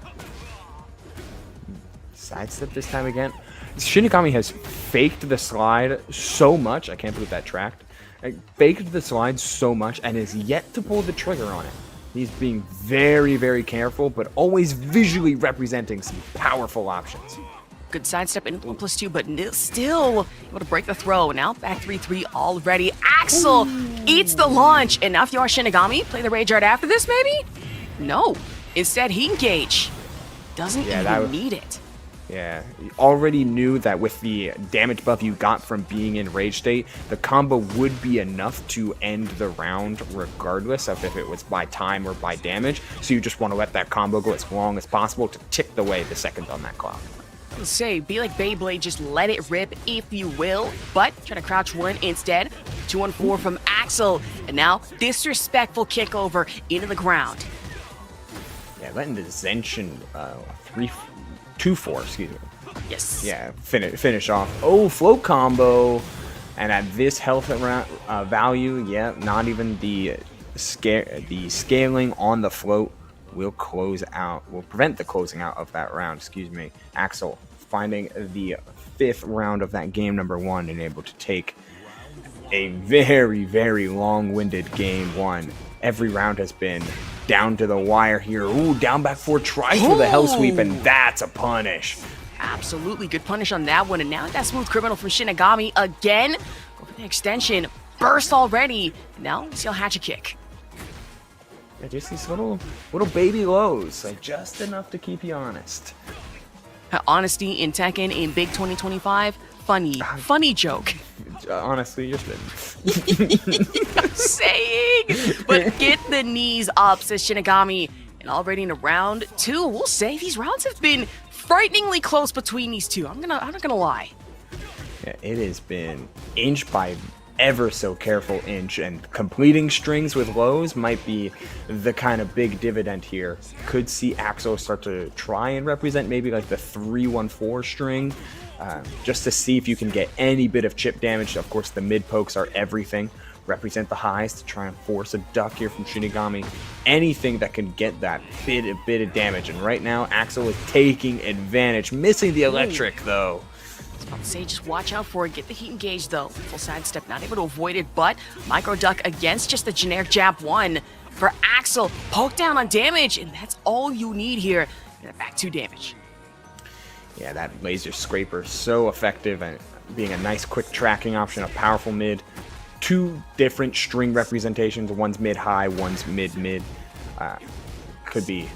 Sidestep this time again. SHINIGAMI has faked the slide so much. I can't believe that tracked. Faked the slide so much and is yet to pull the trigger on it. He's being very, very careful, but always visually representing some powerful options. Good sidestep in 1+2, but still able to break the throw. Now back 3-3 already. Axel eats the launch. And now if you are SHINIGAMI, play the rage art after this maybe? No. Instead, he engage. Doesn't even need it. Yeah, you already knew that with the damage buff you got from being in rage state, the combo would be enough to end the round regardless of if it was by time or by damage. So you just want to let that combo go as long as possible to tick away the seconds on that clock. Let's say, be like Beyblade, just let it rip if you will. But try to crouch one instead. 2-on-4 from Axel. And now, disrespectful kick over into the ground. Yeah, letting the Zenshin 2-4, excuse me. Yes. Yeah, finish off. Oh, float combo. And at this health value, yeah, not even the scaling on the float will prevent the closing out of that round, excuse me. Axel finding the 5th round of that game number 1 and able to take a very, very long-winded game 1. Every round has been down to the wire here. Ooh, down back 4, tries for the hell sweep, and that's a punish. Absolutely good punish on that one. And now that smooth criminal from SHINIGAMI again. Go for the extension. Burst already. And now we see Heichachi kick. Yeah, just these little baby lows, like just enough to keep you honest. Honesty in Tekken in Big 2025. Funny joke. Honestly, you're spitting. Saying, but get the knees up, says SHINIGAMI. And already in round 2, we'll say these rounds have been frighteningly close between these two. I'm not gonna lie. Yeah, it has been inch by ever so careful inch, and completing strings with lows might be the kind of big dividend here. Could see Axel start to try and represent maybe like the 3-1-4 string, just to see if you can get any bit of chip damage. Of course, the mid pokes are everything. Represent the highs to try and force a duck here from SHINIGAMI. Anything that can get that bit of damage. And right now, Axel is taking advantage, missing the electric though. I was about to say, just watch out for it. Get the heat engaged though. Full sidestep, not able to avoid it, but micro duck against just the generic jab 1 for Axel. Poke down on damage, and that's all you need here. And back 2 damage. Yeah, that laser scraper so effective and being a nice quick tracking option, a powerful mid. 2 different string representations, one's mid-high, one's mid-mid. Could be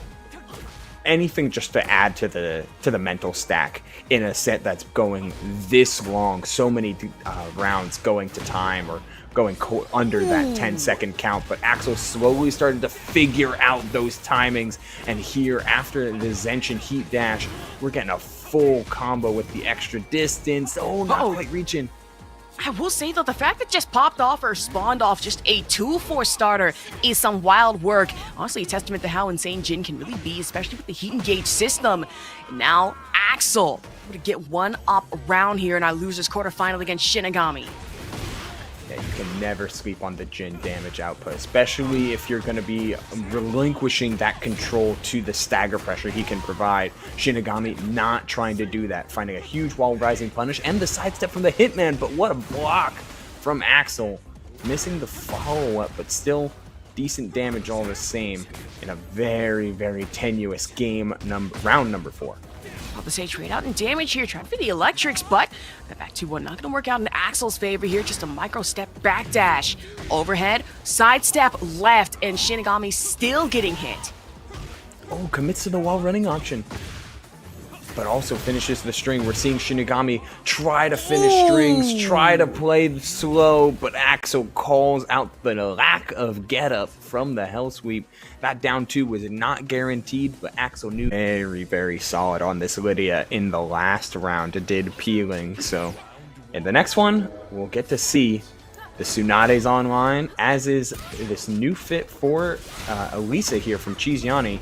anything just to add to the mental stack in a set that's going this long, so many rounds going to time or going under that 10-second count, but Axel slowly started to figure out those timings, and here, after the Zenshin Heat Dash, we're getting a full combo with the extra distance. Oh, not quite reaching. I will say though, the fact that just popped off or spawned off just a 2-4 starter is some wild work. Honestly, a testament to how insane Jin can really be, especially with the heat engage system. And now Axel to get one up around here in our losers quarterfinal against Shinigami. Yeah, you can never sleep on the Jin damage output, especially if you're going to be relinquishing that control to the stagger pressure he can provide. Shinigami not trying to do that, finding a huge wall rising punish and the sidestep from the Hitman, but what a block from Axel. Missing the follow-up, but still decent damage all the same in a very, very tenuous round number 4. About to say trade out in damage here, trying for the electrics, but the back 2-1 not gonna work out in Axel's favor here. Just a micro step backdash, overhead, sidestep left, and Shinigami still getting hit. Oh, commits to the wall running option, but also finishes the string. We're seeing Shinigami try to finish strings, try to play slow, but Axel calls out the lack of get up from the Hell Sweep. That down 2 was not guaranteed, but Axel knew very, very solid on this Lidia in the last round. It did peeling, so in the next one, we'll get to see the Tsunade's online, as is this new fit for Alisa here from CheeseYoni.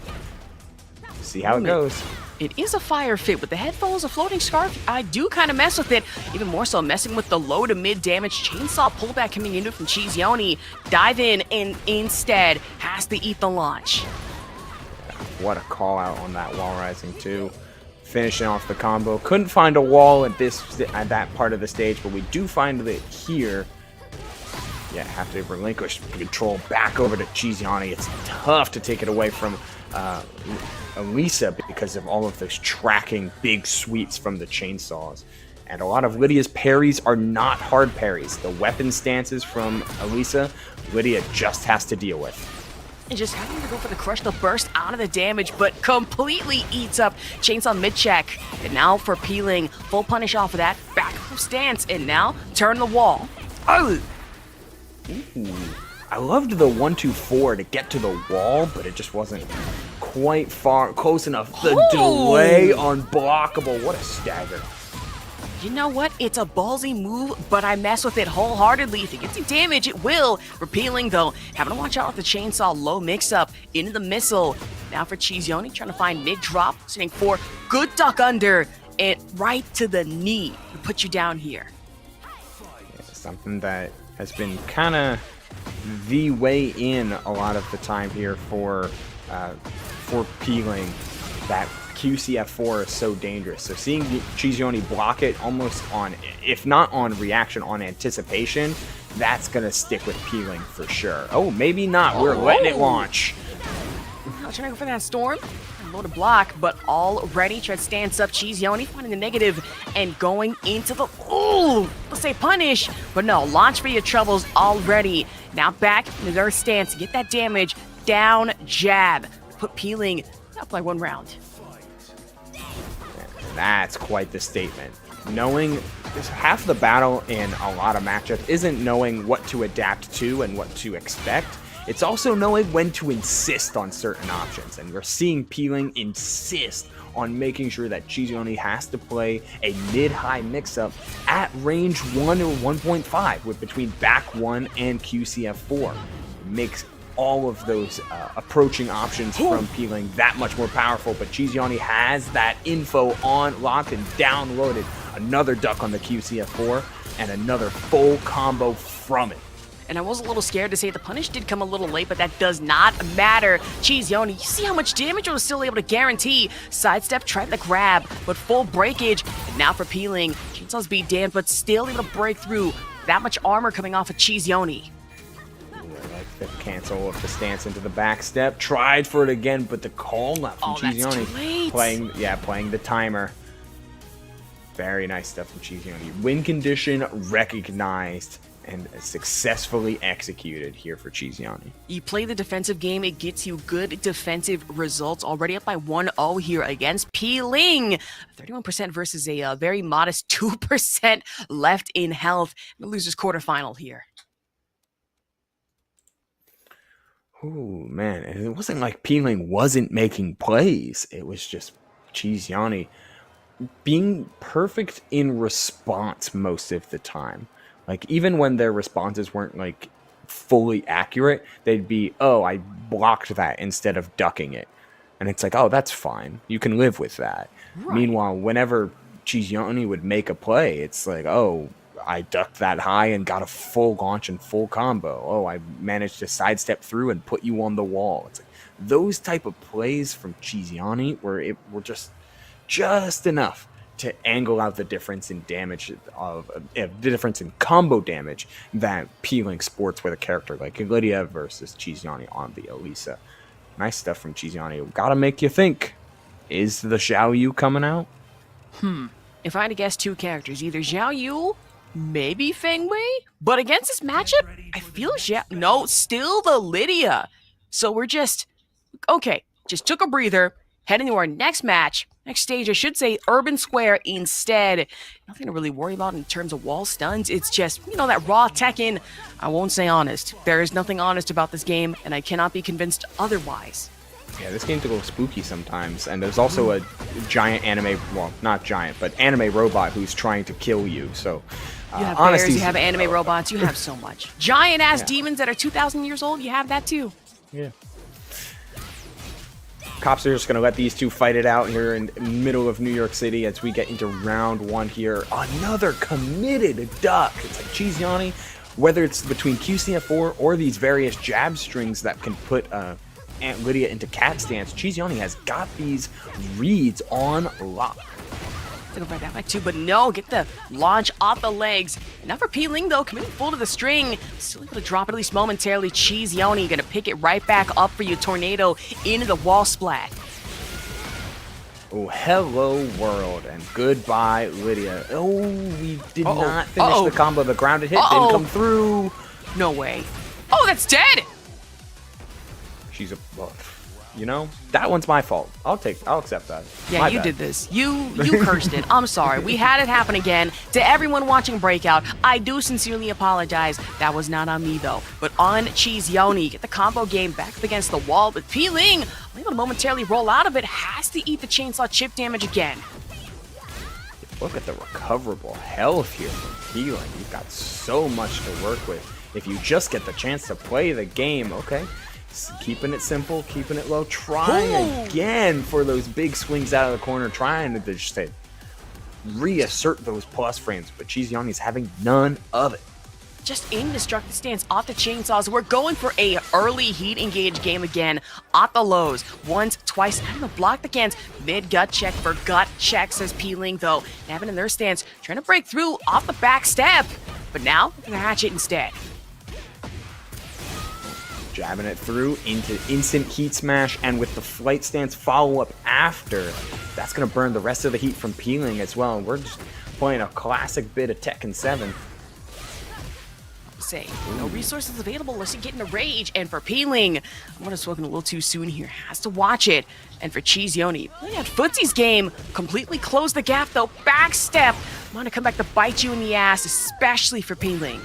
See how it goes. It is a fire fit with the headphones, a floating scarf. I do kind of mess with it, even more so messing with the low to mid damage chainsaw pullback coming into from CheeseYoni. Dive in and instead has to eat the launch. What a call out on that wall rising too. Finishing off the combo. Couldn't find a wall at that part of the stage, but we do find it here. Yeah, have to relinquish control back over to CheeseYoni. It's tough to take it away from Alisa because of all of those tracking big sweeps from the chainsaws. And a lot of Lidia's parries are not hard parries. The weapon stances from Alisa, Lidia just has to deal with. And just having to go for the crush to burst out of the damage, but completely eats up chainsaw mid-check. And now for peeling, full punish off of that, back up stance, and now turn the wall. Oh! Ooh. I loved the 1-2-4 to get to the wall, but it just wasn't quite close enough. The delay unblockable. What a stagger. You know what? It's a ballsy move, but I mess with it wholeheartedly. If it gets you damage, it will. Repealing, though, having to watch out with the chainsaw low mix-up into the missile. Now for CheeseYoni, trying to find mid-drop, sitting for good duck under, and right to the knee to put you down here. Yeah, something that has been kind of the way in a lot of the time here for peeling. That QCF4 is so dangerous. So seeing CheeseYoni block it almost on, if not on reaction, on anticipation, that's going to stick with peeling for sure. Oh, maybe not. We're letting it launch. I was trying to go for that storm. Low to block, but already tried to stance up CheeseYoni, finding the negative and going into the, let's say punish, but no, launch for your troubles already. Now back into their stance, get that damage, down jab, put peeling up by 1 round. That's quite the statement. Knowing half the battle in a lot of matchups isn't knowing what to adapt to and what to expect. It's also knowing when to insist on certain options, and we're seeing peeling insist on making sure that CheeseYoni has to play a mid-high mix-up at range 1 or 1.5 with between back 1 and QCF4. It makes all of those approaching options from peeling that much more powerful, but CheeseYoni has that info on locked and downloaded. Another duck on the QCF4 and another full combo from it. And I was a little scared to say the punish did come a little late, but that does not matter. CheeseYoni, you see how much damage I was still able to guarantee. Sidestep, tried the grab, but full breakage. And now for peeling, Chainsaw's beat damned, but still able to break through. That much armor coming off of CheeseYoni. I like the cancel of the stance into the back step. Tried for it again, but the call out from CheeseYoni. Playing the timer. Very nice stuff from CheeseYoni. Win condition recognized and successfully executed here for CheeseYoni. You play the defensive game, it gets you good defensive results. Already up by 1-0 here against Pling. 31% versus a very modest 2% left in health. The losers quarterfinal here. Oh man, and it wasn't like Pling wasn't making plays. It was just CheeseYoni being perfect in response most of the time. Like even when their responses weren't like fully accurate, they'd be, "Oh, I blocked that instead of ducking it." And it's like, "Oh, that's fine. You can live with that." Right. Meanwhile, whenever CheeseYoni would make a play, it's like, "Oh, I ducked that high and got a full launch and full combo. Oh, I managed to sidestep through and put you on the wall." It's like those type of plays from CheeseYoni were just enough to angle out the difference in damage of the difference in combo damage that Pling sports with a character like Lidia versus CheeseYoni on the Alisa. Nice stuff from CheeseYoni. Gotta make you think. Is the Xiao Yu coming out? If I had to guess two characters, either Xiao Yu, maybe Feng Wei, but against this matchup, I feel no, still the Lidia. So we're just took a breather, heading to our next match. Next stage, I should say Urban Square instead. Nothing to really worry about in terms of wall stuns. It's just, that raw Tekken. I won't say honest. There is nothing honest about this game, and I cannot be convinced otherwise. Yeah, this game's a little spooky sometimes, and there's also a giant anime, well, not giant, but anime robot who's trying to kill you, so... You have bears, you have anime robots, you have so much. Giant-ass demons that are 2,000 years old, you have that too. Yeah. Cops are just going to let these two fight it out here in the middle of New York City as we get into round one here. Another committed duck. It's like CheeseYoni, whether it's between QCF4 or these various jab strings that can put Aunt Lidia into cat stance, CheeseYoni has got these reads on lock. Go right back too, but no, get the launch off the legs. Enough for Pling though, committing full to the string. Still able to drop it at least momentarily. CheeseYoni gonna pick it right back up for you. Tornado into the wall splat. Oh, hello world, and goodbye Lidia. Oh, we did not finish the combo. The grounded hit didn't come through. No way. Oh, that's dead. She's a... that one's my fault. I'll accept that. Yeah, My you bad. did this. You cursed it. I'm sorry. We had it happen again. To everyone watching Breakout, I do sincerely apologize. That was not on me, though. But on CheeseYoni, get the combo game back up against the wall. But Pling, able to momentarily roll out of it, has to eat the chainsaw chip damage again. Look at the recoverable health here from Pling. You've got so much to work with. If you just get the chance to play the game, okay? Keeping it simple, keeping it low, trying again for those big swings out of the corner, trying to just reassert those plus frames, but CheeseYoni's having none of it. Just indestructible stance off the chainsaws. We're going for a early heat engage game again. Off the lows. Once, twice, not even blocked against. Mid gut check for gut check, says Pling though. Having in their stance, trying to break through off the back step. But now, they're gonna hatch it instead. Jabbing it through into instant heat smash, and with the flight stance follow-up after, that's going to burn the rest of the heat from Pling as well. And we're just playing a classic bit of Tekken 7. Say, no resources available unless you get in a rage. And for Pling, I might have spoken a little too soon here. Has to watch it. And for CheeseYoni, playing out Footsie's game, completely closed the gap though. Back step. Want to come back to bite you in the ass, especially for Pling.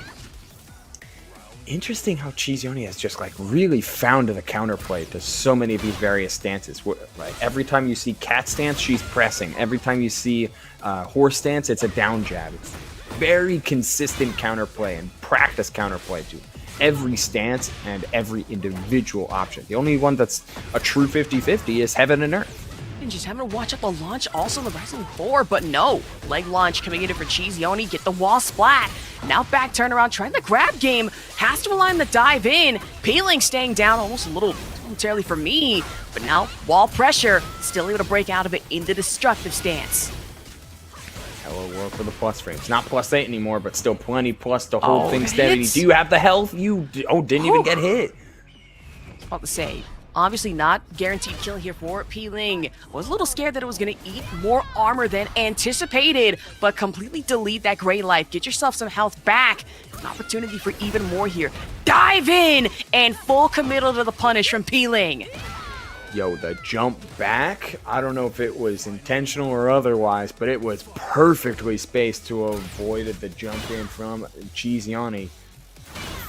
Interesting how CheeseYoni has just really found the counterplay to so many of these various stances. Like every time you see cat stance, she's pressing. Every time you see horse stance, it's a down jab. It's very consistent counterplay and practice counterplay to every stance and every individual option. The only one that's a true 50-50 is Heaven and Earth. And just having to watch out the launch, also the Wrestling 4, but no. Leg launch coming in for CheeseYoni, get the wall splat. Now back turnaround, trying the grab game. Has to rely on the dive in. Pling staying down almost a little momentarily for me. But now, wall pressure, still able to break out of it into destructive stance. Hello world for the plus frames. Not +8 anymore, but still plenty plus to hold things steady. Do you have the health? Didn't even get hit. I was about to say, obviously not guaranteed kill here for Pling. Was a little scared that it was going to eat more armor than anticipated, but completely delete that gray life. Get yourself some health back. An opportunity for even more here. Dive in and full committal to the punish from Pling. Yo, the jump back, I don't know if it was intentional or otherwise, but it was perfectly spaced to avoid the jump in from CheeseYoni.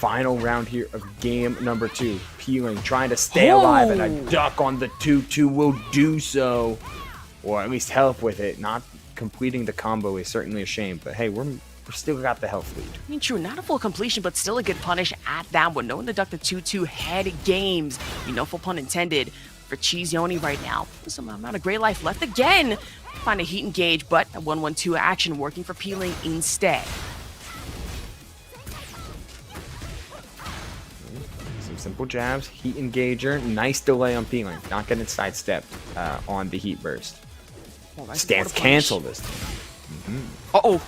Final round here of game number 2. Pling trying to stay alive, and a duck on the 2-2 will do so. Or at least help with it. Not completing the combo is certainly a shame, but hey, we're still got the health lead. I mean, true, not a full completion, but still a good punish at that one. No one to duck the 2-2 head games. No full pun intended for CheeseYoni right now. Some amount of gray life left again. Find a heat engage, but a 1-1-2 action working for Pling instead. Some simple jabs, heat engager, nice delay on Pling. Not getting sidestepped on the heat burst. Oh, nice Stance cancel this time. Uh-oh.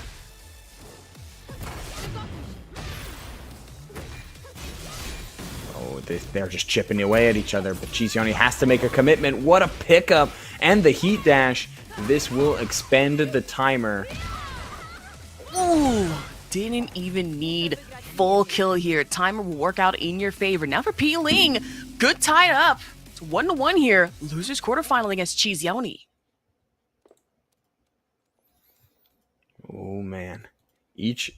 Oh, they're just chipping away at each other, but CheeseYoni has to make a commitment. What a pickup! And the heat dash. This will expend the timer. Ooh, didn't even need full kill here. Timer will work out in your favor. Now for Pling, good tied up. It's 1-1 here. Losers quarterfinal against CheeseYoni. Oh man, each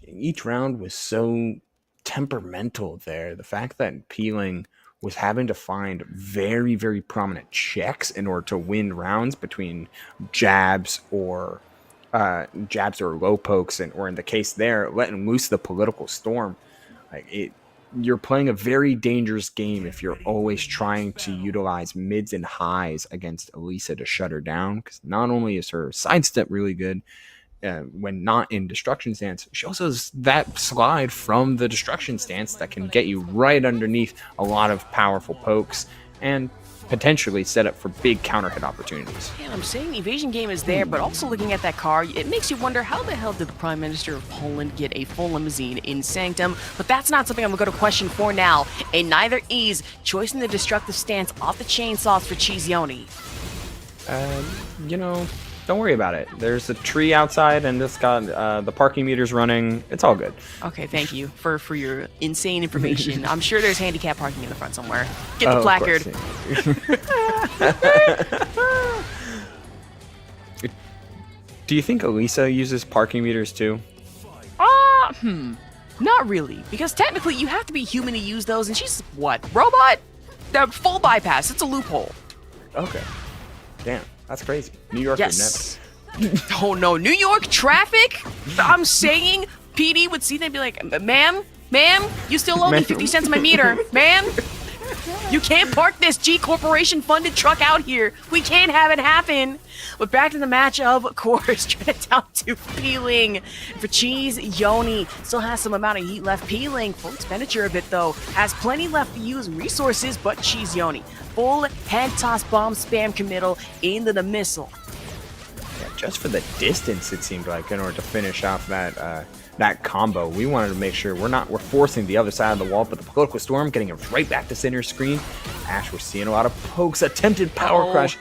round was so temperamental there. The fact that Pling was having to find very, very prominent checks in order to win rounds between jabs or low pokes, or in the case there, letting loose the political storm. You're playing a very dangerous game if you're always trying to utilize mids and highs against Alisa to shut her down, because not only is her sidestep really good, when not in destruction stance, she also has that slide from the destruction stance that can get you right underneath a lot of powerful pokes and potentially set up for big counter hit opportunities. Yeah, I'm saying the evasion game is there, but also looking at that car, it makes you wonder how the hell did the Prime Minister of Poland get a full limousine in Sanctum? But that's not something I'm going to go to question for now, and neither is choosing the destructive stance off the chainsaws for CheeseYoni. Don't worry about it. There's a tree outside, and it's got the parking meters running. It's all good. Okay, thank you for your insane information. I'm sure there's handicap parking in the front somewhere. Get the placard. Do you think Alisa uses parking meters too? Not really, because technically you have to be human to use those, and she's what, robot? The full bypass. It's a loophole. Okay. Damn. That's crazy. New York yes. would never. Oh no, New York traffic? I'm saying PD would see that and be like, ma'am, you still owe me 50 cents my meter. Ma'am, you can't park this G Corporation funded truck out here. We can't have it happen. But back to the match, of course, trying it down to Pling for CheeseYoni. Still has some amount of heat left. Pling, full expenditure of it though. Has plenty left to use resources, but CheeseYoni. Full head toss bomb spam committal into the missile. Yeah, just for the distance, it seemed like, in order to finish off that combo, we wanted to make sure we're forcing the other side of the wall, but the political storm getting it right back to center screen. Ash, we're seeing a lot of pokes, attempted power crush.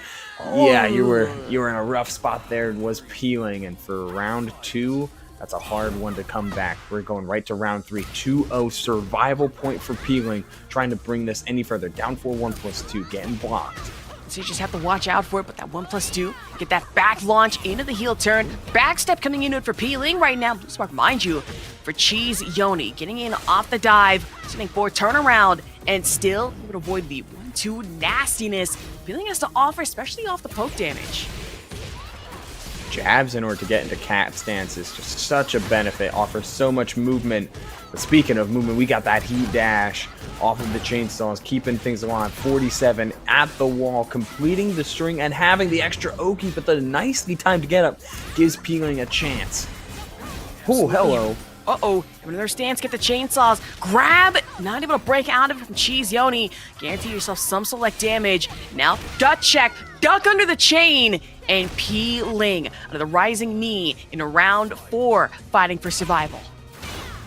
Yeah, you were in a rough spot there. Was Pling, and for round 2, that's a hard one to come back. We're going right to round 3. 2-0 survival point for Pling, trying to bring this any further. Down 4-1+2, getting blocked. So you just have to watch out for it, but that 1+2, get that back launch into the heel turn. Backstep coming into it for Pling right now. Blue Spark, mind you, for CheeseYoni, getting in off the dive, sitting for turnaround, and still able to avoid the 1-2 nastiness Pling has to offer, especially off the poke damage. Jabs in order to get into cat stance is just such a benefit, offers so much movement. But speaking of movement, we got that heat dash off of the chainsaws, keeping things alive. 47 at the wall, completing the string and having the extra Oki, but the nicely timed get up gives Pling a chance. Oh, hello. Uh-oh, in their stance, get the chainsaws, grab, not able to break out of it from CheeseYoni. Guarantee yourself some select damage. Now, gut check, duck under the chain, and Pling under the rising knee in round 4, fighting for survival.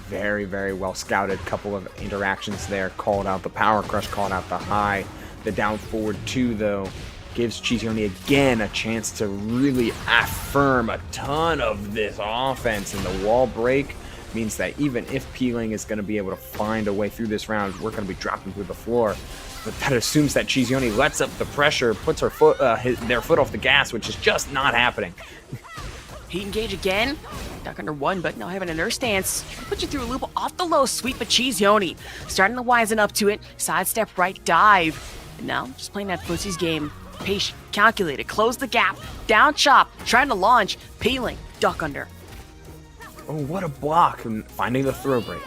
Very, very well scouted. Couple of interactions there. Called out the power crush, called out the high. The down forward 2, though, gives CheeseYoni again a chance to really affirm a ton of this offense, and the wall break means that even if Pling is going to be able to find a way through this round, we're going to be dropping through the floor. But that assumes that CheeseYoni lets up the pressure, puts her their foot off the gas, which is just not happening. Heat engage again. Duck under one, but now having an earth stance. Put you through a loop off the low sweep, but CheeseYoni starting to wisen up to it. Sidestep right dive. And now just playing that Footsie's game. Patient, calculated, close the gap, down chop, trying to launch, peeling, duck under. Oh, what a block. And finding the throw break.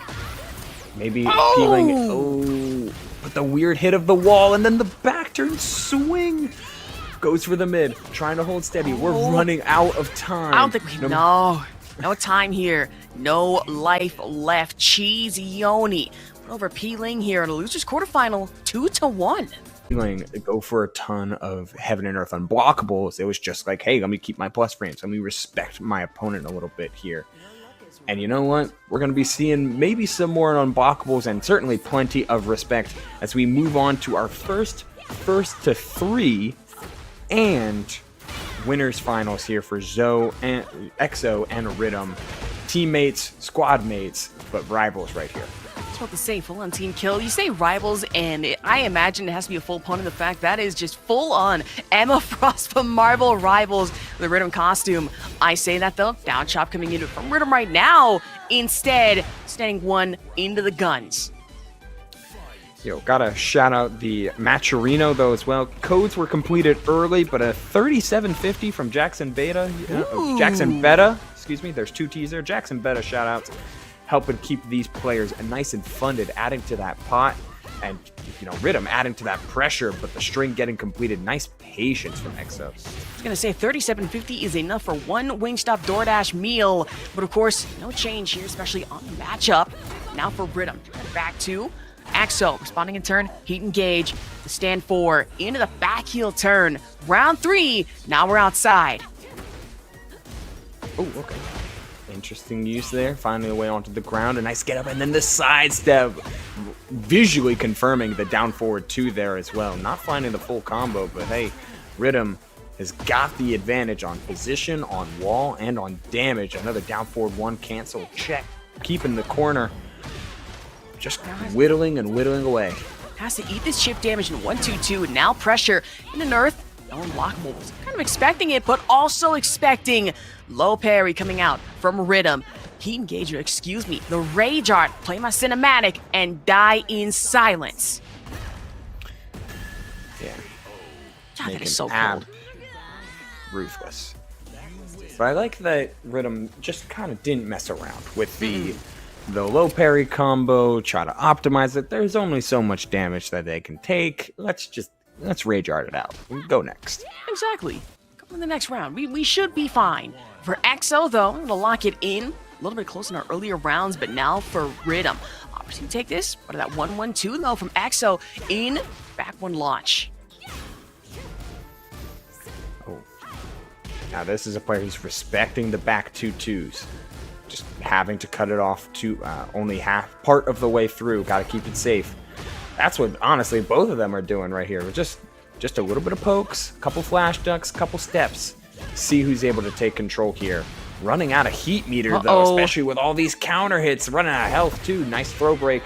Maybe Oh! peeling. Oh, but the weird hit of the wall and then the back turn swing. Goes for the mid, trying to hold steady. We're running out of time. I don't think we no time here. No life left. CheeseYoni over peeling here in a loser's quarterfinal, 2-1. Feeling go for a ton of heaven and earth unblockables. It was just like, hey, let me keep my plus frames. Let me respect my opponent a little bit here. And you know what? We're going to be seeing maybe some more unblockables and certainly plenty of respect as we move on to our first to three and winners finals here for Zoe and EXO and Riddum. Teammates, squad mates, but rivals right here. I was about to say full on team kill. You say rivals, and I imagine it has to be a full pun in the fact that is just full on Emma Frost from Marvel Rivals, the Riddum costume. I say that though, down chop coming in from Riddum right now. Instead, standing one into the guns. Yo, gotta shout out the Maturino though as well. Codes were completed early, but a 3750 from Jackson Beta. Jackson Beta, excuse me, there's two T's there. Jackson Beta shout outs, helping keep these players nice and funded, adding to that pot. And, you know, Riddum adding to that pressure, but the string getting completed. Nice patience from EXO. I was gonna say 3750 is enough for one Wingstop DoorDash meal, but of course, no change here, especially on the matchup. Now for Riddum, back to EXO, responding in turn, heat engage, the stand 4, into the back heel turn. Round 3, now we're outside. Oh, okay. Interesting use there. Finding a way onto the ground. A nice get up and then the sidestep. Visually confirming the down forward 2 there as well. Not finding the full combo, but hey, Riddum has got the advantage on position, on wall, and on damage. Another down forward 1 cancel check. Keeping the corner. Just whittling and whittling away. Has to eat this chip damage in 1-2-2, and now pressure in an earth. No unblockable. Was kind of expecting it, but also expecting low parry coming out from Riddum. Heat engager, excuse me. The Rage Art, play my cinematic, and die in silence. Yeah. God, that is so cold. Ruthless. But I like that Riddum just kind of didn't mess around with the low parry combo, try to optimize it. There's only so much damage that they can take. Let's Rage Art it out. Go next. Exactly. Go in the next round. We should be fine. For EXO, though, I'm going to lock it in. A little bit close in our earlier rounds, but now for Riddum. Obviously, take this. What that 1-1-2, though, from EXO in back one launch. Oh. Now this is a player who's respecting the back 2-2s. Just having to cut it off to only part of the way through. Got to keep it safe. That's what, honestly, both of them are doing right here. Just a little bit of pokes, couple flash ducks, couple steps. See who's able to take control here. Running out of heat meter, though, especially with all these counter hits. Running out of health, too. Nice throw break.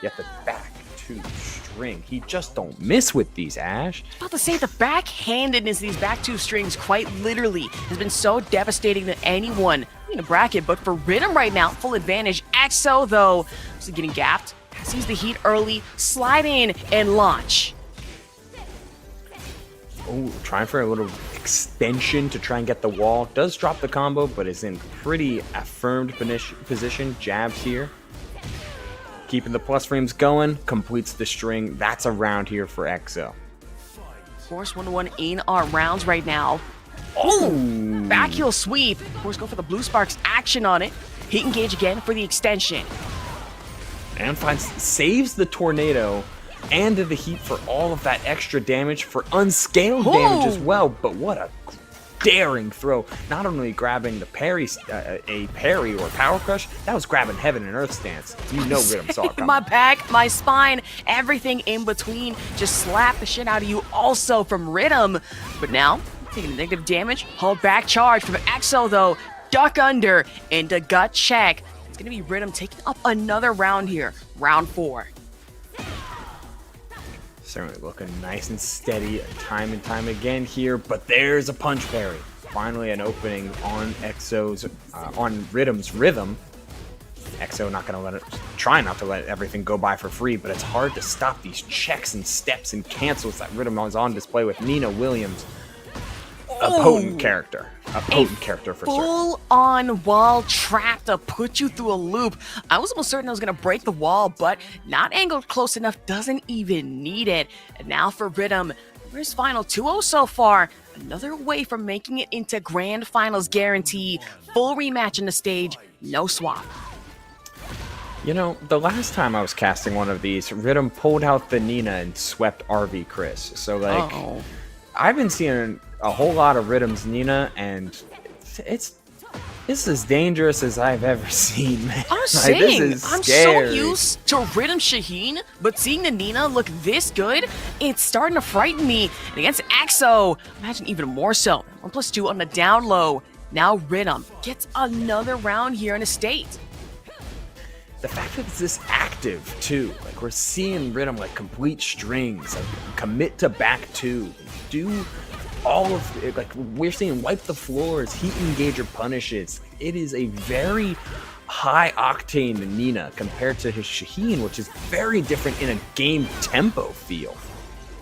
Yet the back 2 string. He just don't miss with these, Ash. I was about to say, the backhandedness of these back 2 strings, quite literally, has been so devastating to anyone in a bracket. But for Riddum right now, full advantage. EXO, though, is getting gapped. Sees the heat early, slide in, and launch. Oh, trying for a little extension to try and get the wall. Does drop the combo, but is in pretty affirmed position. Jabs here. Keeping the plus frames going. Completes the string. That's a round here for EXO. Of course, 1-1 in our rounds right now. Oh! Back heel sweep. Of course, go for the blue sparks action on it. Heat engage again for the extension. And saves the tornado and the heat for all of that extra damage for unscaled damage as well. But what a daring throw. Not only grabbing the parry, a parry or power crush, that was grabbing heaven and earth stance. You know Riddum saw it coming. My back, my spine, everything in between. Just slap the shit out of you also from Riddum. But now, taking negative damage. Hold back charge from EXO though. Duck under into gut check. It's going to be Riddum taking up another round here. Round 4. Certainly looking nice and steady time and time again here, but there's a punch parry. finally an opening on EXO's, on Riddum's rhythm. EXO not going to let it, try not to let everything go by for free, but it's hard to stop these checks and steps and cancels that Riddum was on display with Nina Williams. A potent character. A potent character for certain. Full-on wall trap to put you through a loop. I was almost certain I was going to break the wall, but not angled close enough, doesn't even need it. And now for Riddum, his final 2-0 so far. Another away from making it into Grand Finals guarantee. Full rematch in the stage, no swap. You know, the last time I was casting one of these, Riddum pulled out the Nina and swept RV Cris. So, like, I've been seeing a whole lot of Riddum's Nina, and it's as dangerous as I've ever seen, man. I'm like, saying, this is I'm scary. so used to Riddum Shaheen, but seeing the Nina look this good, it's starting to frighten me. And against EXO, imagine even more so. 1+2 on the down low. Now Riddum gets another round here in the state. The fact that it's this active, too. Like, we're seeing Riddum, like, complete strings, like, commit to back two, do all of it. Like, we're seeing wipe the floors, heat engager punishes. It is a very high-octane Nina compared to his Shaheen, which is very different in a game tempo feel.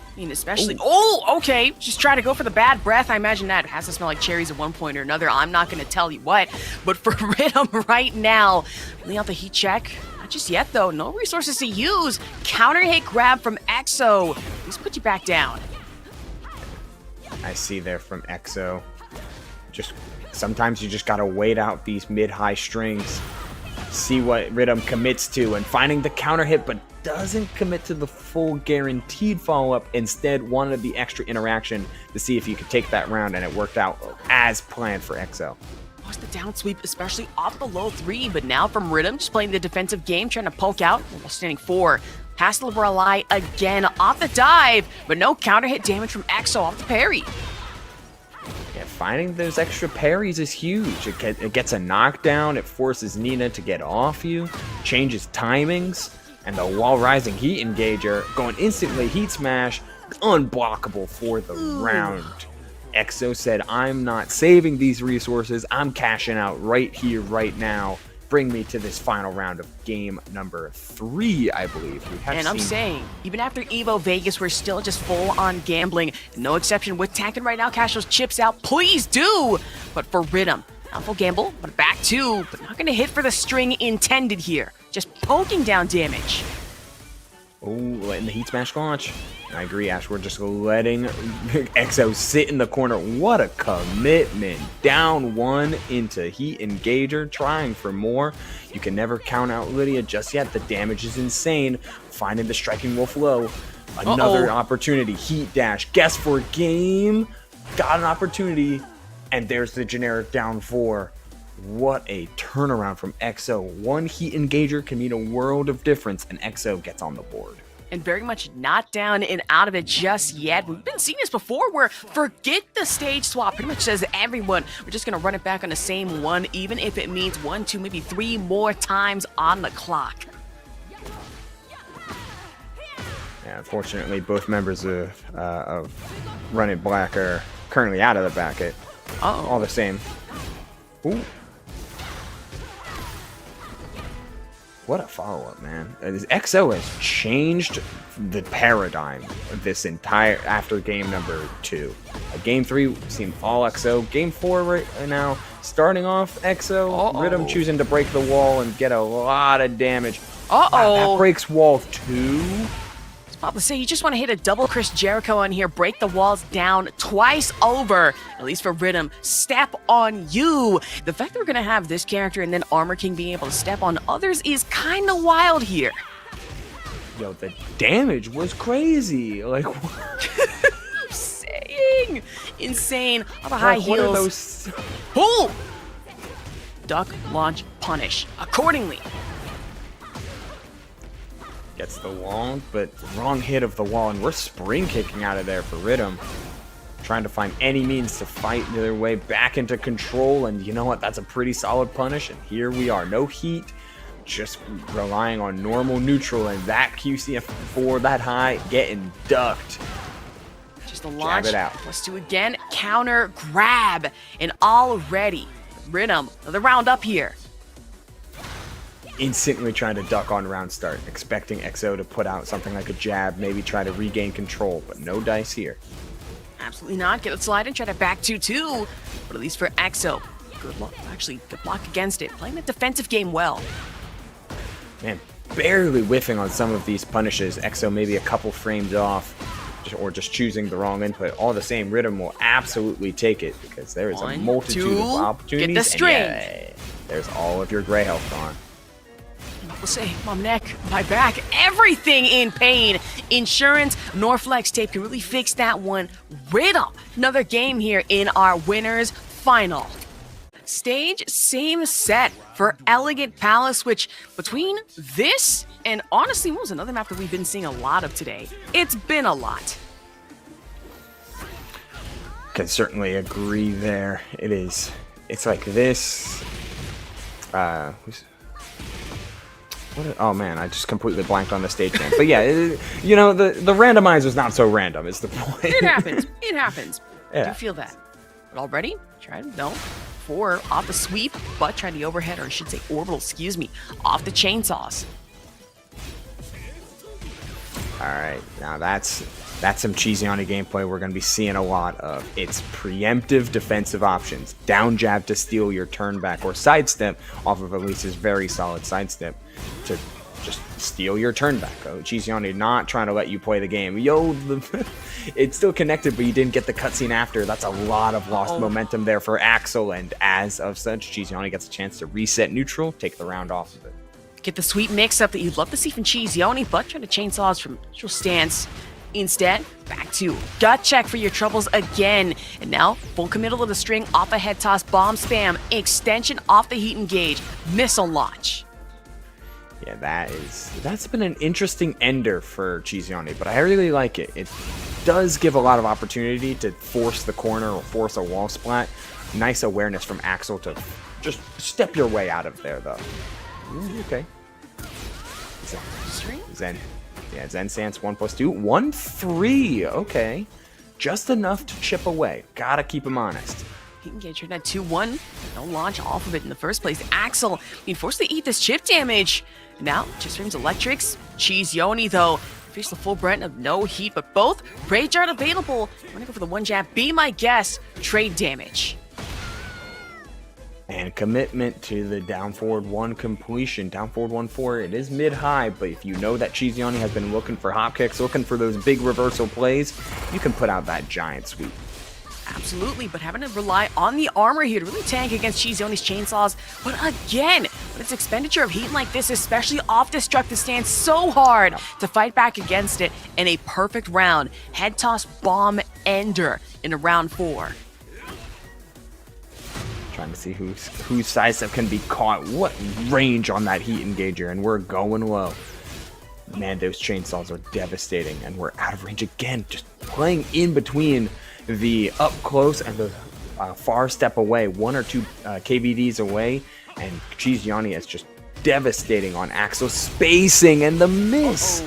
I mean, especially... Oh, okay. Just try to go for the bad breath. I imagine that has to smell like cherries at one point or another. I'm not going to tell you what. But for Riddum right now, pulling out the heat check. Not just yet, though. No resources to use. Counter hit grab from EXO. Please put you back down. I see there from EXO. Just sometimes you just got to wait out these mid-high strings. See what Riddum commits to. And finding the counter hit, but doesn't commit to the full guaranteed follow-up, instead wanted the extra interaction to see if you could take that round, and it worked out as planned for EXO. Lost the down sweep, especially off the low 3, but now from Riddum, just playing the defensive game, trying to poke out while standing 4. Pass the Liberal again off the dive, but no counter hit damage from EXO off the parry. Yeah, finding those extra parries is huge. It gets a knockdown, it forces Nina to get off you, changes timings. And the wall rising heat engager going instantly heat smash, unblockable for the round. EXO said, I'm not saving these resources. I'm cashing out right here, right now. Bring me to this final round of game number 3, I believe. I'm saying, even after Evo Vegas, we're still just full on gambling. No exception with Tekken right now. Cash those chips out. Please do. But for Riddum, not full gamble, but back 2. But not going to hit for the string intended here. Just poking down damage. Oh, letting the heat smash launch. I agree, Ash. We're just letting EXO sit in the corner. What a commitment. Down 1 into heat engager, trying for more. You can never count out Lidia just yet. The damage is insane. Finding the striking wolf low. Another opportunity. Heat dash. Guess for game. Got an opportunity. And there's the generic down 4. What a turnaround from EXO. One heat engager can mean a world of difference, and EXO gets on the board. And very much not down and out of it just yet. We've been seeing this before where forget the stage swap. Pretty much says everyone, we're just going to run it back on the same one, even if it means 1, 2, maybe 3 more times on the clock. Yeah, unfortunately, both members of Run It Black are currently out of the bracket. All the same. Ooh. What a follow-up, man. EXO has changed the paradigm of this entire after game number 2. Game 3 seemed all EXO. Game 4 right now, starting off EXO. Riddum choosing to break the wall and get a lot of damage. Wow, that breaks wall 2. About to say, you just want to hit a double Chris Jericho on here, break the walls down twice over, at least for Riddum. Step on you. The fact that we're going to have this character and then Armor King being able to step on others is kind of wild here. Yo, the damage was crazy. Like, what? I'm saying. Insane. On the high heels. Pull! Duck, launch, punish. Accordingly. Gets the wall, but wrong hit of the wall, and we're spring kicking out of there for Riddum. Trying to find any means to fight their way back into control, and you know what? That's a pretty solid punish, and here we are. No heat, just relying on normal neutral, and that QCF4 that high getting ducked. Just the launch. it out. +2 again. Counter grab. And already, Riddum, another round up here. Instantly trying to duck on round start, expecting XO to put out something like a jab, maybe try to regain control, but no dice here. Absolutely not. Get it slide and try to back 2-2. But at least for EXO, good luck. Actually, good block against it. Playing the defensive game well. Man, barely whiffing on some of these punishes. EXO maybe a couple frames off, or just choosing the wrong input. All the same, Riddum will absolutely take it because there is a 1, multitude 2, of opportunities. get the string. And yeah, there's all of your gray health gone. We'll say, my neck, my back, everything in pain. Insurance, Norflex tape can really fix that one. Riddum, another game here in our winners final. Stage, same set for Elegant Palace, which between this and honestly, what was another map that we've been seeing a lot of today? It's been a lot. Can certainly agree there. It is. It's like this. Oh man, I just completely blanked on the stage name. But yeah, you know, the randomizer's not so random is the point. It happens. It happens. Yeah. I do feel that. But already, no. 4 off the sweep, but trying the overhead, or I should say orbital, excuse me, off the chainsaws. Alright, now that's some CheeseYoni gameplay we're going to be seeing a lot of. It's preemptive defensive options. Down jab to steal your turn back, or sidestep off of Alisa's very solid sidestep to just steal your turn back. Oh, CheeseYoni not trying to let you play the game. It's still connected, but you didn't get the cutscene after. That's a lot of lost momentum there for Axel, and as of such, CheeseYoni gets a chance to reset neutral, take the round off of it. Get the sweet mix-up that you'd love to see from CheeseYoni, but trying to chainsaws from neutral stance. Instead, back to gut check for your troubles again. And now, full committal to the string off a head toss, bomb spam, extension off the heat engage, missile launch. Yeah, that's been an interesting ender for CheeseYoni, but I really like it. It does give a lot of opportunity to force the corner or force a wall splat. Nice awareness from Axel to just step your way out of there, though. Ooh, okay. Zen. Yeah, Zen stance 1+2. 1-3. Okay. Just enough to chip away. Gotta keep him honest. Heat engage right at 2-1. No launch off of it in the first place. Axel being forced to eat this chip damage. Now, just frames electrics. CheeseYoni, though, face the full brunt of no heat, but both rage art available. I'm gonna go for the one jab. Be my guest. Trade damage. And commitment to the down forward 1 completion. Down forward 1-4. It is mid-high, but if you know that CheeseYoni has been looking for hop kicks, looking for those big reversal plays, you can put out that giant sweep. Absolutely, but having to rely on the armor here to really tank against CheeseYoni's chainsaws. But again, with its expenditure of heat like this, especially off destructive stance, so hard to fight back against it in a perfect round. Head toss bomb ender in a round 4. Trying to see whose sidestep can be caught. What range on that heat engager, and we're going low. Man, those chainsaws are devastating, and we're out of range again. Just playing in between the up close and the far step away, 1 or 2 KBDs away, and CheeseYoni is just devastating on Axel spacing and the miss.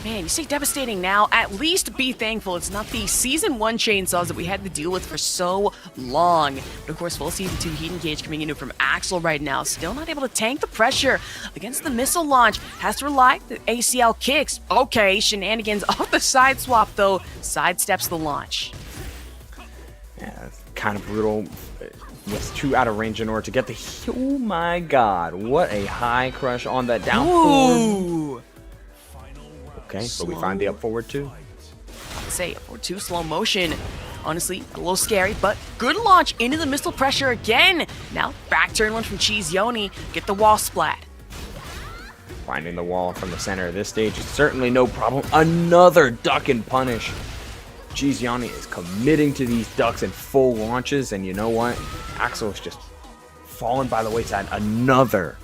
Man, you say devastating now, at least be thankful it's not the Season 1 chainsaws that we had to deal with for so long. But of course, full Season 2 heat engage coming in from Axel right now. Still not able to tank the pressure against the missile launch. Has to rely the ACL kicks. Okay, shenanigans off the side swap though. Sidesteps the launch. Yeah, kind of brutal. Was too out of range in order to get the... Oh my god, what a high crush on that down forward. Okay, but we find the up forward too. Say up forward 2 slow motion. Honestly, a little scary, but good launch into the missile pressure again. Now back turn 1 from CheeseYoni. Get the wall splat. Finding the wall from the center of this stage is certainly no problem. Another duck and punish. CheeseYoni is committing to these ducks and full launches, and you know what? Axel is just fallen by the wayside. Another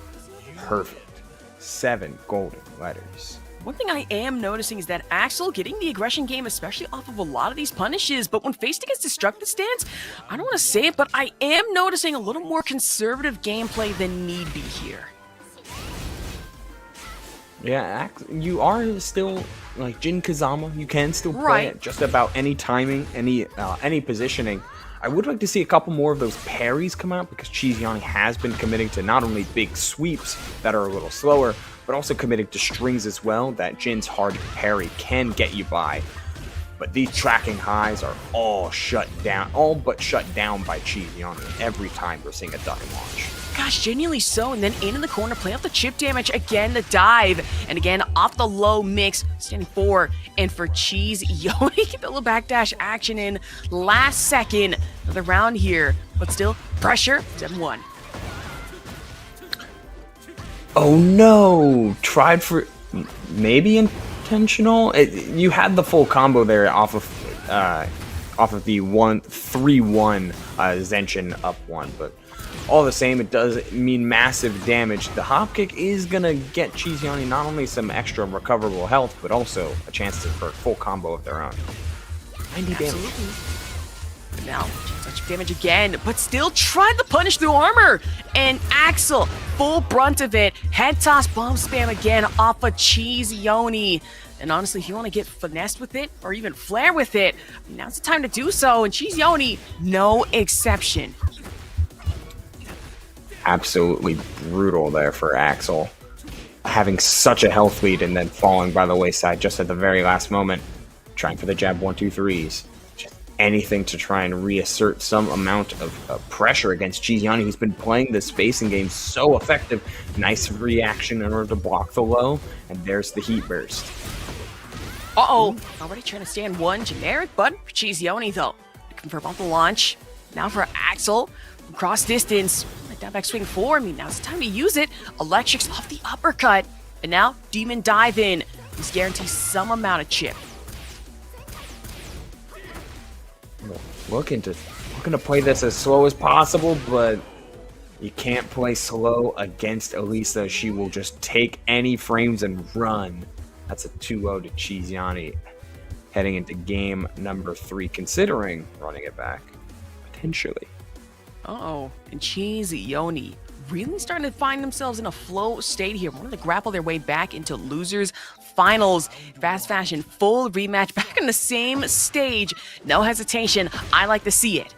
perfect 7 golden letters. One thing I am noticing is that Axel getting the aggression game, especially off of a lot of these punishes, but when faced against destructive stance, I don't want to say it, but I am noticing a little more conservative gameplay than need be here. Yeah, you are still like Jin Kazama. You can still play Right. it just about any timing, any positioning. I would like to see a couple more of those parries come out because CheeseYoni has been committing to not only big sweeps that are a little slower, but also committing to strings as well that Jin's hard parry can get you by. But these tracking highs are all but shut down by CheeseYoni every time we're seeing a duck and launch. Gosh, genuinely so. And then in the corner, play off the chip damage again, the dive, and again off the low mix, standing 4. And for CheeseYoni, get the little backdash action in last second of the round here, but still pressure 7-1. Oh no! Tried for maybe intentional. You had the full combo there off of the 3-1 Zenshin up 1, but all the same, it does mean massive damage. The hop kick is gonna get CheeseYoni not only some extra recoverable health, but also a chance for a full combo of their own. 90 damage. Absolutely. But now, touch damage again, but still tried to punish through armor. And Axel, full brunt of it. Head toss bomb spam again off of CheeseYoni. And honestly, if you want to get finessed with it, or even flare with it, now's the time to do so. And CheeseYoni, no exception. Absolutely brutal there for Axel. Having such a health lead and then falling by the wayside just at the very last moment. Trying for the jab 1-2-3s. Just anything to try and reassert some amount of pressure against CheeseYoni, who's been playing this spacing game so effective. Nice reaction in order to block the low. And there's the heat burst. Uh-oh, already trying to stand one generic button for CheeseYoni though. Confirm off the launch. Now for Axel, cross distance. Down back swing 4. I mean, now it's time to use it. Electrics off the uppercut. And now, Demon dive in. This guarantees some amount of chip. Looking to play this as slow as possible, but you can't play slow against Alisa. She will just take any frames and run. That's a 2-0 to CheeseYoni heading into game number 3, considering running it back. Potentially. Uh-oh, and CheeseYoni really starting to find themselves in a flow state here. Wanting to grapple their way back into losers finals. Fast fashion, full rematch, back in the same stage. No hesitation. I like to see it.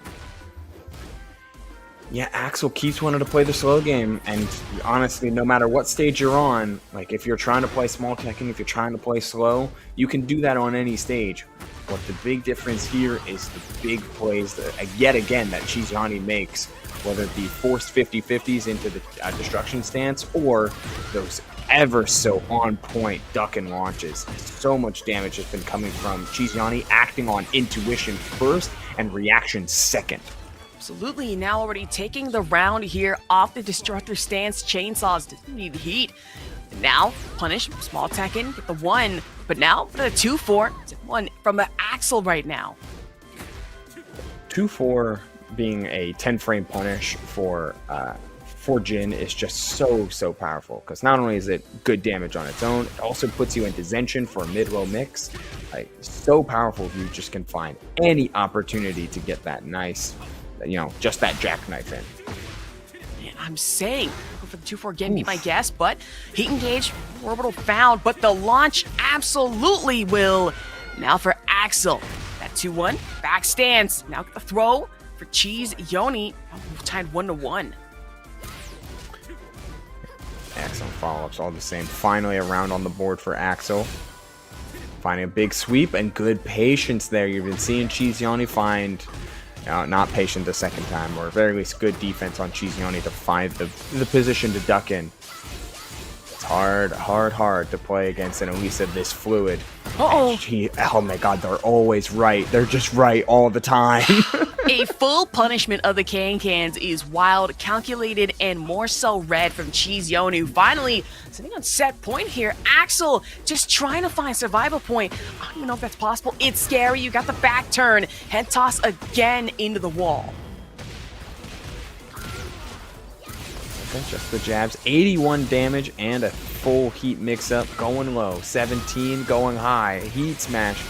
Yeah, Axel keeps wanting to play the slow game, and honestly, no matter what stage you're on, like if you're trying to play small Tekken, if you're trying to play slow, you can do that on any stage. What the big difference here is the big plays that, yet again, that CheeseYoni makes, whether it be forced 50-50s into the destruction stance or those ever so on point duck and launches. So much damage has been coming from CheeseYoni acting on intuition first and reaction second. Absolutely, now already taking the round here off the destructor stance. Chainsaws doesn't need heat. Now, punish, small Tekken, get the 1. But now, for the 2-4, it's 1 from the Axel right now. 2-4 being a 10-frame punish for Jin is just so powerful. Because not only is it good damage on its own, it also puts you into Zenshin for a mid-low mix. Like, so powerful if you just can find any opportunity to get that nice, just that jackknife in. I'm saying, go for the 2-4 again, be my guess, but heat engage, orbital found, but the launch absolutely will. Now for Axel, that 2-1, back stance. Now the throw for CheeseYoni, tied 1-1. Excellent follow-ups, all the same. Finally a round on the board for Axel. Finding a big sweep and good patience there. You've been seeing CheeseYoni find... not patient the second time, or at very least good defense on CheeseYoni to find the position to duck in. It's hard to play against an Alisa this fluid. Uh-oh. Oh my god, they're always right. They're just right all the time. A full punishment of the Cans is wild, calculated, and more so red from CheeseYoni, who finally sitting on set point here. Axel just trying to find survival point. I don't even know if that's possible. It's scary. You got the back turn. Head toss again into the wall. Okay, just the jabs. 81 damage and a full heat mix-up going low. 17 going high. Heat smash.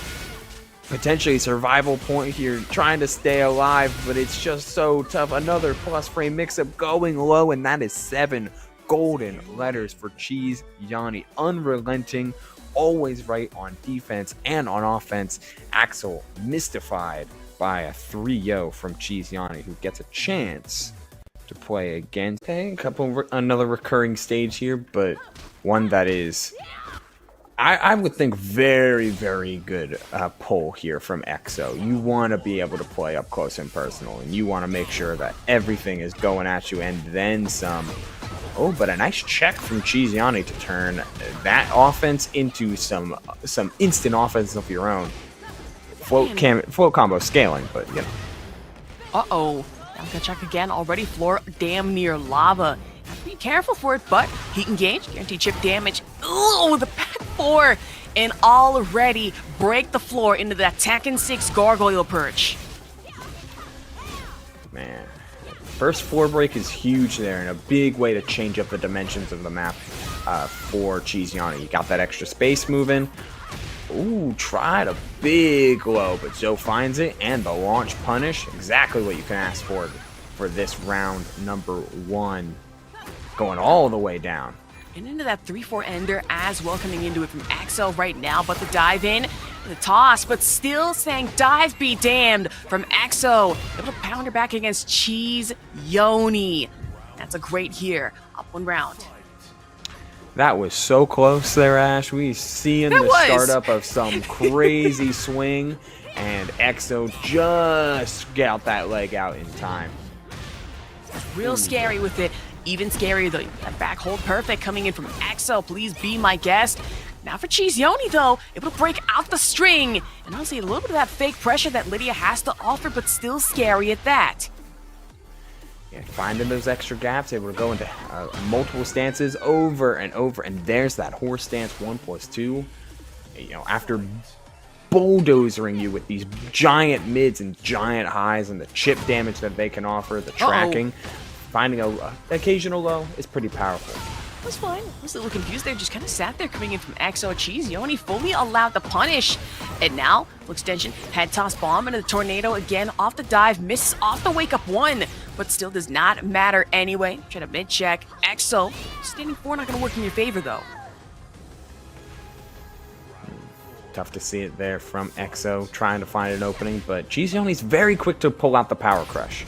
Potentially survival point here, trying to stay alive, but it's just so tough. Another plus frame mix-up going low, and that is 7 golden letters for CheeseYoni. Unrelenting, always right on defense and on offense. Axel mystified by a 3-0 from CheeseYoni, who gets a chance to play against another recurring stage here, but one that is, I would think, very, very good pull here from EXO. You want to be able to play up close and personal, and you want to make sure that everything is going at you and then some. Oh, but a nice check from CheeseYoni to turn that offense into some instant offense of your own. Float combo scaling, but you know. Uh-oh. Nautica check again. Already floor damn near lava. Have to be careful for it, but heat engage, guaranteed chip damage. Ooh, the back four, and already break the floor into that Tekken 6 gargoyle perch. Man, first floor break is huge there, and a big way to change up the dimensions of the map for CheeseYoni. You got that extra space moving. Ooh, tried a big low, but Zoe finds it, and the launch punish. Exactly what you can ask for this round number 1. Going all the way down. And into that 3-4 ender as well, coming into it from Axel right now, but the dive in, the toss, but still saying dive be damned from Axel. Able to pound her back against CheeseYoni. That's a great here. Up 1 round. That was so close there, Ash. We seeing the startup of some crazy swing, and EXO just got that leg out in time. Real scary with it. Even scarier though. That back hold perfect coming in from EXO. Please be my guest. Now for CheeseYoni though, able to break out the string. And honestly, a little bit of that fake pressure that Lidia has to offer, but still scary at that. Yeah, finding those extra gaps, able to go into multiple stances over and over, and there's that horse stance 1+2. You know, after bulldozering you with these giant mids and giant highs and the chip damage that they can offer, the tracking, finding a occasional low is pretty powerful. That's fine. I was a little confused there. Just kind of sat there coming in from EXO. CheeseYoni fully allowed the punish. And now, full extension, head toss bomb into the tornado again off the dive. Misses off the wake up 1, but still does not matter anyway. Try to mid check. EXO, standing 4 not going to work in your favor though. Tough to see it there from EXO, trying to find an opening, but CheeseYoni's very quick to pull out the power crush.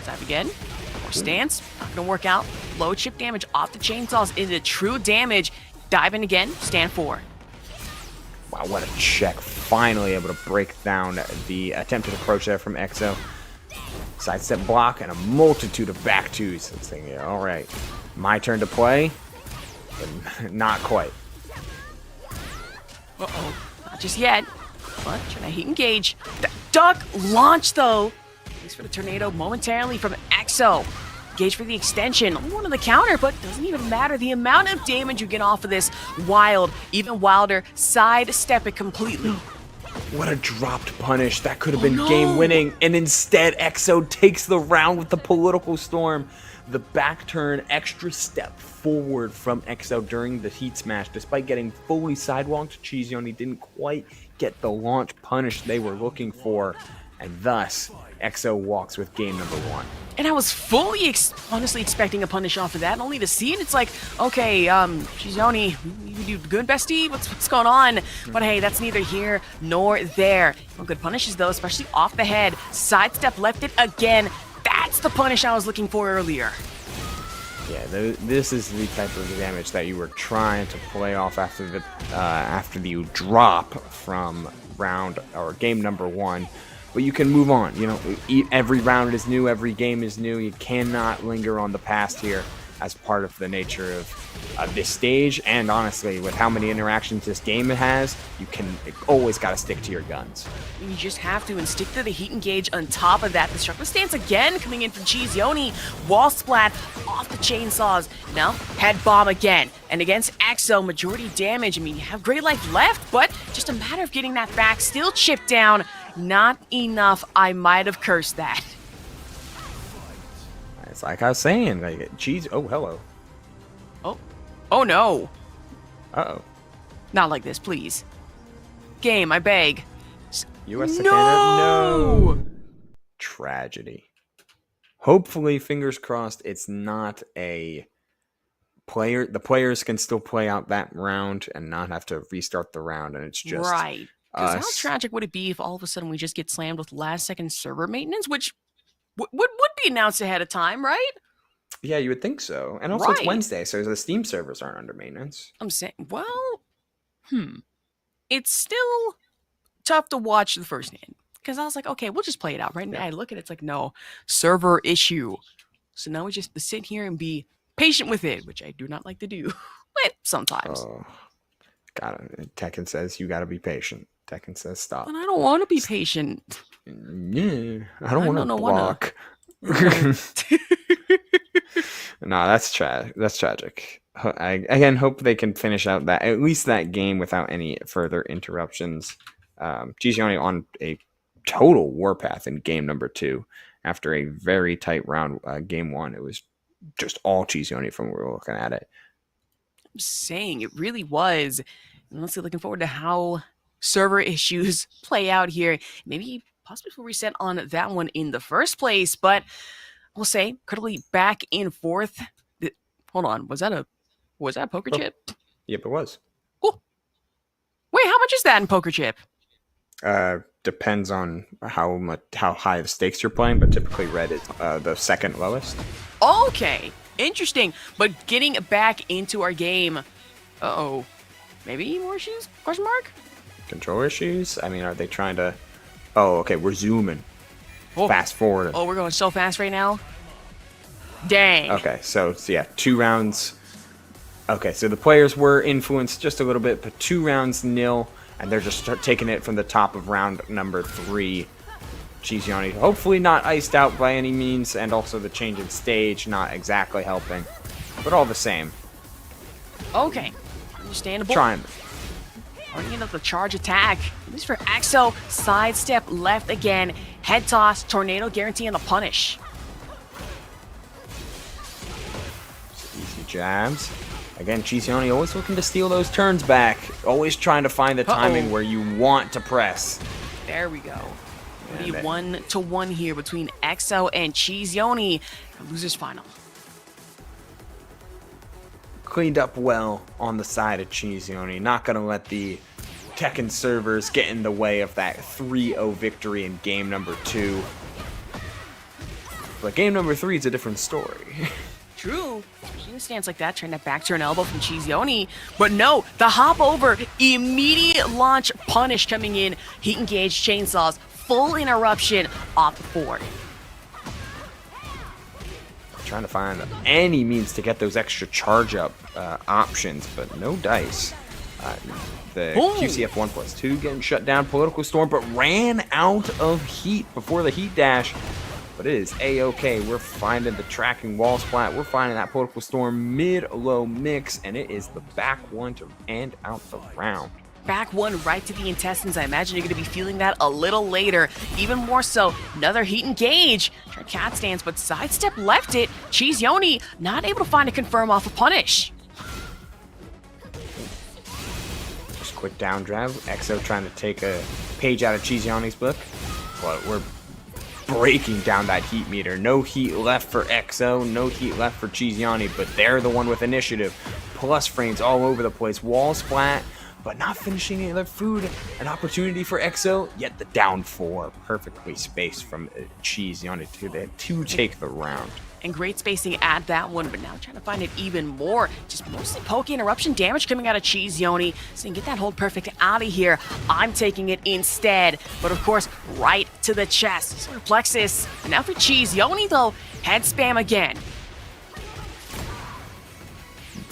Dive again. More stance. Not going to work out. Low chip damage off the chainsaws into true damage. Dive in again. Stand 4. Wow, what a check. Finally able to break down the attempted approach there from EXO. Sidestep block and a multitude of back twos. Let's think, yeah, all right. My turn to play, but not quite. Uh-oh. Not just yet. But trying to heat engage. Duck launch though. Thanks for the tornado momentarily from EXO. Engage for the extension. Only one on the counter, but doesn't even matter. The amount of damage you get off of this, wild, even wilder, sidestep it completely. What a dropped punish. That could have been game winning. And instead, EXO takes the round with the political storm. The back turn, extra step forward from EXO during the heat smash. Despite getting fully sidewalked, CheeseYoni didn't quite get the launch punish they were looking for. And thus, EXO walks with game number 1. And I was fully honestly expecting a punish off of that, only to see it. It's like, okay, CheeseYoni, you do good, bestie? What's going on? But hey, that's neither here nor there. No good punishes though, especially off the head. Sidestep left it again. That's the punish I was looking for earlier. Yeah, this is the type of damage that you were trying to play off after you drop from round or game number 1. But you can move on. You know, every round is new, every game is new. You cannot linger on the past here as part of the nature of this stage. And honestly, with how many interactions this game has, you always got to stick to your guns. You just have to, and stick to the heat engage on top of that. The Destructive Stance again coming in from CheeseYoni. Wall splat off the chainsaws. Now, head bomb again. And against EXO, majority damage. I mean, you have great life left, but just a matter of getting that back. Still chipped down. Not enough. I might have cursed that. It's like I was saying, like cheese. Oh, hello. Oh no. Uh-oh. Not like this, please. Game, I beg. U.S. No! Tragedy. Hopefully, fingers crossed, it's not a player. The players can still play out that round and not have to restart the round, and it's just Right. Because how us. tragic would it be if all of a sudden we just get slammed with last-second server maintenance, which would be announced ahead of time, right? Yeah, you would think so. And also, it's Right. Wednesday, so the Steam servers aren't under maintenance. I'm saying, well, it's still tough to watch the first hand. Because I was like, okay, we'll just play it out, right? And I look at it, it's like, no, server issue. So now we just sit here and be patient with it, which I do not like to do, but sometimes. Oh, got it. Tekken says you got to be patient. Tekken says stop. But I don't want to be patient. Yeah, I don't want to don't block. No, that's tragic. I again hope they can finish out that at least that game without any further interruptions. CheeseYoni on a total warpath in game number 2 after a very tight round. Game 1, it was just all CheeseYoni from where we're looking at it. I'm saying it really was. And honestly, looking forward to how server issues play out here. Maybe possibly we'll reset on that one in the first place, but we'll say critically back and forth. Hold on, was that a poker chip? Yep, it was. Cool. Wait, how much is that in poker chip? Depends on how high the stakes you're playing, but typically red is the second lowest. Okay, interesting. But getting back into our game. Uh-oh. Maybe more issues? Question mark? Control issues? I mean, are they trying to... Oh, okay, we're zooming. Oh. Fast forward. Oh, we're going so fast right now? Dang. Okay, so yeah, 2 rounds. Okay, so the players were influenced just a little bit, but 2 rounds nil, and they're just taking it from the top of round number 3. CheeseYoni hopefully not iced out by any means, and also the change in stage not exactly helping, but all the same. Okay. Understandable. Trying. Already into the charge attack. At least for EXO. Sidestep left again. Head toss. Tornado guaranteeing the punish. Easy jabs. Again, CheeseYoni always looking to steal those turns back. Always trying to find the timing where you want to press. There we go. It'll be 1-1 here between EXO and CheeseYoni. Losers final. Cleaned up well on the side of CheeseYoni. Not going to let the Tekken servers get in the way of that 3-0 victory in game number 2. But game number 3 is a different story. True. In a stance like that, trying that back turn elbow from CheeseYoni. But no, the hop over, immediate launch punish coming in. Heat engage chainsaws, full interruption off the board. Trying to find any means to get those extra charge up options, but no dice. The QCF 1+2 getting shut down. Political Storm, but ran out of heat before the heat dash. But it is A-okay. We're finding the tracking wall splat. We're finding that Political Storm mid-low mix, and it is the back one to end out the round. Back one right to the intestines. I imagine you're going to be feeling that a little later. Even more so, another heat engage. Try cat stance, but sidestep left it. CheeseYoni not able to find a confirm off a punish. Just quick down jab. EXO trying to take a page out of CheeseYoni's book. But we're breaking down that heat meter. No heat left for EXO, no heat left for CheeseYoni, but they're the one with initiative. Plus frames all over the place. Wall splat, but not finishing any of their food. An opportunity for EXO, yet the down 4. Perfectly spaced from CheeseYoni to take the round. And great spacing at that one, but now trying to find it even more. Just mostly poke interruption damage coming out of CheeseYoni. So you can get that hold perfect out of here. I'm taking it instead. But of course, right to the chest. Solar plexus. And now for CheeseYoni though, head spam again.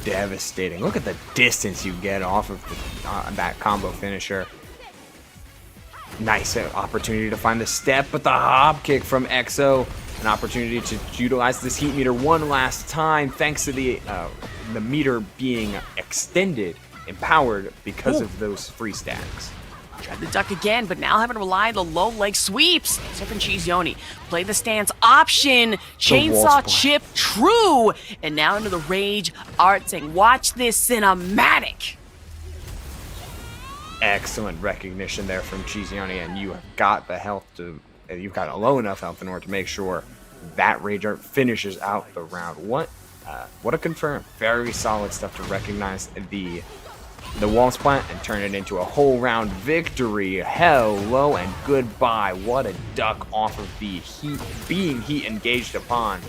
Devastating. Look at the distance you get off of that combo finisher. Nice opportunity to find the step, but the hop kick from EXO. An opportunity to utilize this heat meter one last time, thanks to the meter being extended, empowered because of those free stacks. Tried to duck again, but now having to rely on the low leg sweeps. Except for CheeseYoni. Play the stance option. Chainsaw chip true. And now into the rage art saying, watch this cinematic. Excellent recognition there from CheeseYoni, and you have got the health to... You've got a low enough health in order to make sure That Rage Art finishes out the round. What a confirm. Very solid stuff to recognize the wall splat and turn it into a whole round victory. Hello and goodbye. What a duck off of the heat engaged upon.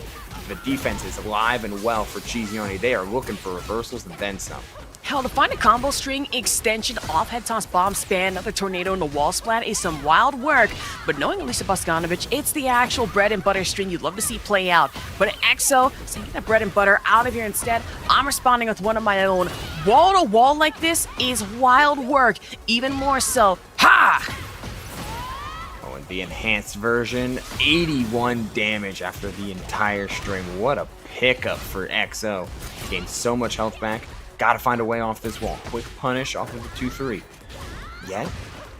The defense is alive and well for CheeseYoni. They are looking for reversals and then some. Hell, to find a combo string extension off head toss bomb span, another tornado in the wall splat is some wild work. But knowing Alisa Boscanovich, it's the actual bread and butter string you'd love to see play out. But EXO, saying get that bread and butter out of here instead, I'm responding with one of my own. Wall to wall like this is wild work, even more so. Ha! Oh, and the enhanced version, 81 damage after the entire string. What a pickup for EXO. Gained so much health back. Gotta find a way off this wall. Quick punish off of the 2-3. Yet,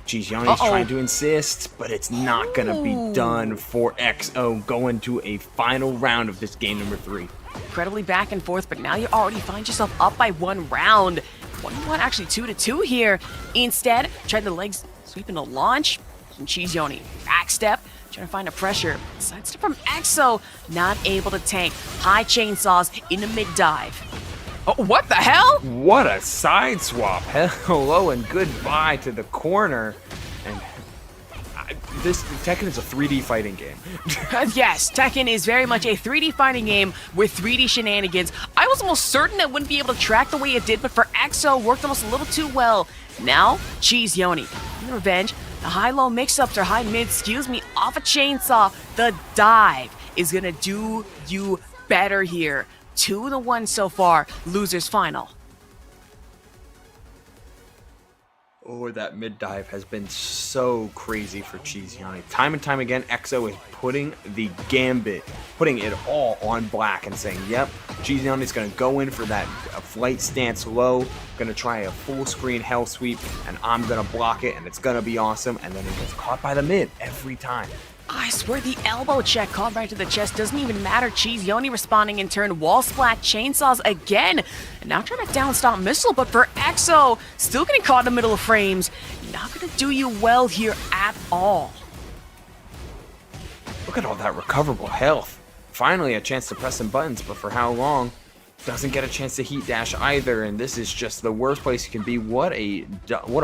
CheeseYoni is trying to insist, but it's not gonna be done for EXO going to a final round of this game number 3. Incredibly back and forth, but now you already find yourself up by 1 round. 1-1, actually 2-2 here. Instead, try the legs sweep into launch from CheeseYoni. Back step, trying to find a pressure. Sidestep from EXO, not able to tank. High chainsaws in the mid dive. Oh, what the hell? What a side swap. Hello and goodbye to the corner. And this Tekken is a 3D fighting game. Yes, Tekken is very much a 3D fighting game with 3D shenanigans. I was almost certain it wouldn't be able to track the way it did, but for EXO, worked almost a little too well. Now, CheeseYoni, in revenge, the high-low mix-ups, or high-mid, off a chainsaw. The dive is gonna do you better here. 2-1 so far, losers final. Oh, that mid dive has been so crazy for CheeseYoni. Time and time again, EXO is putting the gambit, putting it all on black and saying, yep, CheeseYoni is going to go in for that flight stance low, going to try a full screen hell sweep, and I'm going to block it, and it's going to be awesome, and then it gets caught by the mid every time. I swear the elbow check called right to the chest doesn't even matter. CheeseYoni responding in turn. Wall splat chainsaws again. And now trying to down stop missile, but for EXO, still getting caught in the middle of frames. Not gonna do you well here at all. Look at all that recoverable health. Finally a chance to press some buttons, but for how long? Doesn't get a chance to heat dash either, and this is just the worst place you can be. What a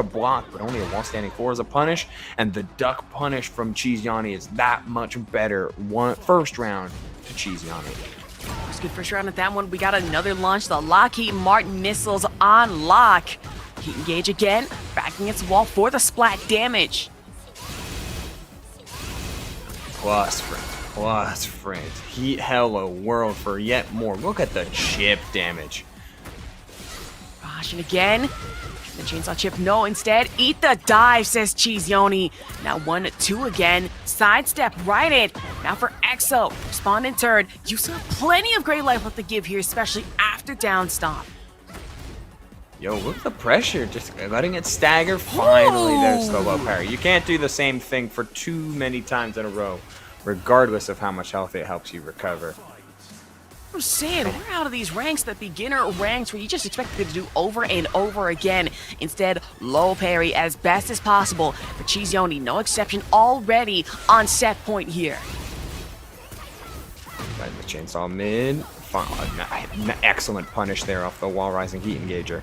block, but only a wall standing 4 as a punish, and the duck punish from CheeseYoni is that much better. First round to CheeseYoni. It's good first round at that one. We got another launch, the Lockheed Martin missiles on lock. Heat engage again, backing its wall for the splat damage. Plus friends. Heat hello world for yet more. Look at the chip damage. Rushing again. The chainsaw chip, no, instead, eat the dive, says CheeseYoni. Now 1-2 again. Sidestep right in. Now for EXO. Respond in turn. You still have plenty of great life left to give here, especially after down stomp. Yo, look at the pressure. Just letting it stagger. Finally, there's the low parry. You can't do the same thing for too many times in a row, regardless of how much health it helps you recover. I'm saying, we're out of these ranks, the beginner ranks, where you just expect it to do over and over again. Instead, low parry as best as possible. For CheeseYoni, no exception, already on set point here. Right in the chainsaw mid. Excellent punish there off the wall rising heat engager.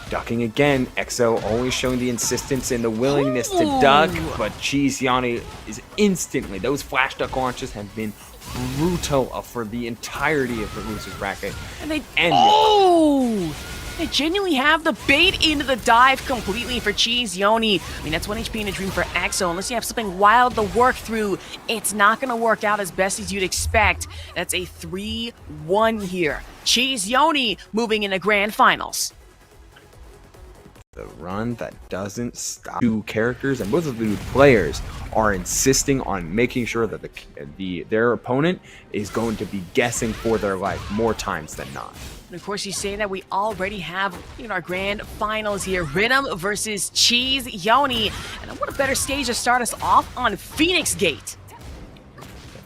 Ducking again. EXO always showing the insistence and the willingness to duck, but CheeseYoni is instantly. Those flash duck launches have been brutal for the entirety of the losers bracket. And they genuinely have the bait into the dive completely for CheeseYoni. I mean, that's 1 HP in a dream for EXO. Unless you have something wild to work through, it's not going to work out as best as you'd expect. That's a 3-1 here. CheeseYoni moving into grand finals. The run that doesn't stop. Two characters and both of the players are insisting on making sure that their opponent is going to be guessing for their life more times than not. And of course, he's saying that we already have our grand finals here. Riddum versus CheeseYoni. And what a better stage to start us off on Phoenix Gate.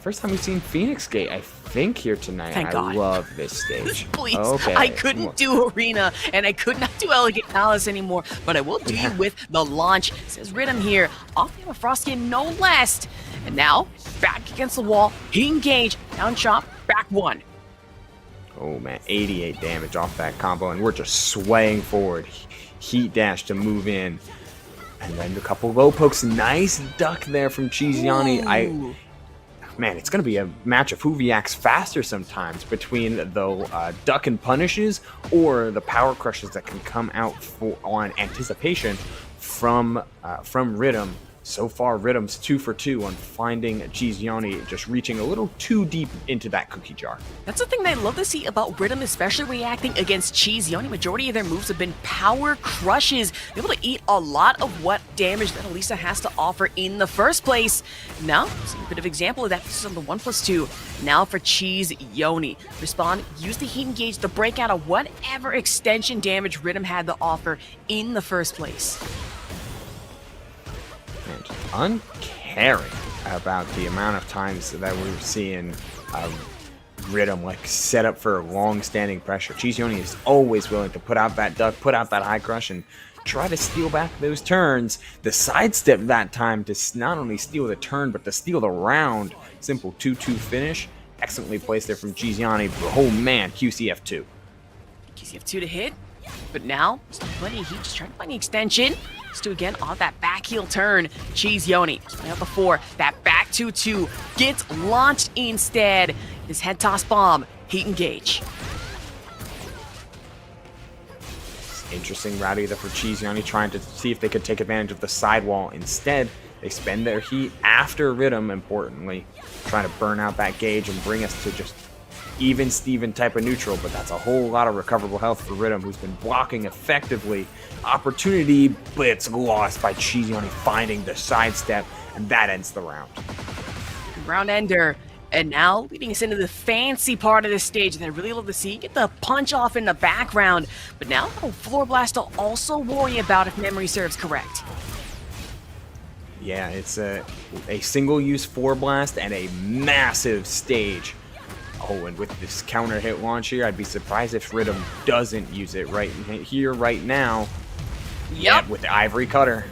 First time we've seen Phoenix Gate, I think here tonight. Thank God. I love this stage. Please, Okay. I couldn't do Arena, and I could not do Elegant Palace anymore, but I will do you with the launch. Says Riddum here, off the Froskin, no less. And now, back against the wall, he engaged, down chop, back one. Oh man, 88 damage off that combo, and we're just swaying forward. Heat dash to move in. And then a couple low pokes. Nice duck there from CheeseYoni. Man, it's going to be a match of who reacts faster sometimes between the duck and punishes or the power crushes that can come out on anticipation from Riddum. So far, Riddum's 2 for 2 on finding CheeseYoni just reaching a little too deep into that cookie jar. That's the thing that I love to see about Riddum, especially reacting against CheeseYoni. Majority of their moves have been power crushes, able to eat a lot of what damage that Alisa has to offer in the first place. Now, see a bit of example of that. This is on the 1+2. Now for CheeseYoni. Respond, use the heat engage to break out of whatever extension damage Riddum had to offer in the first place. And uncaring about the amount of times that we're seeing Riddum like set up for long-standing pressure. CheeseYoni is always willing to put out that duck, put out that high crush, and try to steal back those turns. The sidestep that time to not only steal the turn, but to steal the round. Simple 2-2 finish. Excellently placed there from CheeseYoni. Oh man, QCF2. QCF2 to hit, but now, still plenty of heat, just trying to find the extension. Let's do again on that back heel turn. CheeseYoni, playing out the 4, that back 2-2 gets launched instead. His head toss bomb, heat engage. Interesting route either for CheeseYoni, trying to see if they could take advantage of the sidewall. Instead, they spend their heat after Riddum, importantly, trying to burn out that gauge and bring us to just even Steven type of neutral, but that's a whole lot of recoverable health for Riddum, who's been blocking effectively. Opportunity, but it's lost by CheeseYoni finding the sidestep, and that ends the round. Round ender. And now, leading us into the fancy part of this stage that I really love to see. Get the punch off in the background. But now, a floor blast to also worry about if memory serves correct. Yeah, it's a single-use 4-blast and a massive stage. Oh, and with this counter hit launch here, I'd be surprised if Riddum doesn't use it right here, right now. Yep. With the Ivory Cutter.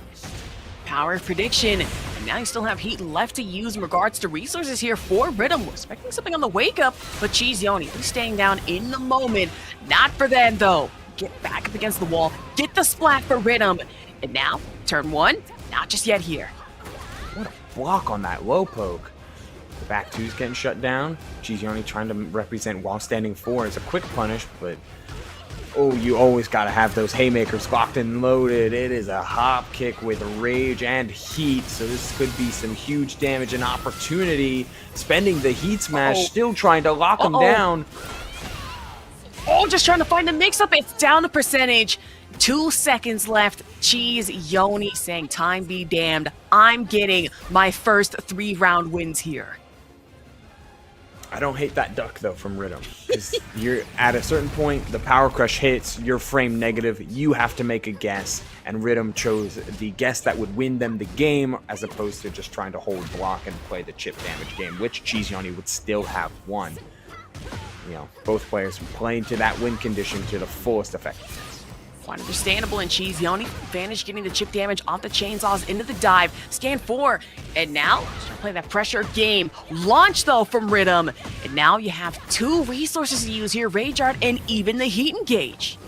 Power prediction. And now you still have heat left to use in regards to resources here for Riddum. We're expecting something on the wake up, but CheeseYoni, he's staying down in the moment. Not for them, though. Get back up against the wall. Get the splat for Riddum. And now, turn 1, not just yet here. What a block on that low poke. The back 2's getting shut down. CheeseYoni trying to represent while standing 4 as a quick punish, but oh, you always got to have those haymakers locked and loaded. It is a hop kick with rage and heat, so this could be some huge damage and opportunity. Spending the heat smash, still trying to lock him down. Oh, just trying to find the mix-up. It's down the percentage. 2 seconds left. CheeseYoni saying, time be damned. I'm getting my first 3-round wins here. I don't hate that duck, though, from Riddum. Because you're at a certain point, the power crush hits, you're frame negative, you have to make a guess. And Riddum chose the guess that would win them the game, as opposed to just trying to hold block and play the chip damage game, which CheeseYoni would still have won. You know, both players playing to that win condition to the fullest effect. Quite understandable, and CheeseYoni advantage getting the chip damage off the chainsaws into the dive. Scan 4, and now trying to play that pressure game. Launch though from Riddum, and now you have 2 resources to use here, Rage Art and even the heat engage.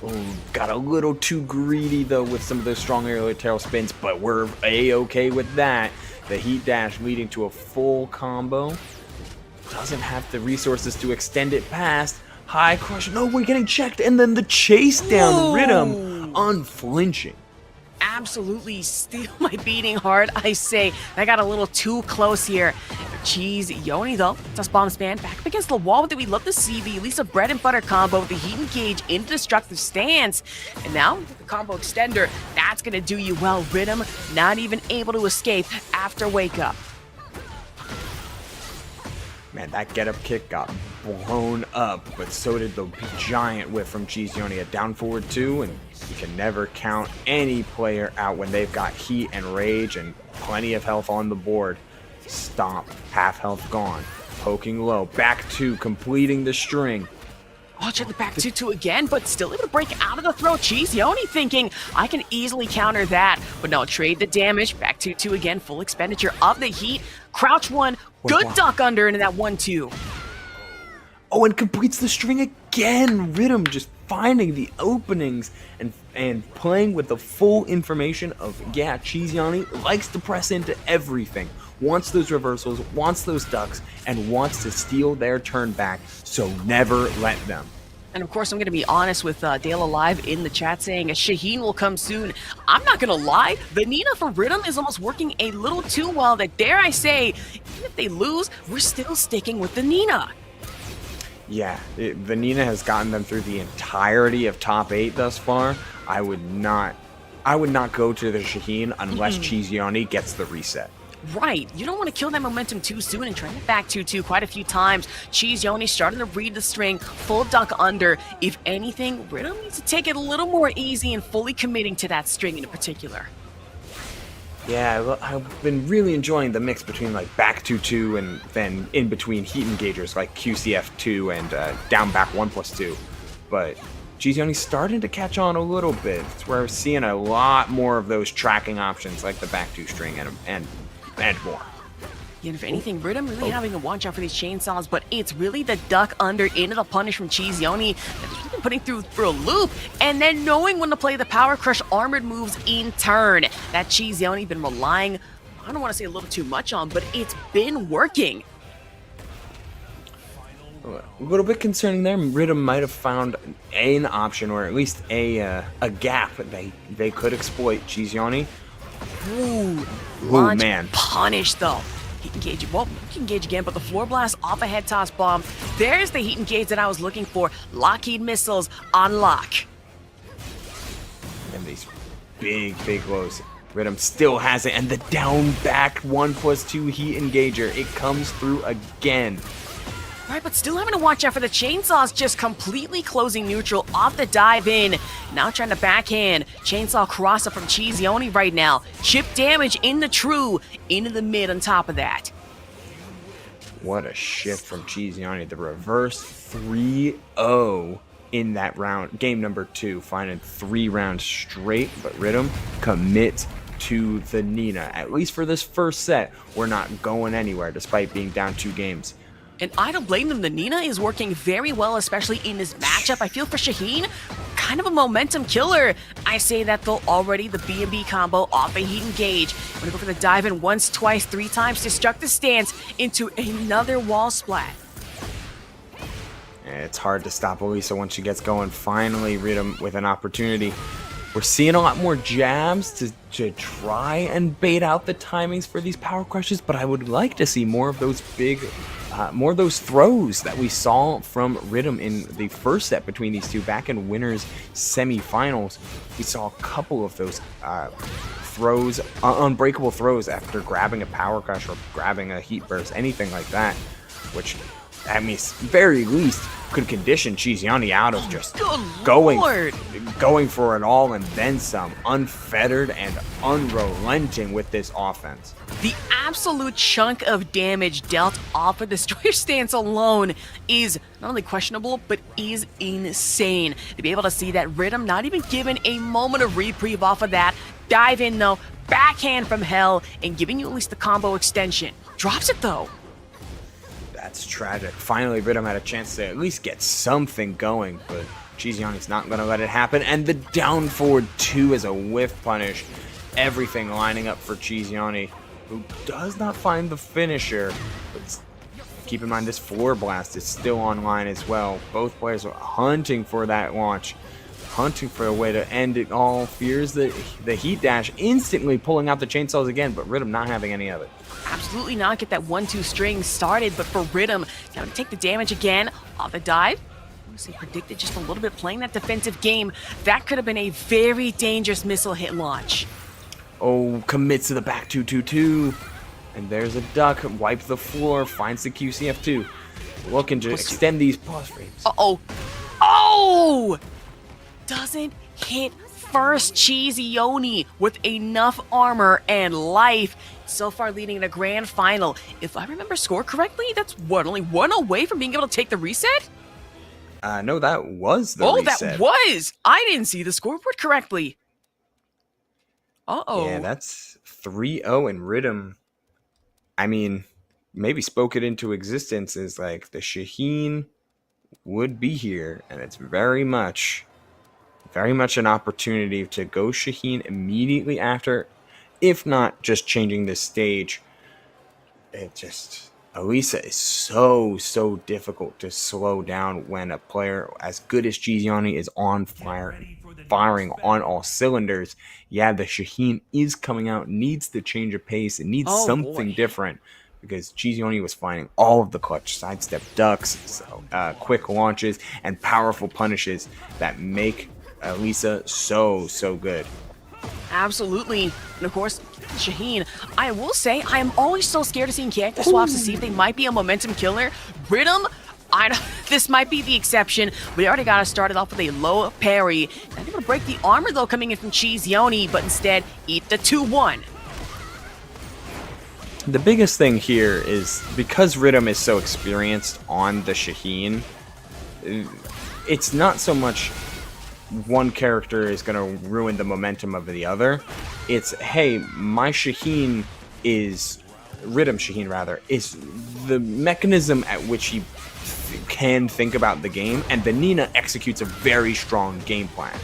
Oh, got a little too greedy though with some of those strong aerial tail spins, but we're a-okay with that. The heat dash leading to a full combo. Doesn't have the resources to extend it past. High crush, no, we're getting checked, and then the chase down Riddum, unflinching. Absolutely steal my beating heart, I say. That got a little too close here. CheeseYoni though, does bomb span back up against the wall, but we love to see the Alisa bread and butter combo with the heat engage into destructive stance. And now, the combo extender, that's gonna do you well. Riddum not even able to escape after wake up. Man, that get-up kick got blown up, but so did the giant whip from CheeseYoni. A down forward 2, and you can never count any player out when they've got heat and rage and plenty of health on the board. Stomp, half health gone. poking low. Back 2, completing the string. Oh, check the back 2-2 again, but still able to break out of the throw. CheeseYoni thinking, I can easily counter that. But no, trade the damage. Back 2-2 again, full expenditure of the heat. Crouch 1, good duck under into that 1-2. Oh, and completes the string again. Riddum just finding the openings and playing with the full information of, yeah, CheeseYoni likes to press into everything. Wants those reversals, wants those ducks, and wants to steal their turn back, so never let them. And of course, I'm going to be honest with Dale Alive in the chat saying Shaheen will come soon. I'm not going to lie, the Nina for Riddum is almost working a little too well that, dare I say, even if they lose, we're still sticking with the Nina. Yeah, the Nina has gotten them through the entirety of top 8 thus far. I would not go to the Shaheen unless CheeseYoni gets the reset. Right, you don't want to kill that momentum too soon and trying it back 2-2 quite a few times. CheeseYoni starting to read the string, full duck under. If anything, Riddum needs to take it a little more easy and fully committing to that string in particular. Yeah, I've been really enjoying the mix between like back 2-2 and then in between heat engagers like QCF2 and down back 1+2. But CheeseYoni's starting to catch on a little bit. It's where we're seeing a lot more of those tracking options like the back 2 string and more. Yeah, and if anything, Riddum really having to watch out for these chainsaws, but it's really the duck under into the punish from CheeseYoni that's really been putting through for a loop, and then knowing when to play the Power Crush armored moves in turn. That CheeseYoni been relying, I don't want to say a little too much on, but it's been working. A little bit concerning there. Riddum might have found an option, or at least a gap they could exploit. CheeseYoni. Ooh, launch man. Punish though. Heat engage, well, you can engage again, but the floor blast off a head toss bomb. There's the heat engage that I was looking for. Lockheed missiles on lock. And these big lows. Riddum still has it, and the down back 1+2 heat engager. It comes through again. Right, but still having to watch out for the chainsaws, just completely closing neutral off the dive in. Now trying to backhand. Chainsaw cross up from CheeseYoni right now. Chip damage in the true, into the mid on top of that. What a shift from CheeseYoni. The reverse 3-0 in that round. Game number 2, finding 3 rounds straight, but Riddum commits to the Nina. At least for this first set, we're not going anywhere despite being down 2 games. And I don't blame them. The Nina is working very well, especially in this matchup. I feel for Shaheen, kind of a momentum killer. I say that though already, the B&B combo off a heat engage. I'm gonna go for the dive in once, twice, 3 times, destruct the stance into another wall splat. It's hard to stop Alisa once she gets going. Finally, Riddum with an opportunity. We're seeing a lot more jabs to try and bait out the timings for these power crushes, but I would like to see more of those more of those throws that we saw from Riddum in the first set between these two back in winners semifinals. We saw a couple of those throws, unbreakable throws after grabbing a power crush or grabbing a heat burst, anything like that, which at very least could condition CheeseYoni out of just going for it all and then some, unfettered and unrelenting with this offense. The absolute chunk of damage dealt off of Destroyer stance alone is not only questionable, but is insane. To be able to see that Riddum not even given a moment of reprieve off of that, dive in though, backhand from hell, and giving you at least the combo extension. Drops it though. That's tragic. Finally, Riddum had a chance to at least get something going, but CheeseYoni's not going to let it happen. And the down forward 2 as a whiff punish. Everything lining up for CheeseYoni, who does not find the finisher. But keep in mind, this floor blast is still online as well. Both players are hunting for that launch, hunting for a way to end it all. Fears the heat dash, instantly pulling out the chainsaws again, but Riddum not having any of it. Absolutely not get that 1-2 string started, but for Riddum, now to take the damage again off the dive. Honestly, predicted just a little bit playing that defensive game. That could have been a very dangerous missile hit launch. Oh, commits to the back 2-2-2. And there's a duck, wipe the floor, finds the QCF2. Looking to extend these pause frames. Uh-oh. Oh! Doesn't hit first CheeseYoni with enough armor and life. So far leading in a grand final. If I remember score correctly, that's what, only one away from being able to take the reset? No, that was the reset. reset. That was! I didn't see the scoreboard correctly. Uh-oh. Yeah, that's 3-0 and Riddum. I mean, maybe spoke it into existence as like the Shaheen would be here, and it's very much an opportunity to go Shaheen immediately after, if not just changing the stage. It just, Alisa is so difficult to slow down when a player as good as CheeseYoni is on fire, firing on all cylinders. Yeah, the Shaheen is coming out, needs to change a pace, it needs something different, because CheeseYoni was finding all of the clutch sidestep ducks, quick launches, and powerful punishes that make Alisa so good. Absolutely. And of course, Shaheen, I will say, I am always so scared of seeing character swaps to see if they might be a momentum killer. Riddum, this might be the exception. We already got us started off with a low parry. Not able to break the armor, though, coming in from CheeseYoni, but instead eat the 2-1. The biggest thing here is, because Riddum is so experienced on the Shaheen, it's not so much one character is going to ruin the momentum of the other. It's, hey, my Shaheen is, Riddum Shaheen rather, is the mechanism at which he can think about the game, and the Nina executes a very strong game plan.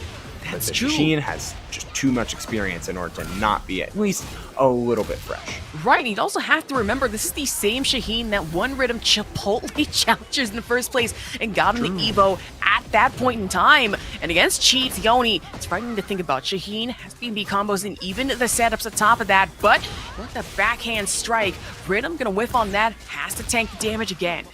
But the Shaheen has just too much experience in order to not be at least a little bit fresh. Right, and you'd also have to remember, this is the same Shaheen that won Riddum Chipotle challengers in the first place and got him the Evo at that point in time. And against CheeseYoni, it's frightening to think about. Shaheen has BB combos and even the setups on top of that, but with the backhand strike, Riddum gonna whiff on that, has to tank the damage again.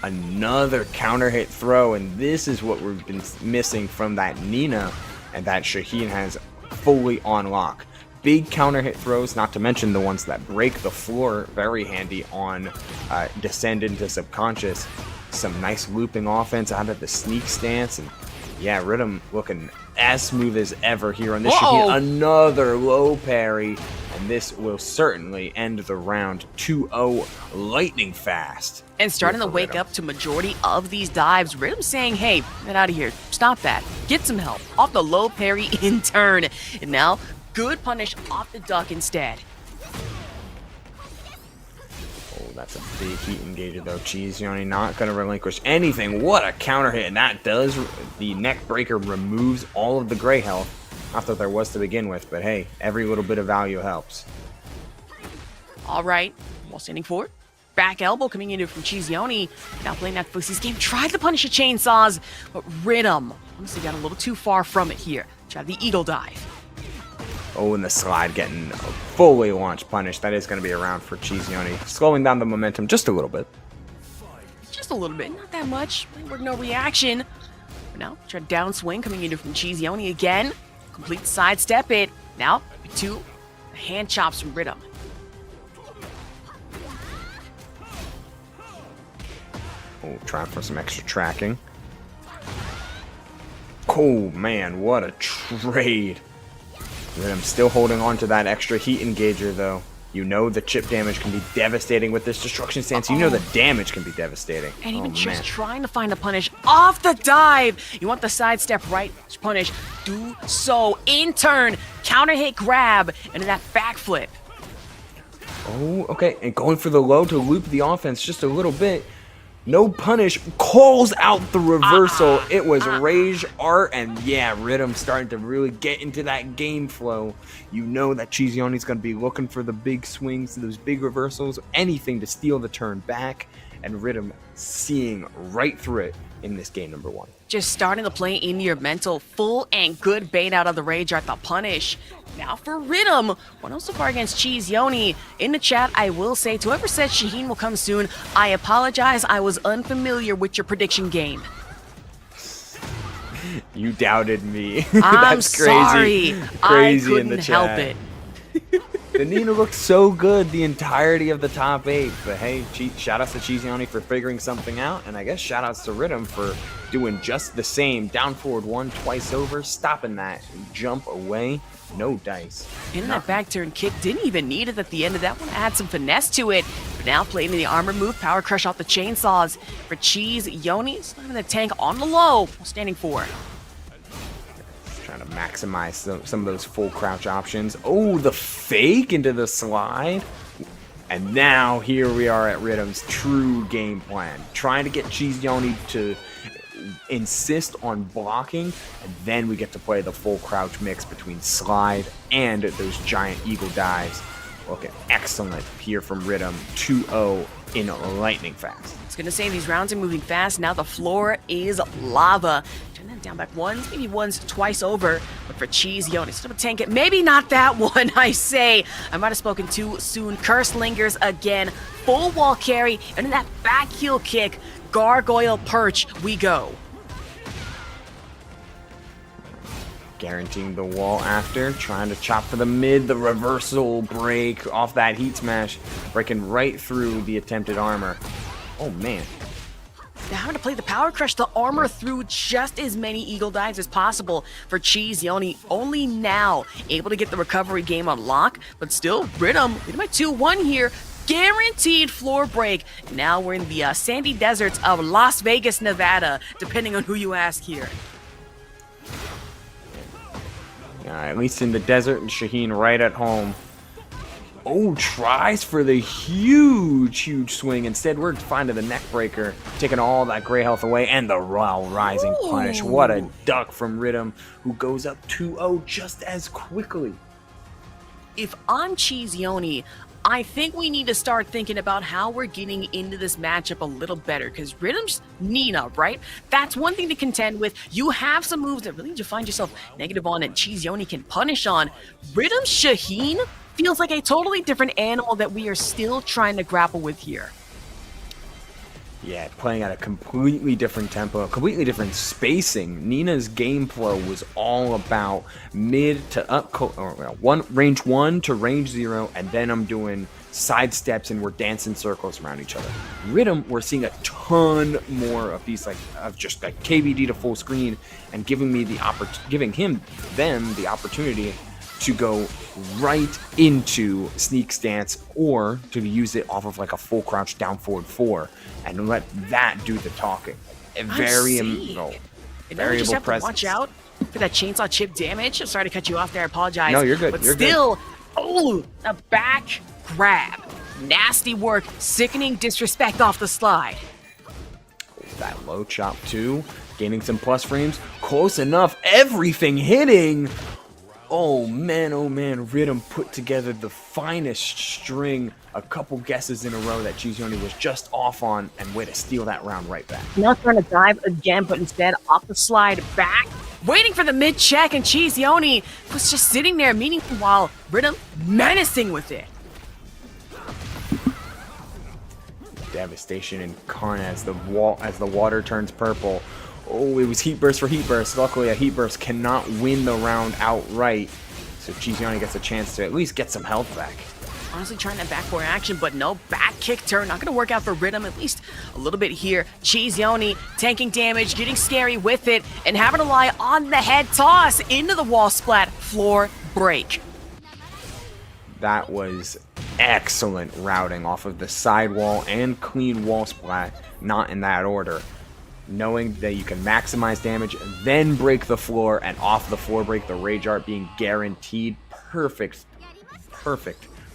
Another counter hit throw, and this is what we've been missing from that Nina, and that Shaheen has fully on lock. Big counter hit throws, not to mention the ones that break the floor, very handy on descend into subconscious. Some nice looping offense out of the sneak stance, and yeah, Riddum looking as smooth as ever here on this Shaheen. Another low parry, and this will certainly end the round 2-0 lightning fast. And starting to wake up to majority of these dives, Riddum saying, hey, get out of here, stop that, get some help, off the low parry in turn. And now, good punish off the duck instead. Oh, that's a big heat engager though. CheeseYoni not going to relinquish anything. What a counter hit, and that does, the neck breaker removes all of the gray health. Not that there was to begin with, but hey, every little bit of value helps. All right, while standing forward. Back elbow coming into from CheeseYoni. Now playing that Fusi's game. Tried to punish the chainsaws, but Riddum honestly got a little too far from it here. Tried the eagle dive. Oh, and the slide getting fully launch punish. That is going to be around for CheeseYoni. Slowing down the momentum just a little bit. Just a little bit, not that much. No reaction. But now, try to downswing coming into from CheeseYoni again. Complete sidestep it. Now, 2 hand chops from Riddum. Oh, trying for some extra tracking. Oh, man, what a trade. Riddum still holding on to that extra heat engager, though. You know the chip damage can be devastating with this destruction stance. You know the damage can be devastating. And even just trying to find a punish off the dive. You want the sidestep right punish. Do so. In turn, counter hit grab, and then that backflip. Oh, okay. And going for the low to loop the offense just a little bit. No punish, calls out the reversal. It was rage art, and yeah, Riddum starting to really get into that game flow. You know that CheeseYoni's going to be looking for the big swings, those big reversals, anything to steal the turn back, and Riddum seeing right through it in this game number 1. Just starting to play into your mental, full and good bait out of the rage art, the punish. Now for Riddum, 1-0 so far against CheeseYoni. In the chat, I will say to whoever said Shaheen will come soon, I apologize, I was unfamiliar with your prediction game. You doubted me. I'm That's crazy. sorry. Crazy I in the couldn't chat. help it. The Nina looked so good the entirety of the top 8, but hey, shoutouts to CheeseYoni for figuring something out, and I guess shoutouts to Riddum for doing just the same. Down forward 1 twice over, stopping that jump away, no dice. And that back turn kick didn't even need it at the end of that one. Add some finesse to it. But now playing the armor move, power crush off the chainsaws. For CheeseYoni, slamming the tank on the low, standing 4. Trying to maximize some of those full crouch options. Oh, the fake into the slide. And now here we are at Riddum's true game plan. Trying to get CheeseYoni to insist on blocking, and then we get to play the full crouch mix between slide and those giant eagle dives. Looking excellent here from Riddum. 2-0 in lightning fast. It's gonna say these rounds are moving fast. Now the floor is lava. Turn that down back once, maybe once, twice over. But for CheeseYoni, still a tank it. Maybe not that one, I say. I might have spoken too soon. Curse lingers again. Full wall carry, and in that back heel kick, gargoyle perch, we go. Guaranteeing the wall after, trying to chop for the mid, the reversal break off that heat smash, breaking right through the attempted armor. Oh man. Now having to play the power crush, the armor through just as many eagle dives as possible for CheeseYoni. Only now able to get the recovery game on lock, but still Riddum leading by 2-1 here. Guaranteed floor break. Now we're in the sandy deserts of Las Vegas, Nevada, depending on who you ask here. At least in the desert, and Shaheen right at home. Oh, tries for the huge swing. Instead, we're finding the neck breaker, taking all that gray health away, and the raw rising punish. What a duck from Riddum, who goes up 2-0 just as quickly. If I'm CheeseYoni, I think we need to start thinking about how we're getting into this matchup a little better, because Riddum's Nina, right? That's one thing to contend with. You have some moves that really need to find yourself negative on and CheeseYoni can punish on. Riddum's Shaheen feels like a totally different animal that we are still trying to grapple with here. Yeah, playing at a completely different tempo, a completely different spacing. Nina's game flow was all about mid to up, range 1 to range 0, and then I'm doing side steps and we're dancing circles around each other. Riddum, we're seeing a ton more of these, of just like KBD to full screen, and giving him the opportunity to go right into sneak stance, or to use it off of like a full crouch down forward 4 and let that do the talking. A variable presence. Watch out for that chainsaw chip damage. I'm sorry to cut you off there. I apologize. No, you're good. But you're still, good. Oh, a back grab. Nasty work. Sickening disrespect off the slide. That low chop too. Gaining some plus frames. Close enough. Everything hitting. Oh man, Riddum put together the finest string, a couple guesses in a row that CheeseYoni was just off on, and way to steal that round right back. Now trying to dive again, but instead off the slide back, waiting for the mid check, and CheeseYoni was just sitting there, meanwhile Riddum menacing with it. Devastation incarnate as the water turns purple. Oh, it was Heat Burst for Heat Burst. Luckily, a Heat Burst cannot win the round outright, so CheeseYoni gets a chance to at least get some health back. Honestly trying that back four action, but no back kick turn. Not going to work out for Riddum, at least a little bit here. CheeseYoni tanking damage, getting scary with it, and having to lie on the head toss into the wall splat. Floor break. That was excellent routing off of the sidewall and clean wall splat, not in that order. Knowing that you can maximize damage, then break the floor, and off the floor break, the Rage Art being guaranteed. Perfect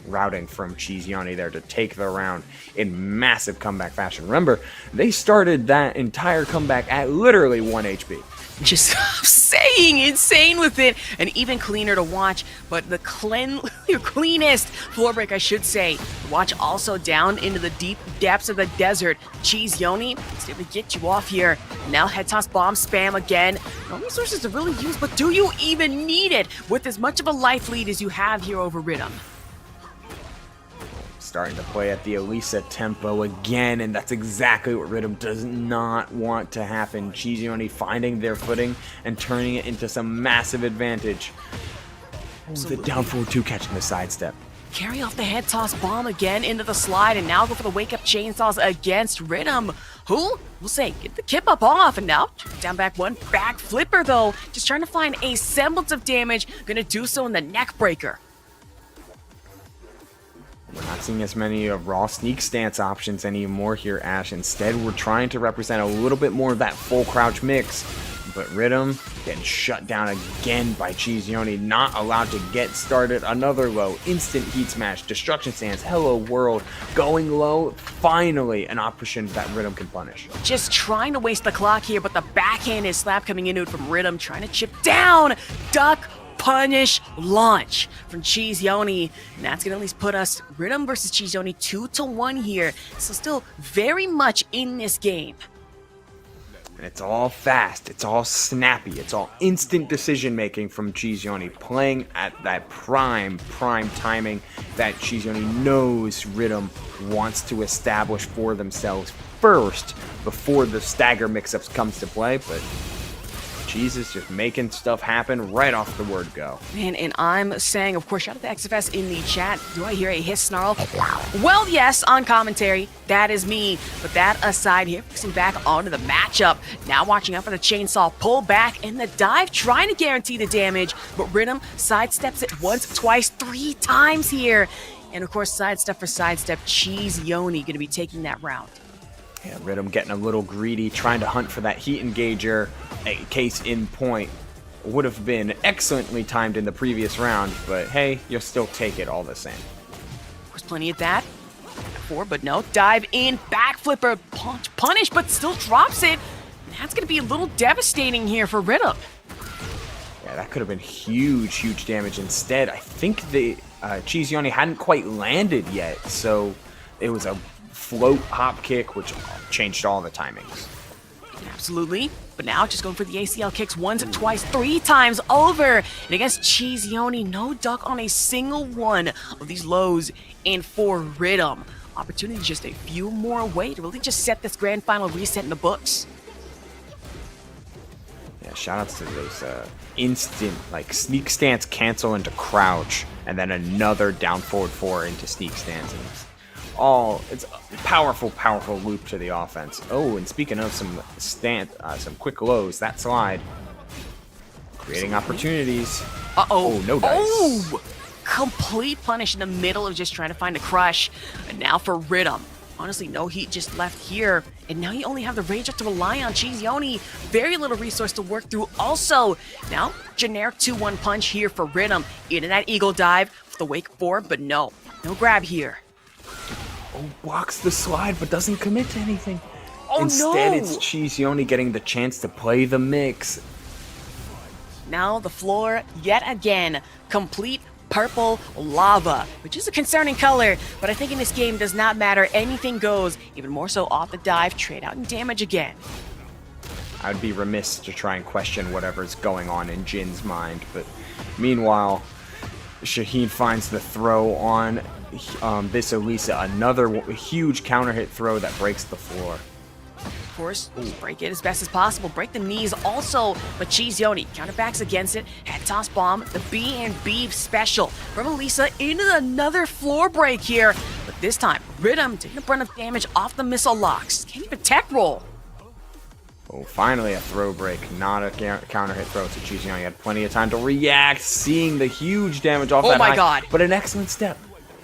routing from CheeseYoni there to take the round in massive comeback fashion. Remember, they started that entire comeback at literally 1 HP. Just saying, insane with it, and even cleaner to watch, but the cleanest floor break, I should say. Watch also down into the deep depths of the desert. CheeseYoni is able to get you off here. Now head toss bomb spam again. No resources to really use, but do you even need it with as much of a life lead as you have here over Riddum? Starting to play at the Alisa tempo again, and that's exactly what Riddum does not want to happen. CheeseYoni finding their footing and turning it into some massive advantage. The down forward 2 catching the sidestep. Carry off the head toss bomb again into the slide, and now go for the wake up chainsaws against Riddum, who we'll say get the kip up off, and now down back 1 back flipper though, just trying to find a semblance of damage, gonna do so in the neck breaker. We're not seeing as many raw sneak stance options anymore here, Ash. Instead, we're trying to represent a little bit more of that full crouch mix. But Riddum getting shut down again by CheeseYoni, not allowed to get started. Another low, instant heat smash, destruction stance, hello world, going low. Finally, an option that Riddum can punish. Just trying to waste the clock here, but the backhand is slap coming into it from Riddum, trying to chip down, duck, punish, launch from CheeseYoni. And that's going to at least put us, Riddum versus CheeseYoni, 2-1 here. So still very much in this game. And it's all fast, it's all snappy, it's all instant decision making from CheeseYoni, playing at that prime timing that CheeseYoni knows Riddum wants to establish for themselves first before the stagger mix-ups comes to play. But Cheese is just making stuff happen right off the word go. Man, and I'm saying, of course, shout out to XFS in the chat. Do I hear a hiss snarl? Well, yes, on commentary, that is me. But that aside here, fixing back onto the matchup. Now watching out for the chainsaw pull back and the dive, trying to guarantee the damage. But Riddum sidesteps it once, twice, 3 times here. And of course, sidestep for sidestep, CheeseYoni gonna be taking that round. Yeah, Riddum getting a little greedy, trying to hunt for that heat engager. A case in point would have been excellently timed in the previous round, but hey, you'll still take it all the same. There's plenty of that. 4, but no. Dive in, back flipper, punish, but still drops it. And that's going to be a little devastating here for Riddum. Yeah, that could have been huge damage. Instead, I think the CheeseYoni hadn't quite landed yet, so it was a float hop kick, which changed all the timings. Absolutely. But now just going for the ACL kicks once, twice, 3 times over. And against CheeseYoni, no duck on a single one of these lows. And for Riddum, opportunity just a few more away to really just set this grand final reset in the books. Yeah, shoutouts to those instant, like, sneak stance cancel into crouch, and then another down forward 4 into sneak stance. And it's a powerful loop to the offense. Oh, and speaking of some quick lows, that slide creating opportunities. Oh, no dice. Oh, complete punish in the middle of just trying to find a crush. And now for Riddum. Honestly, no heat just left here. And now you only have the rage up to rely on. CheeseYoni, very little resource to work through. Also, now generic 2-1 punch here for Riddum. Into that eagle dive with the wake 4, but no grab here. Oh, blocks the slide, but doesn't commit to anything. Oh, Instead, no. it's CheeseYoni getting the chance to play the mix. Now the floor, yet again, complete purple lava, which is a concerning color, but I think in this game does not matter. Anything goes, even more so off the dive, trade out and damage again. I'd be remiss to try and question whatever's going on in Jin's mind, but meanwhile, Shaheen finds the throw on this Alisa, another huge counter hit throw that breaks the floor. Of course, just break it as best as possible. Break the knees also, but CheeseYoni counterbacks against it. Head toss bomb, the B&B special from Alisa into another floor break here. But this time, Riddum taking a brunt of damage off the missile locks. Can't even tech roll. Oh, finally a throw break, not a counter hit throw to CheeseYoni. Had plenty of time to react, seeing the huge damage off that Oh my high, god. But an excellent step.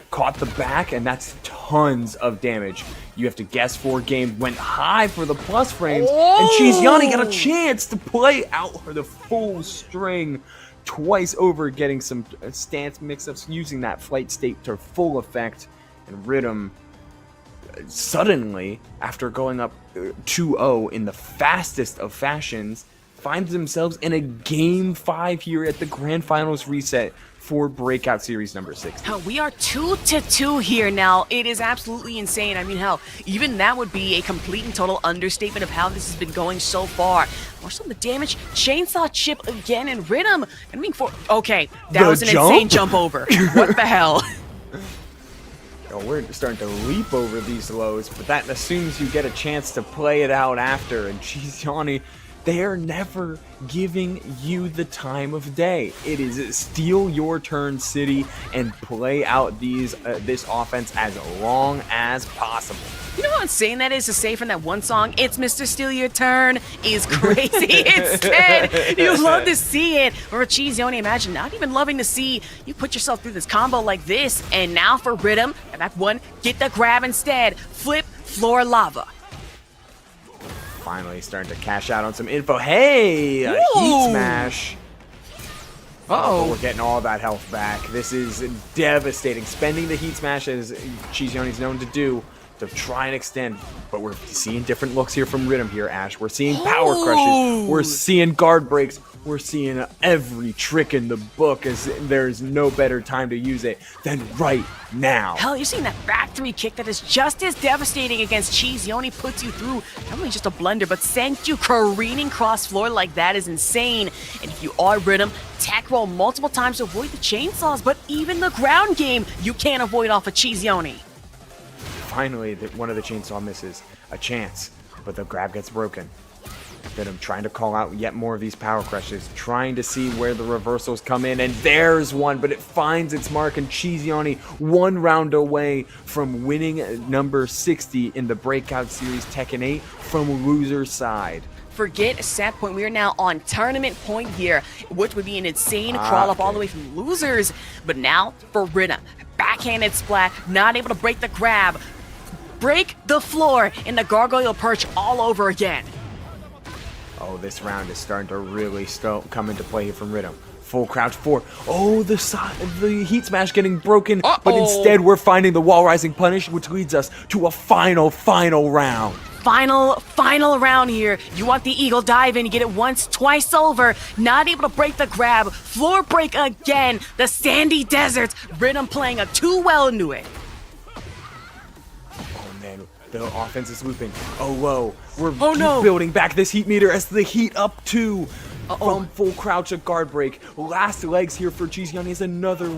Caught the back, and that's tons of damage. You have to guess for game, went high for the plus frames, and CheeseYoni got a chance to play out for the full string twice over, getting some stance mix-ups, using that flight state to full effect, and Riddum suddenly, after going up 2-0 in the fastest of fashions, finds themselves in a Game 5 here at the Grand Finals reset for Breakout Series number 6. Hell, we are 2-2 here now. It is absolutely insane. I mean, hell, even that would be a complete and total understatement of how this has been going so far. More so the damage. Chainsaw chip again, and Riddum. I mean, okay, that was an insane jump over. What the hell? We're starting to leap over these lows, but that assumes you get a chance to play it out after, and CheeseYoni They're never giving you the time of day. It is steal your turn city and play out this offense as long as possible. You know how insane that is to say from that one song, "It's Mr. Steal Your Turn" is crazy. Instead, you love to see it. Or CheeseYoni, imagine not even loving to see you put yourself through this combo like this. And now for Riddum, back one, get the grab instead. Flip, floor lava. Finally starting to cash out on some info. Hey, a heat smash. But we're getting all that health back. This is devastating. Spending the heat smash as CheeseYoni's known to do to try and extend. But we're seeing different looks here from Riddum here, Ash. We're seeing power crushes. We're seeing guard breaks. We're seeing every trick in the book as there's no better time to use it than right now. Hell, you're seeing that back three kick that is just as devastating against CheeseYoni, puts you through not only just a blunder, but sends you careening cross floor like that is insane. And if you are Riddum, tech roll multiple times to avoid the chainsaws, but even the ground game, you can't avoid off of CheeseYoni. Finally, one of the chainsaw misses. A chance, but the grab gets broken. Riddum trying to call out yet more of these power crushes, trying to see where the reversals come in, and there's one, but it finds its mark, and CheeseYoni 1 round away from winning number 60 in the Breakout Series Tekken 8 from loser's side. Forget set point. We are now on tournament point here, which would be an insane crawl up all the way from losers. But now for Riddum, backhanded splat, not able to break the grab, break the floor, and the gargoyle perch all over again. Oh, this round is starting to really come into play here from Riddum. Full crouch 4. Oh, the heat smash getting broken, but instead we're finding the wall rising punish, which leads us to a final round. Final round here. You want the eagle dive in, you get it once, twice over. Not able to break the grab. Floor break again. The sandy deserts. Riddum playing too well into it. Oh man, the offense is looping. Oh whoa, we're building back this heat meter as the heat up 2. From full crouch, a guard break. Last legs here for CheeseYoni is another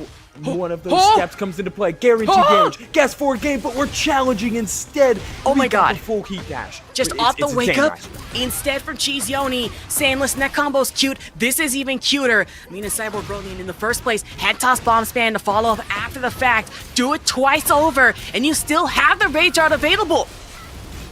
one of those steps comes into play. Guaranteed damage. Guess 4 game, but we're challenging instead. Oh my god. The full heat dash. Just off the wake up. Instead from CheeseYoni, Sandless neck combo's cute. This is even cuter. Mina Cyborg Rolling in the first place. Head toss bomb span to follow up after the fact. Do it twice over, and you still have the Rage Art available.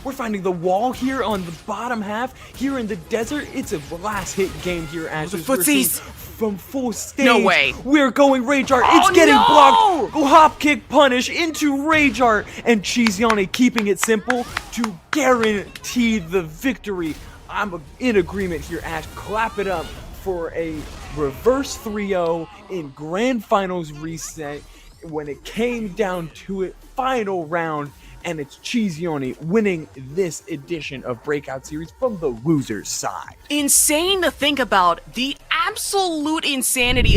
We're finding the wall here on the bottom half. Here in the desert, it's a last hit game here, Ash. The footsies. From full stage. No way. We're going Rage Art. It's getting blocked. Hop kick punish into Rage Art. And CheeseYoni keeping it simple to guarantee the victory. I'm in agreement here, Ash. Clap it up for a reverse 3-0 in Grand Finals reset. When it came down to it, final round. And it's CheeseYoni winning this edition of Breakout Series from the loser's side. Insane to think about the absolute insanity